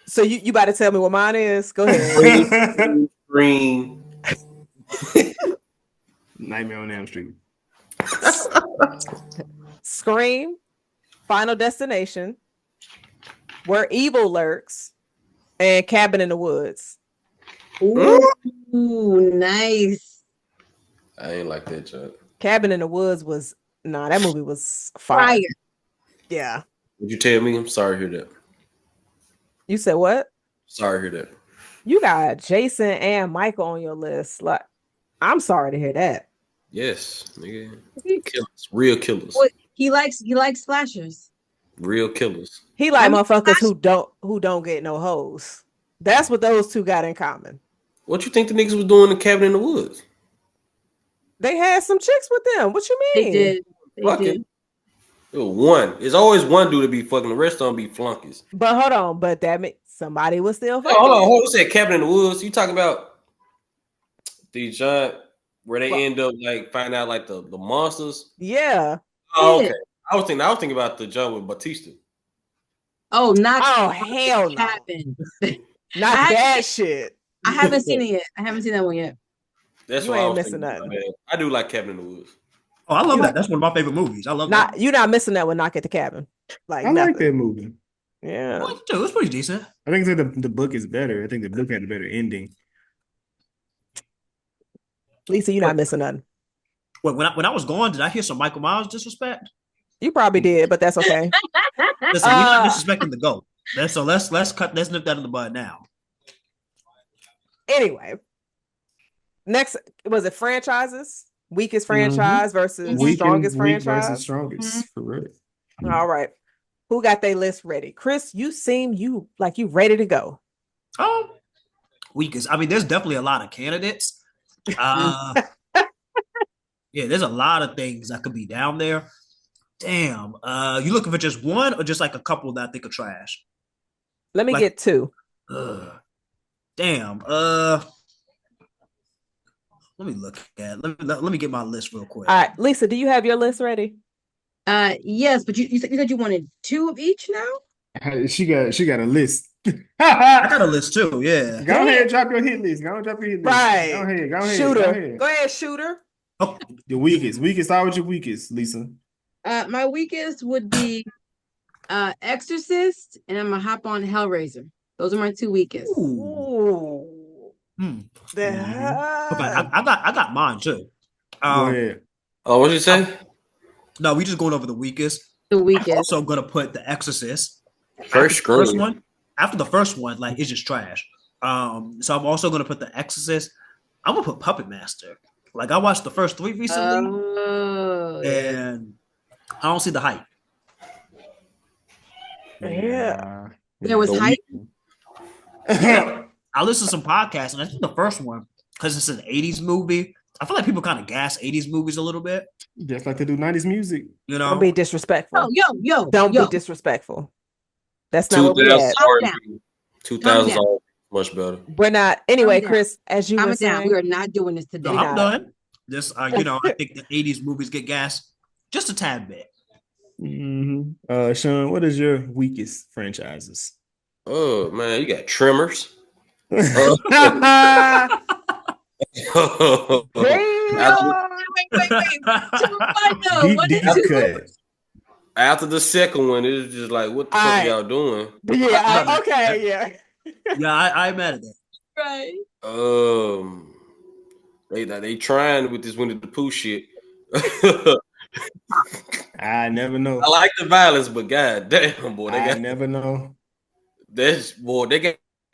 so you about to tell me what mine is? Go ahead. Scream. Nightmare on Elm Street. Scream, Final Destination, Where Evil Lurks, and Cabin in the Woods. Ooh, nice. I ain't like that, Chuck. Cabin in the Woods was that movie was fire. Fire. Yeah. Would you tell me? I'm sorry to hear that. You said what? Sorry to hear that. You got Jason and Michael on your list. Like, I'm sorry to hear that. Yes, nigga. Killers. Real killers. What he likes slashers. Real killers. He like I mean, motherfuckers who don't get no hoes. That's what those two got in common. What you think the niggas was doing in Cabin in the Woods? They had some chicks with them. What you They mean? did. They Fucking. did. It was one. There's always one dude to be fucking. The rest of them be flunkies. But hold on, but that meant somebody was still Oh, fucking. hold on. Hold on. You said Cabin in the Woods. You talking about the giant where they end up like find out like the monsters? Yeah. Oh, Yeah. okay. I was thinking about the jump with Batista. Oh, not Hell no. Cabin. Not that shit. I haven't seen it yet. I haven't seen that one yet. That's You what I ain't was missing thinking. nothing. I do like Cabin in the Woods. Oh, I love that. That's one of my favorite movies. I love that. You're not missing that with Knock at the Cabin. Like I nothing. like that movie. Yeah. I like it too. It was pretty decent. I think the book is better. I think the book had a better ending. Lisa, you're not missing nothing. Wait, when I was gone, did I hear some Michael Myers disrespect? You probably did, but that's okay. Listen, we're not disrespecting the GOAT. Let's nip that in the bud now. Anyway, next was it franchises? Weakest franchise versus strongest franchise. Versus strongest, for real. All right. Who got their list ready? Chris, you seem you ready to go. Weakest. I mean, there's definitely a lot of candidates. Yeah, there's a lot of things that could be down there. Damn. You looking for just one or just like a couple that I think are trash? Let me get two. Damn. Let me look at. Let me get my list real quick. All right, Lisa, do you have your list ready? Yes, but you said you wanted 2 of each now? She got a list. I got a list too. Yeah. Go ahead, drop your hit list. Go ahead, drop your hit list. Right. Go ahead, Shooter. go ahead. Go ahead, shooter. Oh, The weakest. Start with your weakest, Lisa. My weakest would be Exorcist, and I'm gonna hop on Hellraiser. Those are my 2 weakest. Ooh. Hmm. The Okay, I got mine too. Go ahead. Oh, what'd you say? No, we just going over the weakest. The I'm weakest. also gonna put The Exorcist. First one. After the first one, like it's just trash. So I'm also gonna put The Exorcist. I'm gonna put Puppet Master. Like I watched the first 3 recently, and I don't see the hype. Yeah. There was hype. I listened to some podcasts, and I think the first one, because it's an 80s movie, I feel like people kind of gas 80s movies a little bit. Just like they do 90s music. You know? Don't be disrespectful. Oh, yo. Don't be disrespectful. That's not what we at. 2000s are much better. We're not. Anyway, Chris, as you were saying, we are not doing this today. No, I'm done. Just, you know, I think the 80s movies get gas just a tad bit. Mm-hmm. Shawn, what is your weakest franchises? Oh man, you got Tremors. Wait. Deep cut. After the second one, it was just like, what the fuck are y'all doing? Yeah. Okay. Yeah. Yeah, I'm mad at that. Right. They trying with this Winnie the Pooh shit. I never know. I like the violence, but god damn, boy, I never know. They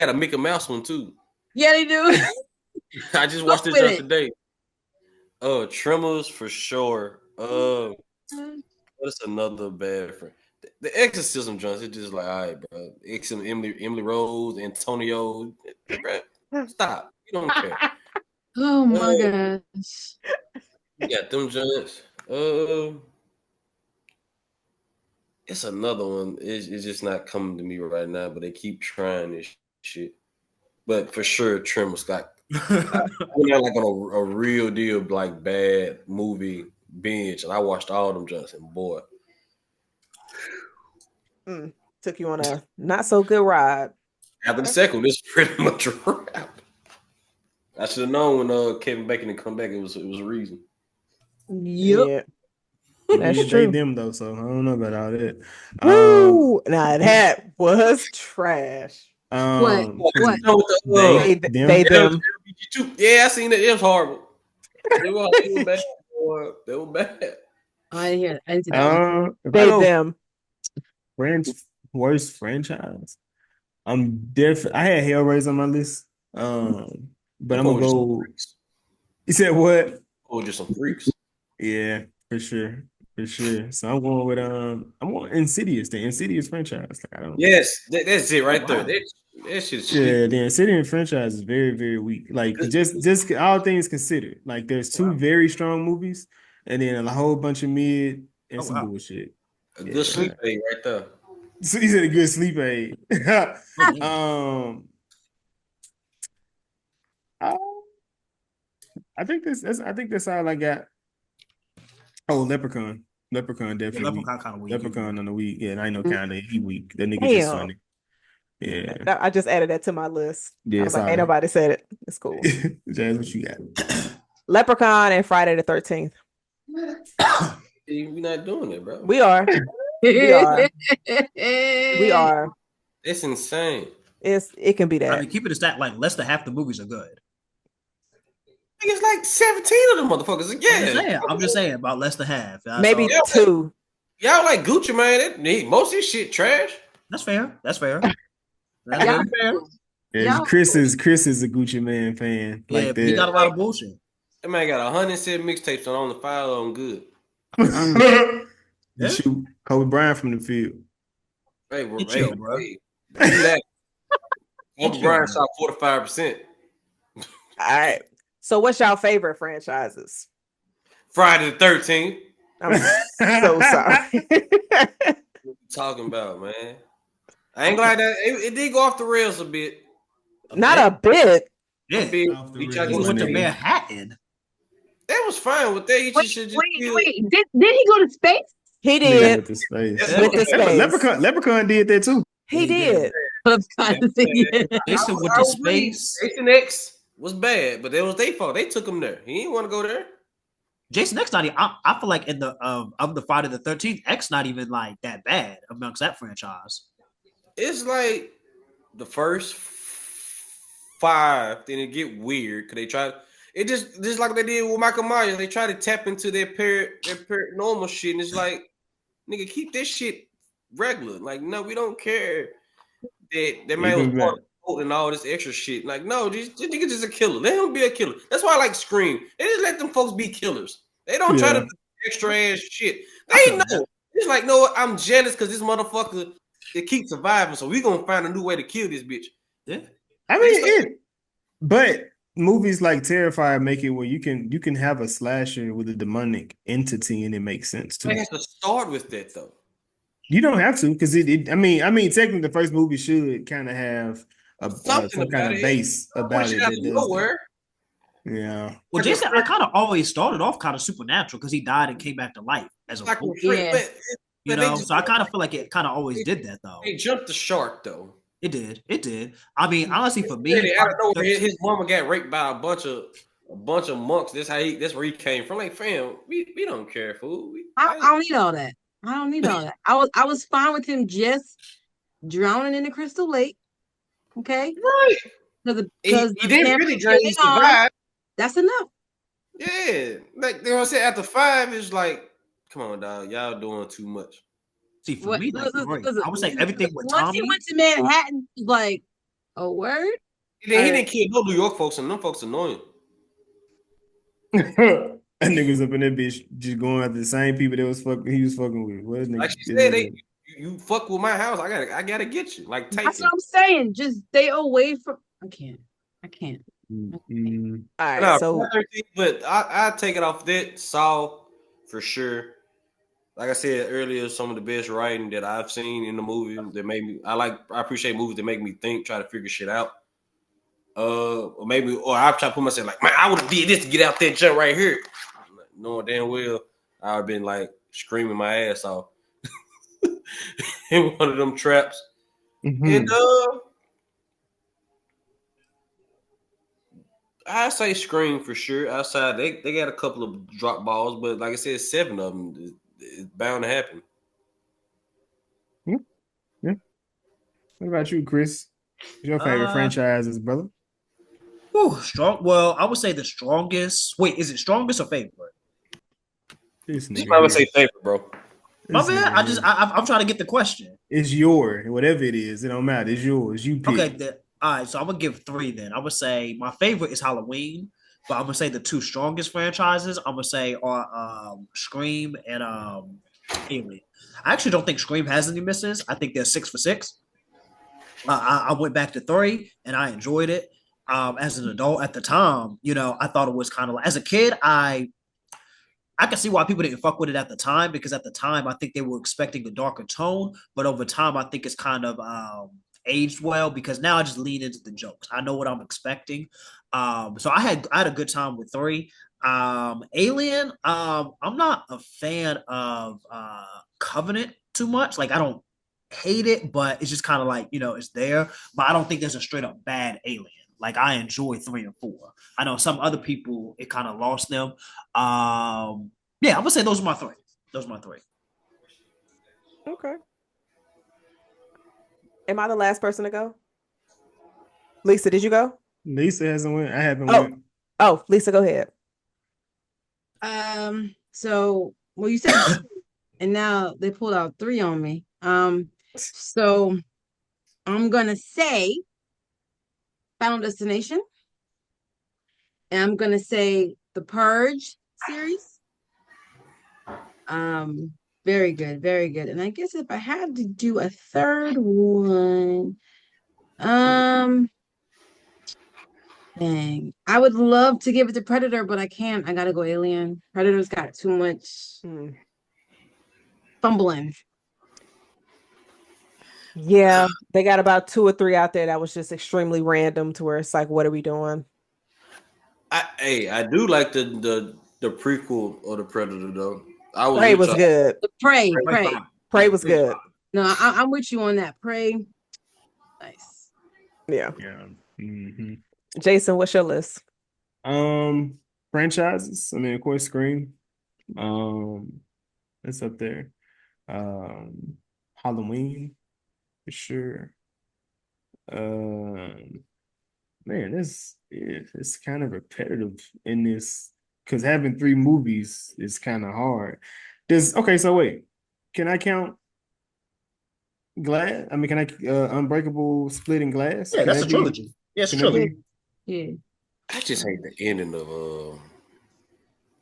got a Mickey Mouse one too. Yeah, they do. I just watched it just today. Tremors for sure. What's another bad friend? The Exorcism joints. It's just like, all right, bro. Emily Rose, Antonio. Bro, stop. You don't care. Oh my gosh. You got them joints. It's another one. It's just not coming to me right now, but they keep trying this shit. But for sure, Tremors got we're like on a real deal like bad movie binge, and I watched all them joints, and boy, took you on a not so good ride. After the second, this is pretty much a wrap. I should have known when Kevin Bacon would come back. It was a reason. Yep. Yeah. That's true. They them though, so I don't know about all that. Now that was trash. What? They them. Yeah, I seen it. It was horrible. They were bad. They were bad. I didn't hear that. I didn't see that. They them. Worst franchise. I'm different. I had Hellraiser on my list. But I'm gonna go. You said what? Oh, just some freaks. Yeah, for sure. So I'm going with I'm going Insidious, the Insidious franchise. Like, I don't. Yes, that's it right there. That shit's the Insidious franchise is very, very weak. Like just all things considered. Like there's 2 very strong movies, and then a whole bunch of mid and some bullshit. A good sleep aid right there. So he said a good sleep aid. I think that's all I got. Oh, Leprechaun definitely. Leprechaun kind of weak. Leprechaun on the week. Yeah, and I know kind of he weak. That nigga just funny. Yeah, I just added that to my list. Yeah, ain't nobody said it. It's cool. Jazz, what you got? Leprechaun and Friday the 13th. We're not doing it, bro. We are. We are. It's insane. It can be that. I mean, keep it a stat. Like less than half the movies are good. It's like 17 of them motherfuckers. Yeah, I'm just saying about less than half. Maybe 2. Y'all like Gucci, man. Most of this shit trash. That's fair. That's fair. Fair. Yeah, Chris is a Gucci Man fan. Yeah, like he got a lot of bullshit. That man got 107 mixtapes and only 5 of them good. You shoot Kobe Bryant from the field. Hey, bro. Kobe Bryant shot 45%. All right. So what's y'all favorite franchises? Friday the 13th. I'm so sorry. What you talking about, man? I ain't glad that it did go off the rails a bit. Not a bit. Yeah. He went to Manhattan. That was fine with that. He just wait. Did he go to space? He Nigga did with the space. with the space. Leprechaun did that too. He did. Jason with I the agree. space. Jason X was bad, but that was their fault. They took him there. He didn't want to go there. Jason X not even, I feel like in the of the Friday the 13th, X not even like that bad amongst that franchise. It's like the first 5, then it get weird because they try. It just like they did with Michael Myers. They try to tap into their paranormal shit, and it's like, nigga, keep this shit regular. Like, no, we don't care that man was part of the cult and all this extra shit. Like, no, this nigga just a killer. Let him be a killer. That's why I like Scream. They just let them folks be killers. They don't try to do extra ass shit. They know. It's like, no, I'm jealous because this motherfucker it keeps surviving, so we gonna find a new way to kill this bitch. Yeah. I mean, but movies like Terrifier make it where you can have a slasher with a demonic entity and it makes sense too. It has to start with that though. You don't have to because I mean, technically the first movie should kind of have some kind of base about it that does nowhere. Yeah. Well, Jason, I kind of always started off kind of supernatural because he died and came back to life as a ghost. Yeah. You know, so I kind of feel like it kind of always did that though. They jumped the shark though. It did. I mean, honestly, for me, I don't know, his mama got raped by a bunch of monks. That's where he came from. Like, fam, we don't care, fool. I don't need all that. I don't need all that. I was fine with him just drowning in the Crystal Lake. Okay, right? Because he didn't really drown. He survived. That's enough. Yeah, like you know what I'm saying. After 5, it's like, come on, dog, y'all doing too much. See, for me, like, I would say everything with Tommy. Once he went to Manhattan, like, a word. He didn't kill no New York folks, and them folks annoying. That niggas up in that bitch just going after the same people that he was fucking with. What like she said, you fuck with my house, I gotta get you. Like, take that's what I'm saying. Just stay away from. I can't. Mm-hmm. All right, so but I take it off that Saw for sure. Like I said earlier, some of the best writing that I've seen in the movie that made me. I appreciate movies that make me think, try to figure shit out. Or I try to put myself like, man, I would have did this to get out that jump right here. Knowing damn well I would have been like screaming my ass off in one of them traps. Mm-hmm. And I say Scream for sure. Outside, they got a couple of drop balls, but like I said, 7 of them is bound to happen. Yeah. What about you, Chris? What's your favorite franchises, brother? Strong. Well, I would say the strongest. Wait, is it strongest or favorite? You probably say favorite, bro. My man, I'm trying to get the question. It's yours, whatever it is. It don't matter. It's yours. You pick. Okay. All right. So I'm gonna give 3 then. I would say my favorite is Halloween, but I'm gonna say the 2 strongest franchises I'm gonna say are Scream and Alien. I actually don't think Scream has any misses. I think they're 6 for 6. I went back to 3 and I enjoyed it. As an adult at the time, you know, I thought it was kind of like, as a kid, I can see why people didn't fuck with it at the time, because at the time I think they were expecting a darker tone, but over time I think it's kind of aged well, because now I just lean into the jokes. I know what I'm expecting. So I had a good time with 3. Alien, I'm not a fan of Covenant too much. Like, I don't hate it, but it's just kind of like, you know, it's there, but I don't think there's a straight up bad Alien. Like, I enjoy 3 and 4. I know some other people, it kind of lost them. Yeah, I'm gonna say those are my 3. Okay. Am I the last person to go? Lisa, did you go? Lisa hasn't went. I haven't went. Oh, Lisa, go ahead. So, well, you said, and now they pulled out 3 on me. So I'm gonna say Final Destination, and I'm gonna say the Purge series. Very good, very good. And I guess if I had to do a third one, dang, I would love to give it to Predator, but I can't. I gotta go Alien. Predator's got too much fumbling. Yeah, they got about 2 or 3 out there that was just extremely random, to where it's like, what are we doing? I do like the prequel of the Predator though. I was Prey with was y'all. good. Prey. Prey was good. No, I'm with you on that. Prey. Nice. Yeah. Yeah. Mm-hmm. Jason, what's your list? Franchises. I mean, of course, Scream. It's up there. Halloween for sure. Man, it's kind of repetitive in this because having 3 movies is kind of hard. So wait, can I count Glass? I mean, can I Unbreakable, Splitting Glass? Yeah, Can that's that a be? trilogy. Yeah, it's a Can that trilogy. be? Yeah. I just hate the ending of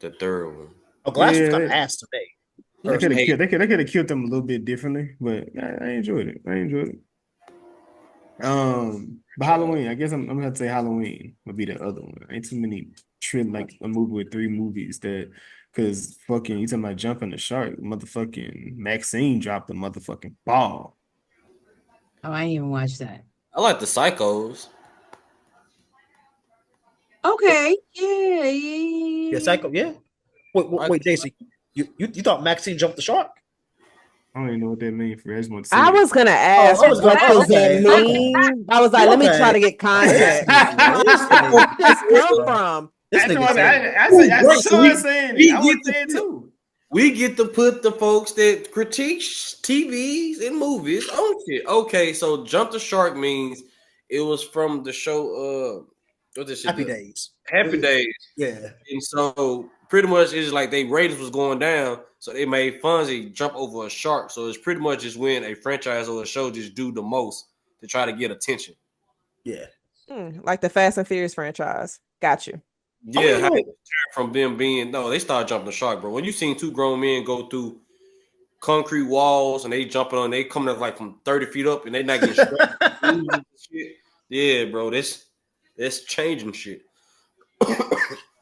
the third one. Oh, Glass was kind of Yeah, ass to me. they could have Hey, killed. They could have killed them a little bit differently, but I enjoyed it. But Halloween, I guess I'm gonna have to say Halloween would be the other one. Ain't too many like a movie with 3 movies that, because fucking you talking about jumping the shark, motherfucking Maxine dropped the motherfucking ball. Oh, I didn't even watch that. I like the Psychos. Okay. Yeah. Yeah, Psycho. Yeah. Wait, Jason. You thought Maxine jumped the shark? I don't even know what that means for. I just want to I see was gonna Oh, ask, I was what going. Oh, does that okay. mean? I was like, let me try to get This context. nigga. This Where nigga. did this come from? This I nigga told said. I So started saying it. I want to say it too. we get to put the folks that critique TVs and movies on shit. Okay, so Jump the Shark means it was from the show what this shit? Happy Days. Happy Days. Yeah. And so pretty much it's like they ratings was going down, so they made Fonzie jump over a shark. So it's pretty much just when a franchise or a show just do the most to try to get attention. Yeah. Like the Fast and Furious franchise. Got you. Yeah, how they turn from them being they started jumping the shark, bro. When you seen 2 grown men go through concrete walls and they coming up like from 30 feet up and they not getting strapped and shit. Yeah, bro, that's changing shit.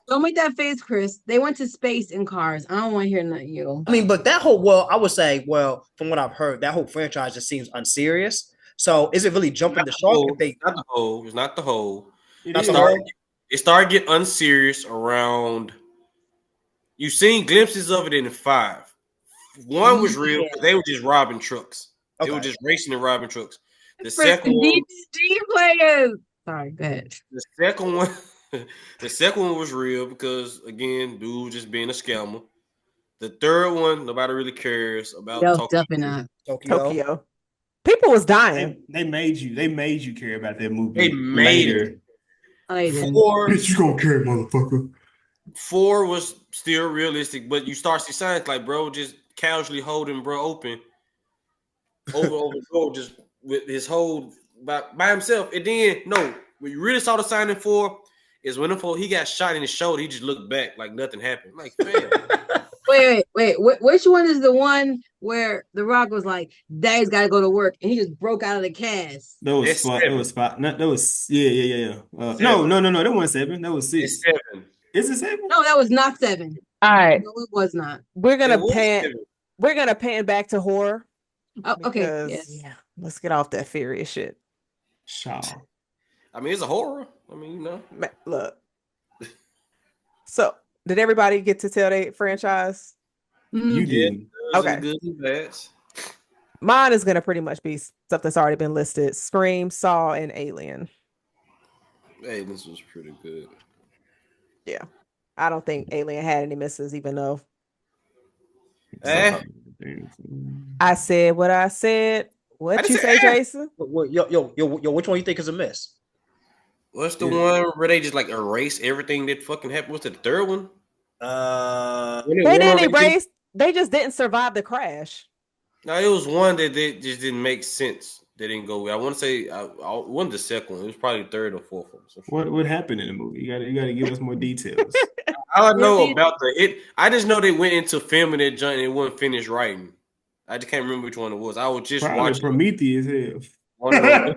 Don't make that face, Chris. They went to space in cars. I don't want to hear nothing you. I mean, but I would say, from what I've heard, that whole franchise just seems unserious. So is it really jumping the shark if they Not the whole. It's not the whole. It not is. the whole? It started getting unserious around. You seen glimpses of it in 5. 1 was real because they were just robbing trucks. They were just racing and robbing trucks. The second one, DVD players. Sorry, go ahead. the second one, the second one was real because again, dude just being a scammer. The third one, nobody really cares about. No, Tokyo. definitely not. Tokyo. People was dying. They made you care about that movie. They made later. it. 4, Bitch, you gonna care, motherfucker. 4 was still realistic, but you start to see signs like bro just casually holding bro open over the door just with his whole by himself. And then when you really saw the sign in 4 is when he got shot in his shoulder. He just looked back like nothing happened. I'm like, man. Wait. Which one is the one where The Rock was like, Daddy's got to go to work, and he just broke out of the cast? That was It's spot. 7. That was spot. No, that was yeah. No. That wasn't 7. That was 6. It's 7. Is it 7? No, that was not 7. All right. No, it was not. We're gonna It was pan 7. we're gonna pan back to horror. Oh, okay. Because, Yes. yeah, let's get off that furious shit. Shaw. I mean, it's a horror. I mean, Look. So, did everybody get to tell their franchise? You did. Okay. Good and bads. Mine is gonna pretty much be stuff that's already been listed: Scream, Saw, and Alien. Hey, this was pretty good. Yeah, I don't think Alien had any misses, even though I said what I said. What you say, Jason? Yo, which one you think is a miss? What's the one where they just like erase everything that fucking happened? What's the third one? They didn't erase. They just didn't survive the crash. No, it was one that just didn't make sense. They didn't go. I want to say it wasn't the second one. It was probably the third or fourth one. What happened in the movie? You gotta give us more details. All I know about I just know they went into filming that joint and it wasn't finished writing. I just can't remember which one it was. I was just watching Prometheus. Hell. One of those.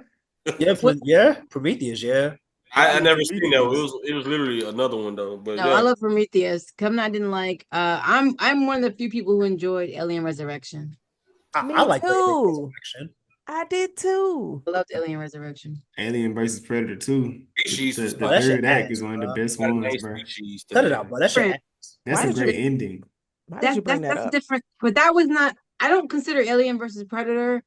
Yeah, Prometheus. Yeah, I never seen that. It was literally another one though. But no, I love Prometheus. Kevin, I didn't like. I'm one of the few people who enjoyed Alien Resurrection. I like too. I did too. I loved Alien Resurrection. Alien versus Predator 2. The that third act is one of the best ones, bro. Cut it out, bro. That's a great ending. Why did you bring that That's up? different. But that was not. I don't consider Alien versus Predator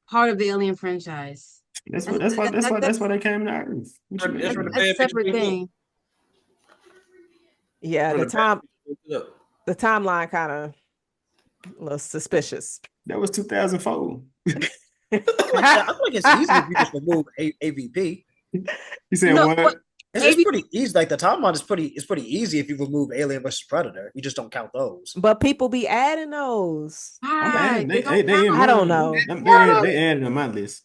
part of the Alien franchise. That's why they came to Earth. What you That's mean? what the That's a bad picture separate came up. thing. Yeah, From the the bad time picture came up. the timeline kind of was suspicious. That was 2004. I feel like it's easy if you just remove AVP. You said No, what? It's pretty easy. Like the timeline is pretty easy if you remove Alien versus Predator. You just don't count those. But people be adding those. I'm why? adding. They don't They in I don't mine. know. They added on my list.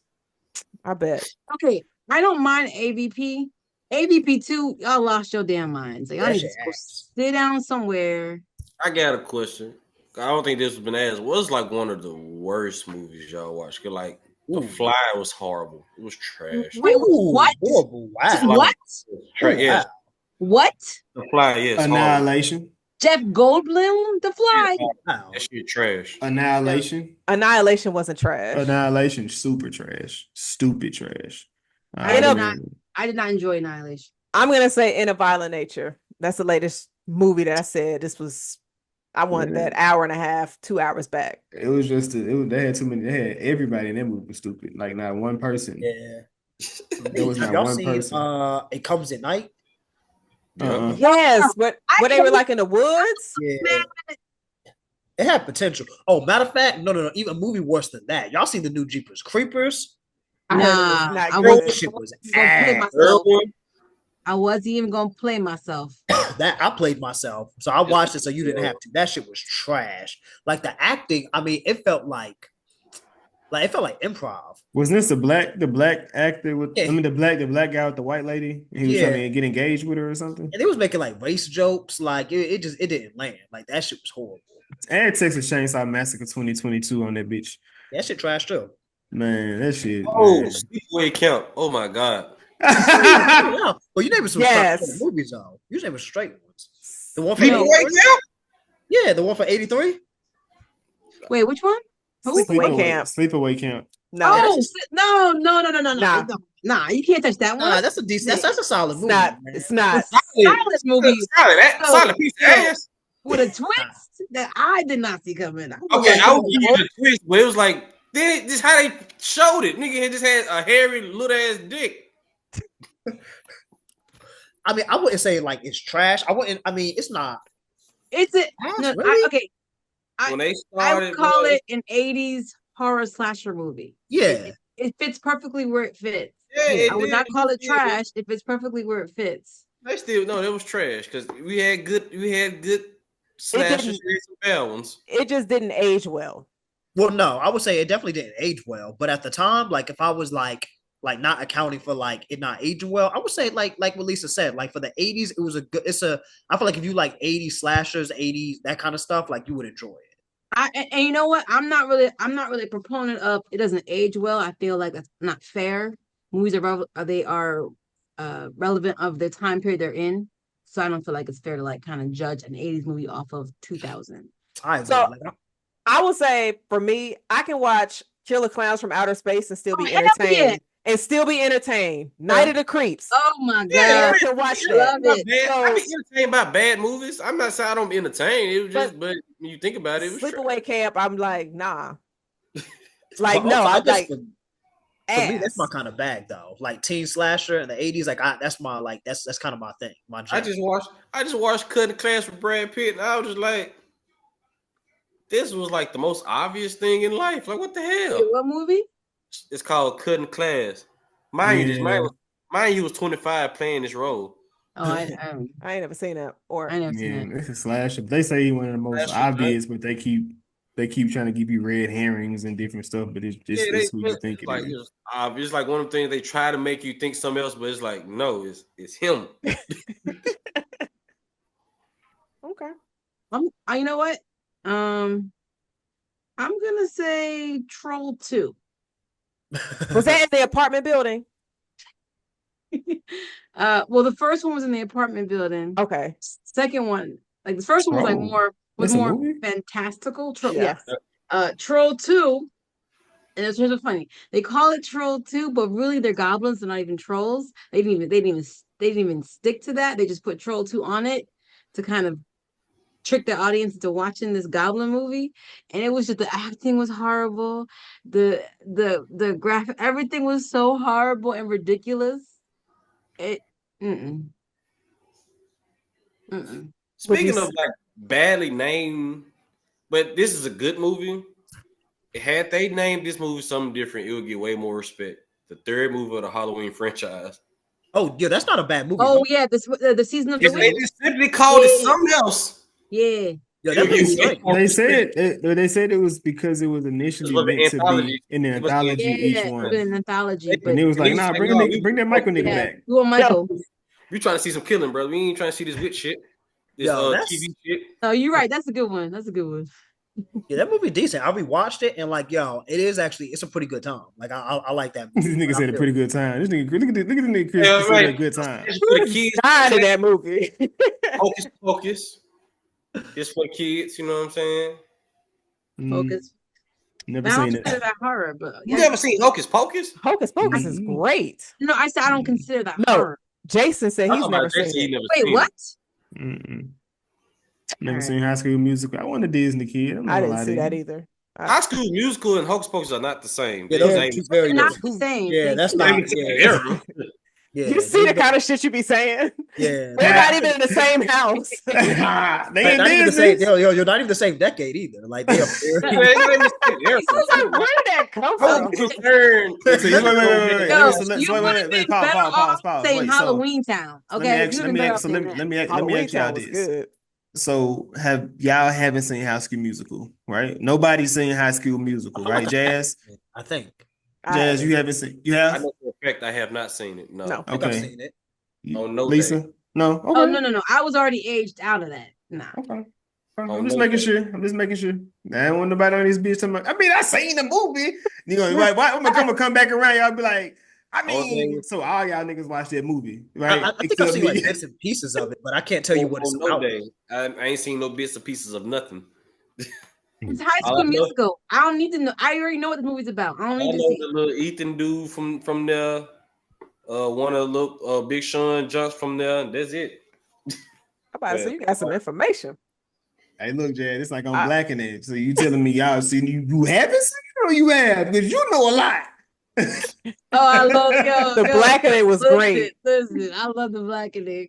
I bet. Okay, I don't mind AVP. AVP2, y'all lost your damn minds. Like, y'all That need to shit go ass. sit down somewhere. I got a question. I don't think this has been asked. What's like one of the worst movies y'all watched? 'Cause like The Ooh. Fly was horrible. It was trash. Wait, what? Horrible. Wow. What? Yes. Wow. What? The Fly, yes. Horrible. Annihilation. Jeff Goldblum, The Fly. Yeah, Wow. that shit trash. Annihilation. Annihilation wasn't trash. Annihilation. Super trash. Stupid trash. I know- did not enjoy Annihilation. I'm gonna say In a Violent Nature. That's the latest movie that I said this was. I want Yeah. that hour and a half, 2 hours back. It was just they had too many. They had everybody in that movie was stupid. Like not one person. Yeah. There was Have not y'all one seen person. It Comes at Night? Uh-uh. Yes, but where they were like in the woods. Yeah. It had potential. Oh, matter of fact, no. Even a movie worse than that. Y'all seen the new Jeepers Creepers? I heard it was Nah, not I good. wasn't Shit was gonna play ass. myself. I wasn't even gonna play myself. That I played myself, so I watched it. So you didn't have to. That shit was trash. Like the acting, I mean, it felt like improv. Wasn't this the black actor with? Yeah. I mean the black guy with the white lady. He was trying to get engaged with her or something. And they was making like race jokes. Like it didn't land. Like that shit was horrible. Add Texas Chainsaw Massacre 2022 on that bitch. That shit trash too. Man, that shit. Oh, Man. Sleepaway Camp. Oh my god. Yeah. Well, you named some Yes. straight movies though. You named straight ones. The one for Sleepaway 83? Camp? Yeah, the one for 83. Wait, which one? Sleepaway Camp. Sleepaway Camp. No, Oh, no. Nah. Nah, you can't touch that one. Nah, that's a decent. That's a solid it's movie. not. Man. It's not. Silent movie Solid piece of ass. with a twist that I did not see coming. Okay, I would give you the twist, but it was like then just how they showed it. Nigga had just had a hairy little ass dick. I mean, I wouldn't say like it's trash. I wouldn't. I mean, it's not. It's a Trash, no. really? Okay, When they I started, would call it an '80s horror slasher movie. Yeah. It fits perfectly where it fits. Yeah, I would not call it trash if it's perfectly where it fits. They still no, it was trash because we had good slashers and some bad ones. It just didn't age well. Well, no, I would say it definitely didn't age well. But at the time, like if I was like not accounting for like it not aging well, I would say like what Lisa said, like for the 80s, it was I feel like if you like 80s slashers, 80s, that kind of stuff, like you would enjoy it. And you know what? I'm not really a proponent of it doesn't age well. I feel like that's not fair. Movies are relevant of the time period they're in. So I don't feel like it's fair to like kind of judge an 80s movie off of 2000. I agree. So I will say for me, I can watch Killer Clowns from Outer Space and still be entertained. Yeah. And still be entertained. Night of the Creeps. Oh my god! Yeah, I can watch I love that. it. I be entertained by bad movies. I'm not saying I don't be entertained. It was just, but when you think about it, it was Sleepaway trash. Camp. I'm like, nah. Like But no, also, I like. for me, that's my kind of bag though. Like teen slasher in the 80s, like that's my like that's kind of my thing. My jam. I just watched Cutting Class with Brad Pitt, and I was just like, this was like the most obvious thing in life. Like, what the hell? Wait, what movie? It's called Cutting Class. Mind you was 25 playing this role. Oh, I ain't never seen that. Or I never seen it. It's a slasher. They say one of the most obvious, but they keep trying to give you red herrings and different stuff. But it's just it's who you think it like, is. It's like one of the things they try to make you think something else, but it's like no, it's him. okay. You know what? I'm gonna say Troll 2. Was that in the apartment building? Well, the first one was in the apartment building. Okay. Second one, like the first one was like more fantastical. Yeah. Troll 2, and it's really funny. They call it Troll 2, but really they're goblins. They're not even trolls. They didn't even stick to that. They just put Troll 2 on it to kind of trick the audience into watching this Goblin movie, and it was just the acting was horrible, the graphic, everything was so horrible and ridiculous. It, mm-mm, mm-mm. Would you? Speaking of like badly named, but this is a good movie. Had they named this movie something different, it would get way more respect. The third movie of the Halloween franchise. Oh, yeah, that's not a bad movie Oh though. yeah, the season of the If they witch. just simply called it Yeah. something else, Yeah, Yeah, it that would get movie's way great. more They respect. said it was because it was initially It was an meant to anthology. be an It was an anthology each yeah, one, an anthology, and but it was And like, he was nah, like, no, bring that Michael nigga yeah, back. you want Michael. we trying to see some killing, brother. We ain't trying to see this witch shit. This Yo, that's TV shit. No, you're right. That's a good one. That's a good one. yeah, that movie decent. I rewatched it and like, yo, it's a pretty good time. Like I like that This movie. nigga Like, I said a feel pretty it. good time. This nigga, look at the nigga Chris Yeah, consider it right. a good time. It's for the kids. Died in that movie. Focus, focus. It's for the kids. You know what I'm saying? Focus. Never But I don't seen it. consider that horror. But You yeah, never seen Hocus Pocus? Hocus Pocus is Mm. great. no, I said I don't consider that No, horror. Jason said I'm he's talking about never seen Jason. He it. never Wait, seen what? Mm-mm. All Never right. seen High School Musical. I want a Disney kid. I'm not I gonna didn't lie see to that you. either. High School Musical and Hocus Pocus are not the same. Yeah, They, those Yeah. are they, two very They're not different. the same. Yeah, Thank that's you. they not. in the same Yeah, era. yeah. You see the kind of shit you be saying? Yeah, We're not even in the same house. They like, in not even the same. business. You're not even the same decade either. Like they are They very. ain't in the same era. I was like, where did that come I from? was concerned. So wait. Yo, So you would have been pause, better pause, off pause. saying Wait, Halloween Town. let me Okay, ask you would have been better off so saying let that. me Halloween ask y'all Town was this. good. So haven't seen High School Musical, right? Nobody's seen High School Musical, right? Jazz, I think. I you haven't seen. You I have? know for a fact I have not seen it. No. No. I think I've Okay. seen it. Oh, no Lisa, day. no. Okay. Oh no! I was already aged out of that. Nah. Okay. Oh, I'm just no making day. sure. I don't want nobody on this bitch talking about, I mean, I seen the movie. You know, like, why I'm gonna come back around? Y'all be like, I mean, so all y'all niggas watch that movie, right? I think I've Except seen me. like bits and pieces of it, but I can't tell you what it's no about. day. I ain't seen no bits or pieces of nothing. It's High All School I know- Musical. I don't need to know. I already know what the movie's about. I don't I need to know see. the little Ethan dude from there. One of the little Big Sean jumps from there. And that's it. I'm about to say, Yeah. you got some information. Hey, look, Jad, it's like I'm I- blacking it. So you telling me y'all seen you haven't seen it or you have? Because you know a lot. Oh, I love The blackening was listen, great. Listen, I love the blackening.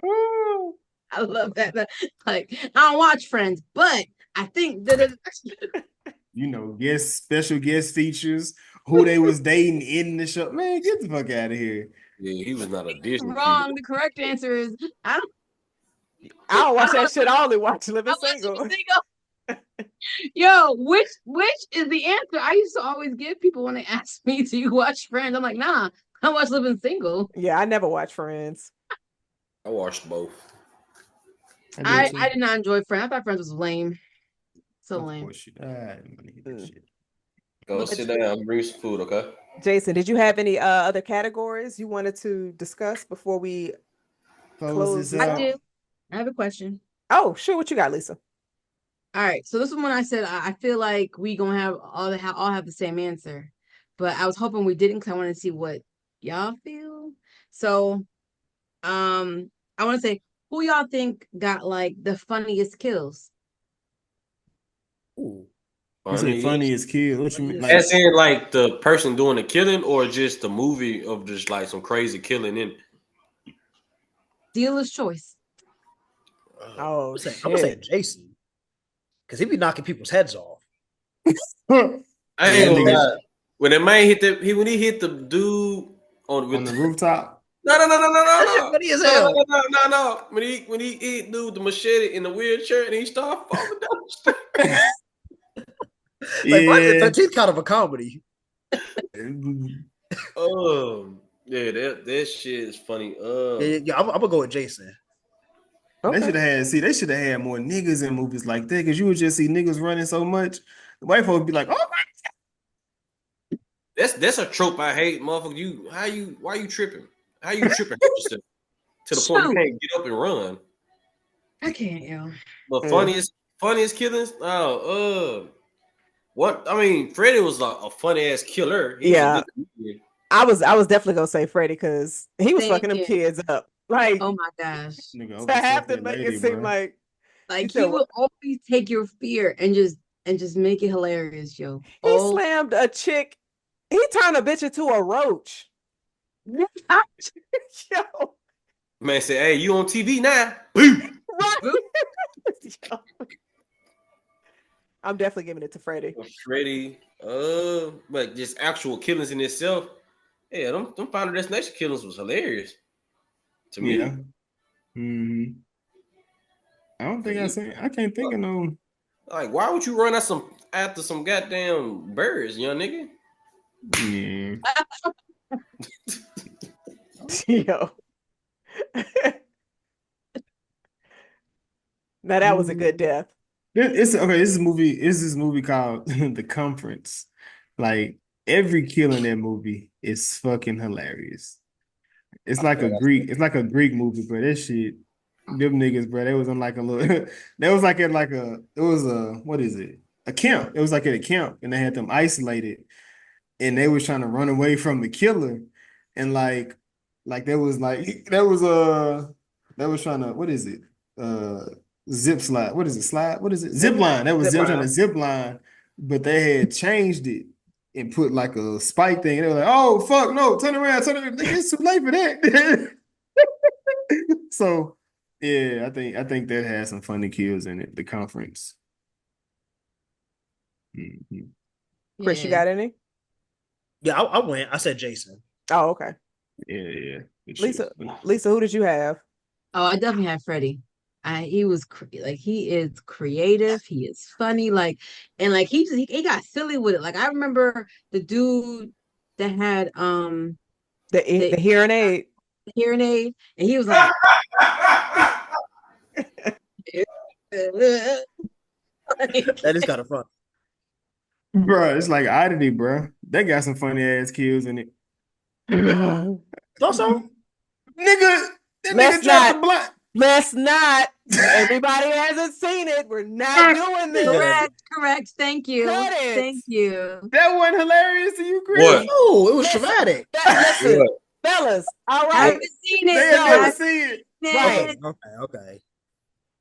Oh. I love that. Like, I don't watch Friends, but I think that You know, special guest features, who they was dating in the show. Man, get the fuck out of here. Yeah, he was not a Disney wrong. kid. The correct answer is I I don't watch that shit. I only watch Living watch Single. Living Single. Yo, which is the answer? I used to always give people when they ask me, "Do you watch Friends?" I'm like, "Nah, I watch Living Single." Yeah, I never watch Friends. I watched both. I did not enjoy Friends. I thought Friends was lame. So Of lame. course you I'm gonna hit that shit. Go sit down, bring some food, okay? Jason, did you have any other categories you wanted to discuss before we close this this I out. do. I have a question. Oh, sure. What you got, Lisa? All right. So this is when I said I feel like we gonna have all have the same answer, but I was hoping we didn't because I wanted to see what y'all feel. So, I want to say who y'all think got like the funniest kills. Ooh. You said funniest kill. What you mean? Like, As in, like the person doing the killing, or just the movie of just like some crazy killing in. Dealer's choice. Oh, I'm gonna say Jason, because he be knocking people's heads off. I Yeah, ain't gonna nigga. lie. When that man hit when he hit the dude on the rooftop. No. That shit funny as hell. No. When he hit dude with the machete in the wheelchair and he started falling down the stairs. Like Friday the Yeah. 13th kind of a comedy. Yeah, that shit is funny. Yeah, I'm gonna go with Jason. They should have had more niggas in movies like that, because you would just see niggas running so much. The white folks would be like, oh my. That's a trope I hate, motherfucker. Why you tripping? How you tripping yourself to the point you can't get up and run? I can't, yo. But funniest killings? What I mean, Freddy was like a funny ass killer. He was a good comedian. I was definitely gonna say Freddy because he was fucking them kids up. Like, oh my gosh, to have to make it seem like Like said he what? will always take your fear and just make it hilarious, yo. He Oh, slammed a chick. He turned a bitch into a roach. Yo, Man said, "Hey, you on TV now?" Boom. right. Yo. I'm definitely giving it to Freddie. Freddy, but just actual killings in itself. Yeah, them Final Destination killings was hilarious to me. Yeah. Mm-hmm. I don't think I can't think of no. Like, why would you run after some goddamn birds, young nigga? Yeah. Yo. Now that was a good death. It's okay. This is a movie. This is this movie called The Conference. Like every kill in that movie is fucking hilarious. It's like a Greek. It's like a Greek movie, bro. That shit. Them niggas, bro. They was on like a little. They was like at like a. It was a what is it? A camp. It was like at a camp, and they had them isolated, and they was trying to run away from the killer, and like there was like there was they was trying to what is it zip slide what is it slide what is it zip line that was Zip them line. trying to zip line, but they had changed it and put like a spike thing, and they were like, oh fuck no, turn around, it's too late for that. So yeah, I think that has some funny kills in it. The Conference. Mhm. Chris, you yeah. got any? Yeah, I went. I said Jason. Oh, okay. Yeah. Lisa, who did you have? Oh, I definitely have Freddie. He was like he is creative. He is funny. Like and like he got silly with it. Like I remember the dude that had The the hearing aid. hearing aid, and he was like, That is kind of fun. Bro, it's like oddity, bro. They got some funny ass kills in it. Also, Nigga, that Let's nigga dropped not. the blunt. Let's not. Everybody hasn't seen it. We're not doing this. correct. Thank you. Cut it. Thank you. That wasn't hilarious to you, Chris. What? oh, it was traumatic. Listen, What? fellas. All I right. haven't seen it. They had No. never seen it. Right. Okay.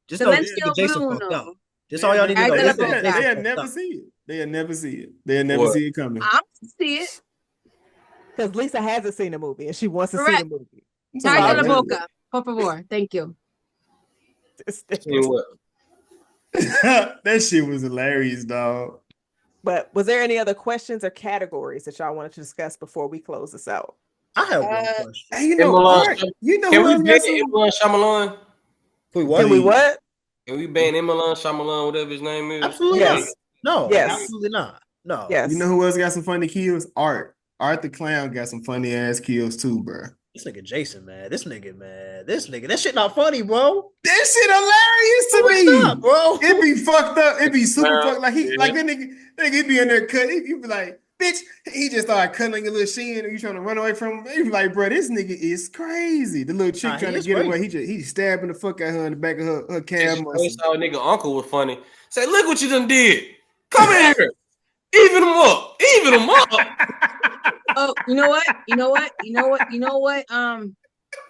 Just know Celestial Jason Blue, fucked up. no. Just all y'all need to know. I Jason gotta They vote had fucked never up. see it. They had never see it. They had never What? see it coming. I'm gonna see it. Because Lisa hasn't seen the movie and she wants to see Correct. the movie. So Tiger like, la man, boca. Por favor. Thank you. Seen what? that shit was hilarious, dog. But was there any other questions or categories that y'all wanted to discuss before we close this out? I have one question. Hey, you know, Art, you know Can who we else ban got some? Emma Shyamalan? Wait, what? Can we what? Can we ban Emma Shyamalan, whatever his name is? Absolutely Yes. not. No, Yes. absolutely not. No. Yes. You know who else got some funny kills? Art the Clown got some funny ass kills too, bro. This nigga Jason, man. This nigga. That shit not funny, bro. That shit hilarious to No, it's me. not, bro. It be fucked up. It be super Well, fucked. Like yeah. like that nigga be in there cutting. He be like, bitch. He just started cutting like a little shin, and you trying to run away from him. He be like, bro, this nigga is crazy. The little chick Nah, trying he to is get away. crazy. He stabbing the fuck out her in the back of her calf I muscle. saw a nigga uncle was funny. Say, look what you done did. Come in here. Even them up. Even them up. Oh, you know what?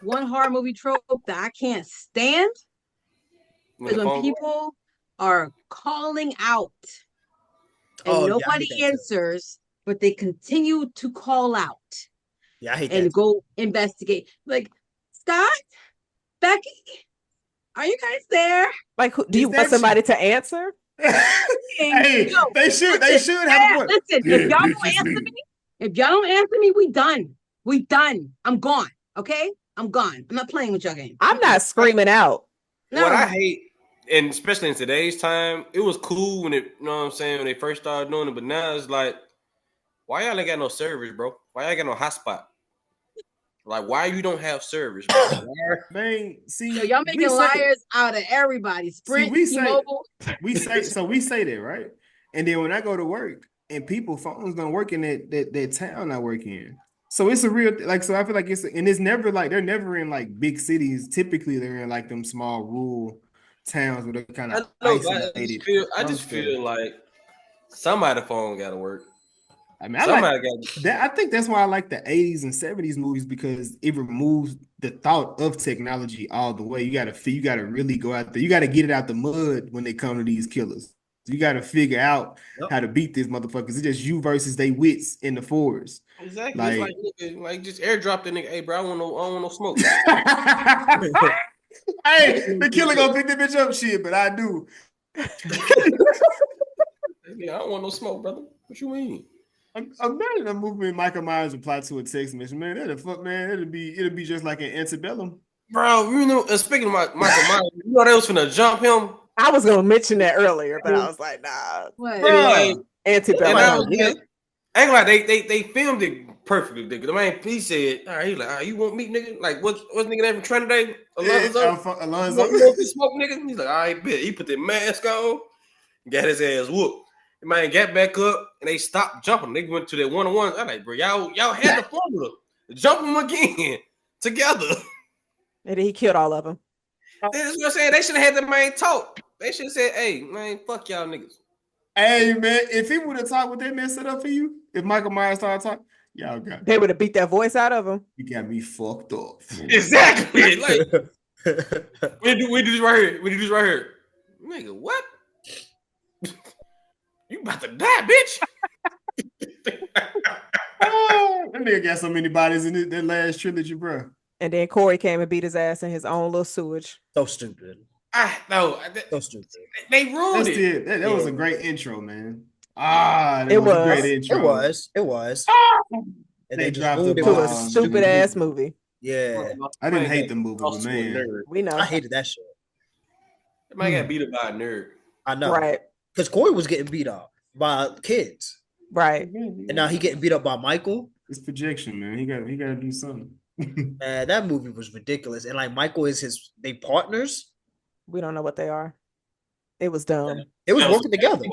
One horror movie trope that I can't stand is when people are calling out and Oh, yeah, I nobody hate that too. answers, but they continue to call out Yeah, I hate and that. go investigate. Like, Scott, Becky, are you guys there? Like, do you Is want that somebody to answer? Hey, Yo, they should listen, have a point. Listen, if y'all don't answer me, we done. We done. I'm gone. Okay? I'm gone. I'm not playing with y'all game. I'm not screaming out. No. What I hate, and especially in today's time, it was cool when it, you know what I'm saying, when they first started doing it, but now it's like, why y'all ain't got no service, bro? Why y'all ain't got no hotspot? Like, why you don't have service, bro? Man, see, So y'all making liars out of everybody. Sprint, T-Mobile. We say that, right? And then when I go to work and people phones don't work in that town I work in. So it's a real like, so I feel like it's never like they're never in like big cities. Typically they're in like them small rural towns where they're kind of isolated. I just feel like somebody's phone gotta work. I mean, Somebody got that. I think that's why I like the 80s and 70s movies because it removes the thought of technology all the way. You gotta really go out there. You gotta get it out the mud when they come to these killers. So you gotta figure out Yep. how to beat these motherfuckers. It's just you versus they wits in the forest. exactly. It's like just airdrop the nigga. Hey, bro, I don't want no smoke. Hey, the killer gonna pick the bitch up shit, but I do. Yeah, I don't want no smoke, brother. What you mean? Imagine a movie with Michael Myers reply to a text message, man. It'll be just like an antebellum. Bro, you know, speaking of Michael Myers, you know they was finna jump him. I was gonna mention that earlier, but I was like, nah. What? And like, Antebellum. and I was Yeah. like, ain't like they filmed it perfectly. The man, he said, all right, he like, all right, you want meat, nigga? Like, what's nigga name from Trinidad? Alonzo? Alonzo. You want this smoke, nigga? He's like, all right, bet. He put the mask on, got his ass whooped. The man got back up and they stopped jumping. They went to that one-on-one. I'm like, bro, y'all had the formula. Jump them again together. And then he killed all of them. That's what I'm saying. They should have had the man talk. They should have said, hey, man, fuck y'all niggas. Hey man, if he would have talked what that man set up for you, if Michael Myers started talking, y'all got They would have beat that voice out of him. you got me fucked up. Exactly. Like, we do this right here. We do this right here. Nigga, what? You about to die, bitch. That nigga got so many bodies in that last trilogy, bro. And then Corey came and beat his ass in his own little sewage. So stupid. No, So stupid. they ruined That's it. it. That was a great intro, man. That It was a was. great intro. It was. And They just dropped ruined the it To with a bomb. stupid ass movie. Yeah. I didn't hate the movie, but man. We know. I hated that shit. That man got beat up by a nerd. I know. Right. Because Corey was getting beat up by kids. Right. And now he getting beat up by Michael. It's projection, man. He got to do something. Man, that movie was ridiculous. And like Michael is they partners. We don't know what they are. It was dumb. It was working together.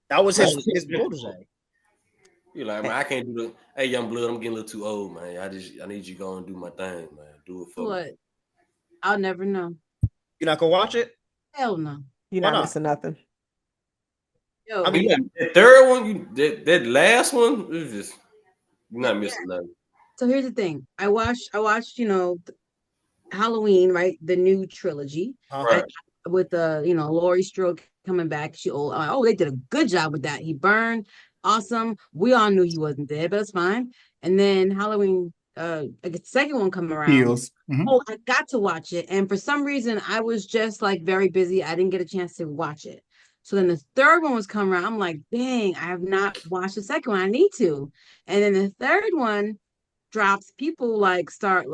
That was his protege. You like, man, I can't do the. Hey, young blood, I'm getting a little too old, man. I need you to go and do my thing, man. Do it for me. What? I'll never know. You're not gonna watch it? Hell no. You're Why not not? missing nothing. Yo, I mean, The third one, that last one, is just you're not missing nothing. so here's the thing. I watched, Halloween, right? The new trilogy. Right. With Laurie Strode coming back. They did a good job with that. He burned, awesome. We all knew he wasn't dead, but it's fine. And then Halloween, the second one coming around. Heels. Mhm. Oh, I got to watch it, and for some reason, I was just like very busy. I didn't get a chance to watch it. So then the third one was coming around. I'm like, dang, I have not watched the second one. I need to. And then the third one drops. People start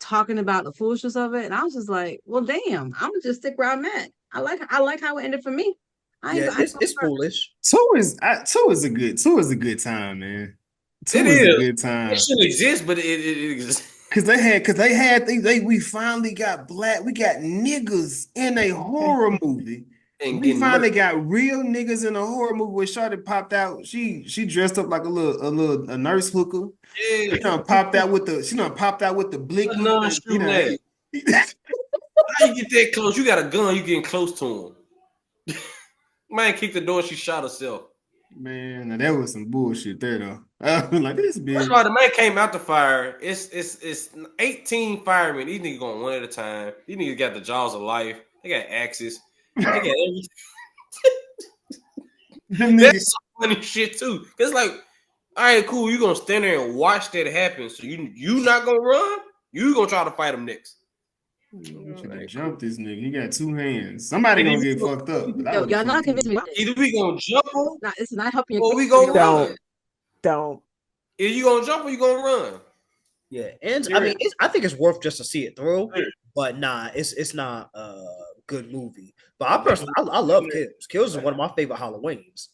talking about the foolishness of it, and I was just like, well, damn, I'm gonna just stick where I'm at. I like how it ended for me. it's foolish. Two is a good time, man. Two It is a is. good time. It should exist, but it exists. We finally got we got niggas in a horror movie. And We getting finally murdered. got real niggas in a horror movie where Shawty popped out. She dressed up like a nurse hooker. Yeah. She done popped out with the blicky. None shooting that. How you get that close? You got a gun, you getting close to him. Man kicked the door, she shot herself. Man, now that was some bullshit there though. Like this bitch. First of all, the man came out the fire. It's 18 firemen. These niggas going one at a time. These niggas got the jaws of life. They got axes. They got everything. Them niggas. That's some funny shit too. It's like, all right, cool. You gonna stand there and watch that happen. So you not gonna run? You gonna try to fight him next? You should have jumped this nigga. He got two hands. Somebody gonna get fucked up. But I Yo, would've y'all not fucked convincing him. me. Either we gonna jump him It's not helping you. or we gonna run. Don't. Either you gonna jump or you gonna run. Yeah, and I mean, I think it's worth just to see it through. But nah, it's not a good movie. But I personally, I love Kills. Kills is one of my favorite Halloweens.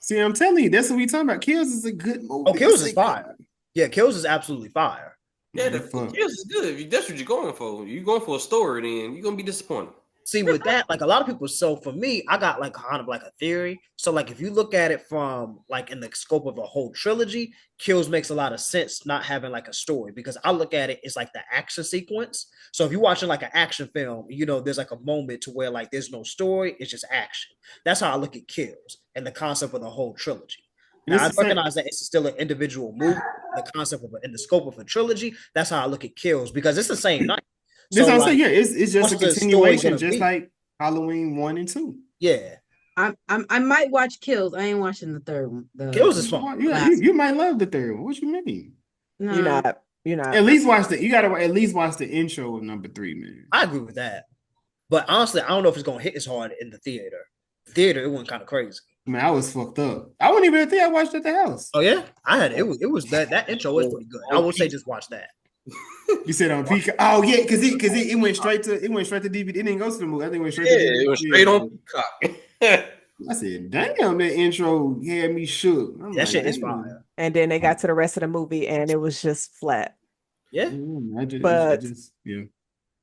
See, I'm telling you, that's what we talking about. Kills is a good movie. Oh, Kills It's is a fire. Yeah, Kills is absolutely fire. Yeah, good- the fuck. kills is good. If that's what you're going for, you going for a story, then you're gonna be disappointed. See, with that, like a lot of people, so for me, I got like kind of like a theory. So, like, if you look at it from like in the scope of a whole trilogy, Kills makes a lot of sense not having like a story because I look at it as like the action sequence. So, if you're watching like an action film, there's like a moment to where like there's no story, it's just action. That's how I look at Kills and the concept of the whole trilogy. Now I recognize that it's still an individual movie. The concept of in the scope of a trilogy. That's how I look at Kills because it's the same night. This So I'm like, saying, yeah, it's just a what's the story continuation, gonna just be? like Halloween 1 and 2. Yeah, I might watch Kills. I ain't watching the third one. Kills is fun. Yeah, last you might love the third one. What you mean? one. You're No. not. You're not. At least watch the. You gotta at least watch the intro of number 3, man. I agree with that. But honestly, I don't know if it's gonna hit as hard in the theater. The theater, it went kind of crazy. Man, I was fucked up. I wasn't even think I watched at the house. Oh yeah, I had it. Was that intro was pretty good. I would say just watch that. You said on Peacock. Oh yeah, because it went straight to DVD. It didn't go to the movie. I think it went straight to DVD. It was straight on Peacock. I said, damn, that intro had me shook. I'm That like, shit is damn. fire. And then they got to the rest of the movie, and it was just flat. Yeah. I just yeah.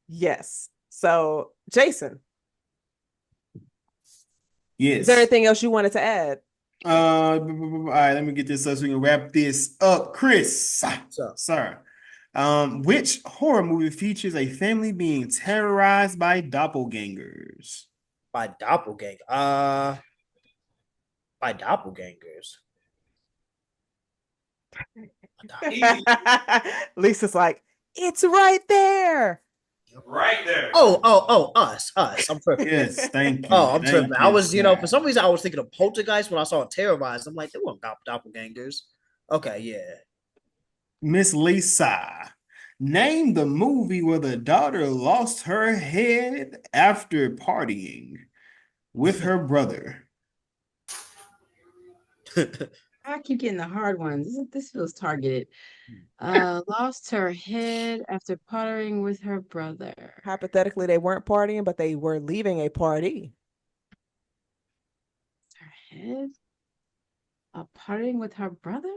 Yes. So, Jason, Yes. is there anything else you wanted to add? All right, let me get this up so we can wrap this up. Chris, So, sir, which horror movie features a family being terrorized by doppelgangers? by doppelganger. By doppelgangers. Lisa's like, it's right there. Right there. Us. I'm tripping. Yes, thank you. Oh, I'm Thank tripping. you, I was, sir. for some reason, I was thinking of Poltergeist when I saw Terrorized. I'm like, they weren't doppelgangers. Okay, yeah. Miss Lisa, name the movie where the daughter lost her head after partying with her brother. I keep getting the hard ones. This feels targeted. Lost her head after partying with her brother. Hypothetically, they weren't partying, but they were leaving a party. Her head? Partying with her brother?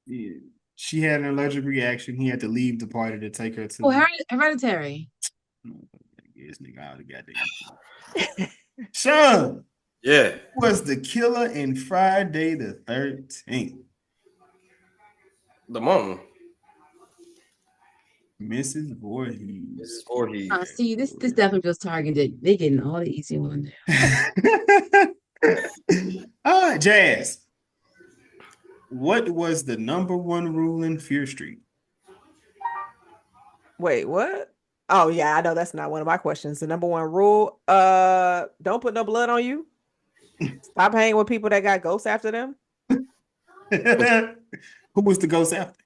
Yeah. She had an allergic reaction. He had to leave the party to take her to. Oh, Hereditary. Yes, nigga, out of goddamn. Shawn. Yeah. Who was the killer in Friday the 13th? The mama. Mrs. Voorhees. Mrs. Voorhees. See, this definitely feels targeted. They getting all the easy ones. Jazz. What was the number one rule in Fear Street? Wait, what? Oh, yeah, I know that's not one of my questions. The number one rule, don't put no blood on you. Stop hanging with people that got ghosts after them. Who was the ghost after?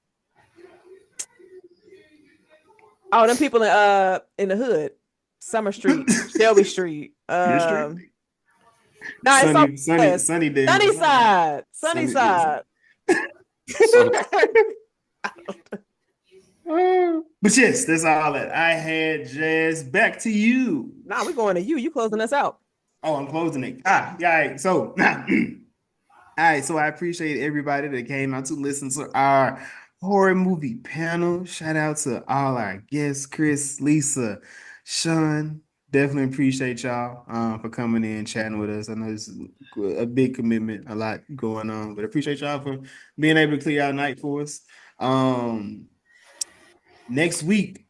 Oh, them people in the hood. Summer Street, Shelby Street. No, it's Sunnyside. But yes, that's all that I had, Jazz. Back to you. Nah, we're going to you. You closing us out. Oh, I'm closing it. Yeah. All right. So, I appreciate everybody that came out to listen to our horror movie panel. Shout out to all our guests, Chris, Lisa, Shawn. Definitely appreciate y'all for coming in, chatting with us. I know it's a big commitment, a lot going on, but appreciate y'all for being able to clear out night for us. Next week,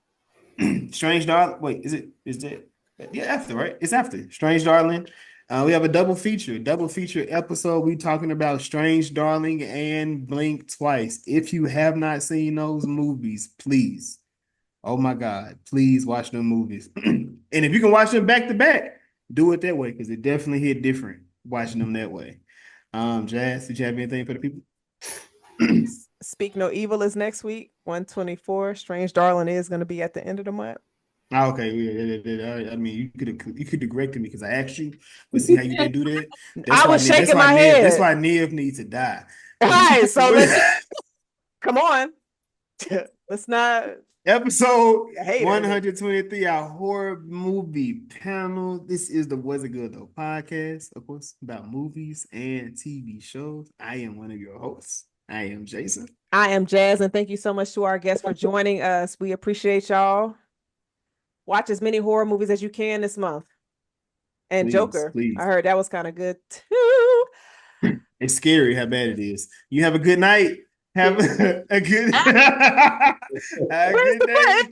Strange Darling. Wait, is that? Yeah, after, right? It's after Strange Darling. We have a double feature episode. We talking about Strange Darling and Blink Twice. If you have not seen those movies, please, oh my God, please watch them movies. And if you can watch them back to back, do it that way because it definitely hit different watching them that way. Jazz, did you have anything for the people? Speak No Evil is next week, 124. Strange Darling is going to be at the end of the month. Okay, I mean, you could have corrected me because I asked you. But see how you didn't do that? I was shaking my head. That's why Nev needs to die. All right, so let's come on. Let's not. Episode 123, our horror movie panel. This is the Was It Good Though podcast, of course, about movies and TV shows. I am one of your hosts. I am Jason. I am Jazz, and thank you so much to our guests for joining us. We appreciate y'all. Watch as many horror movies as you can this month. And Please, Joker. please. I heard that was kind of good too. It's scary how bad it is. You have a good night. Have a good, a good day.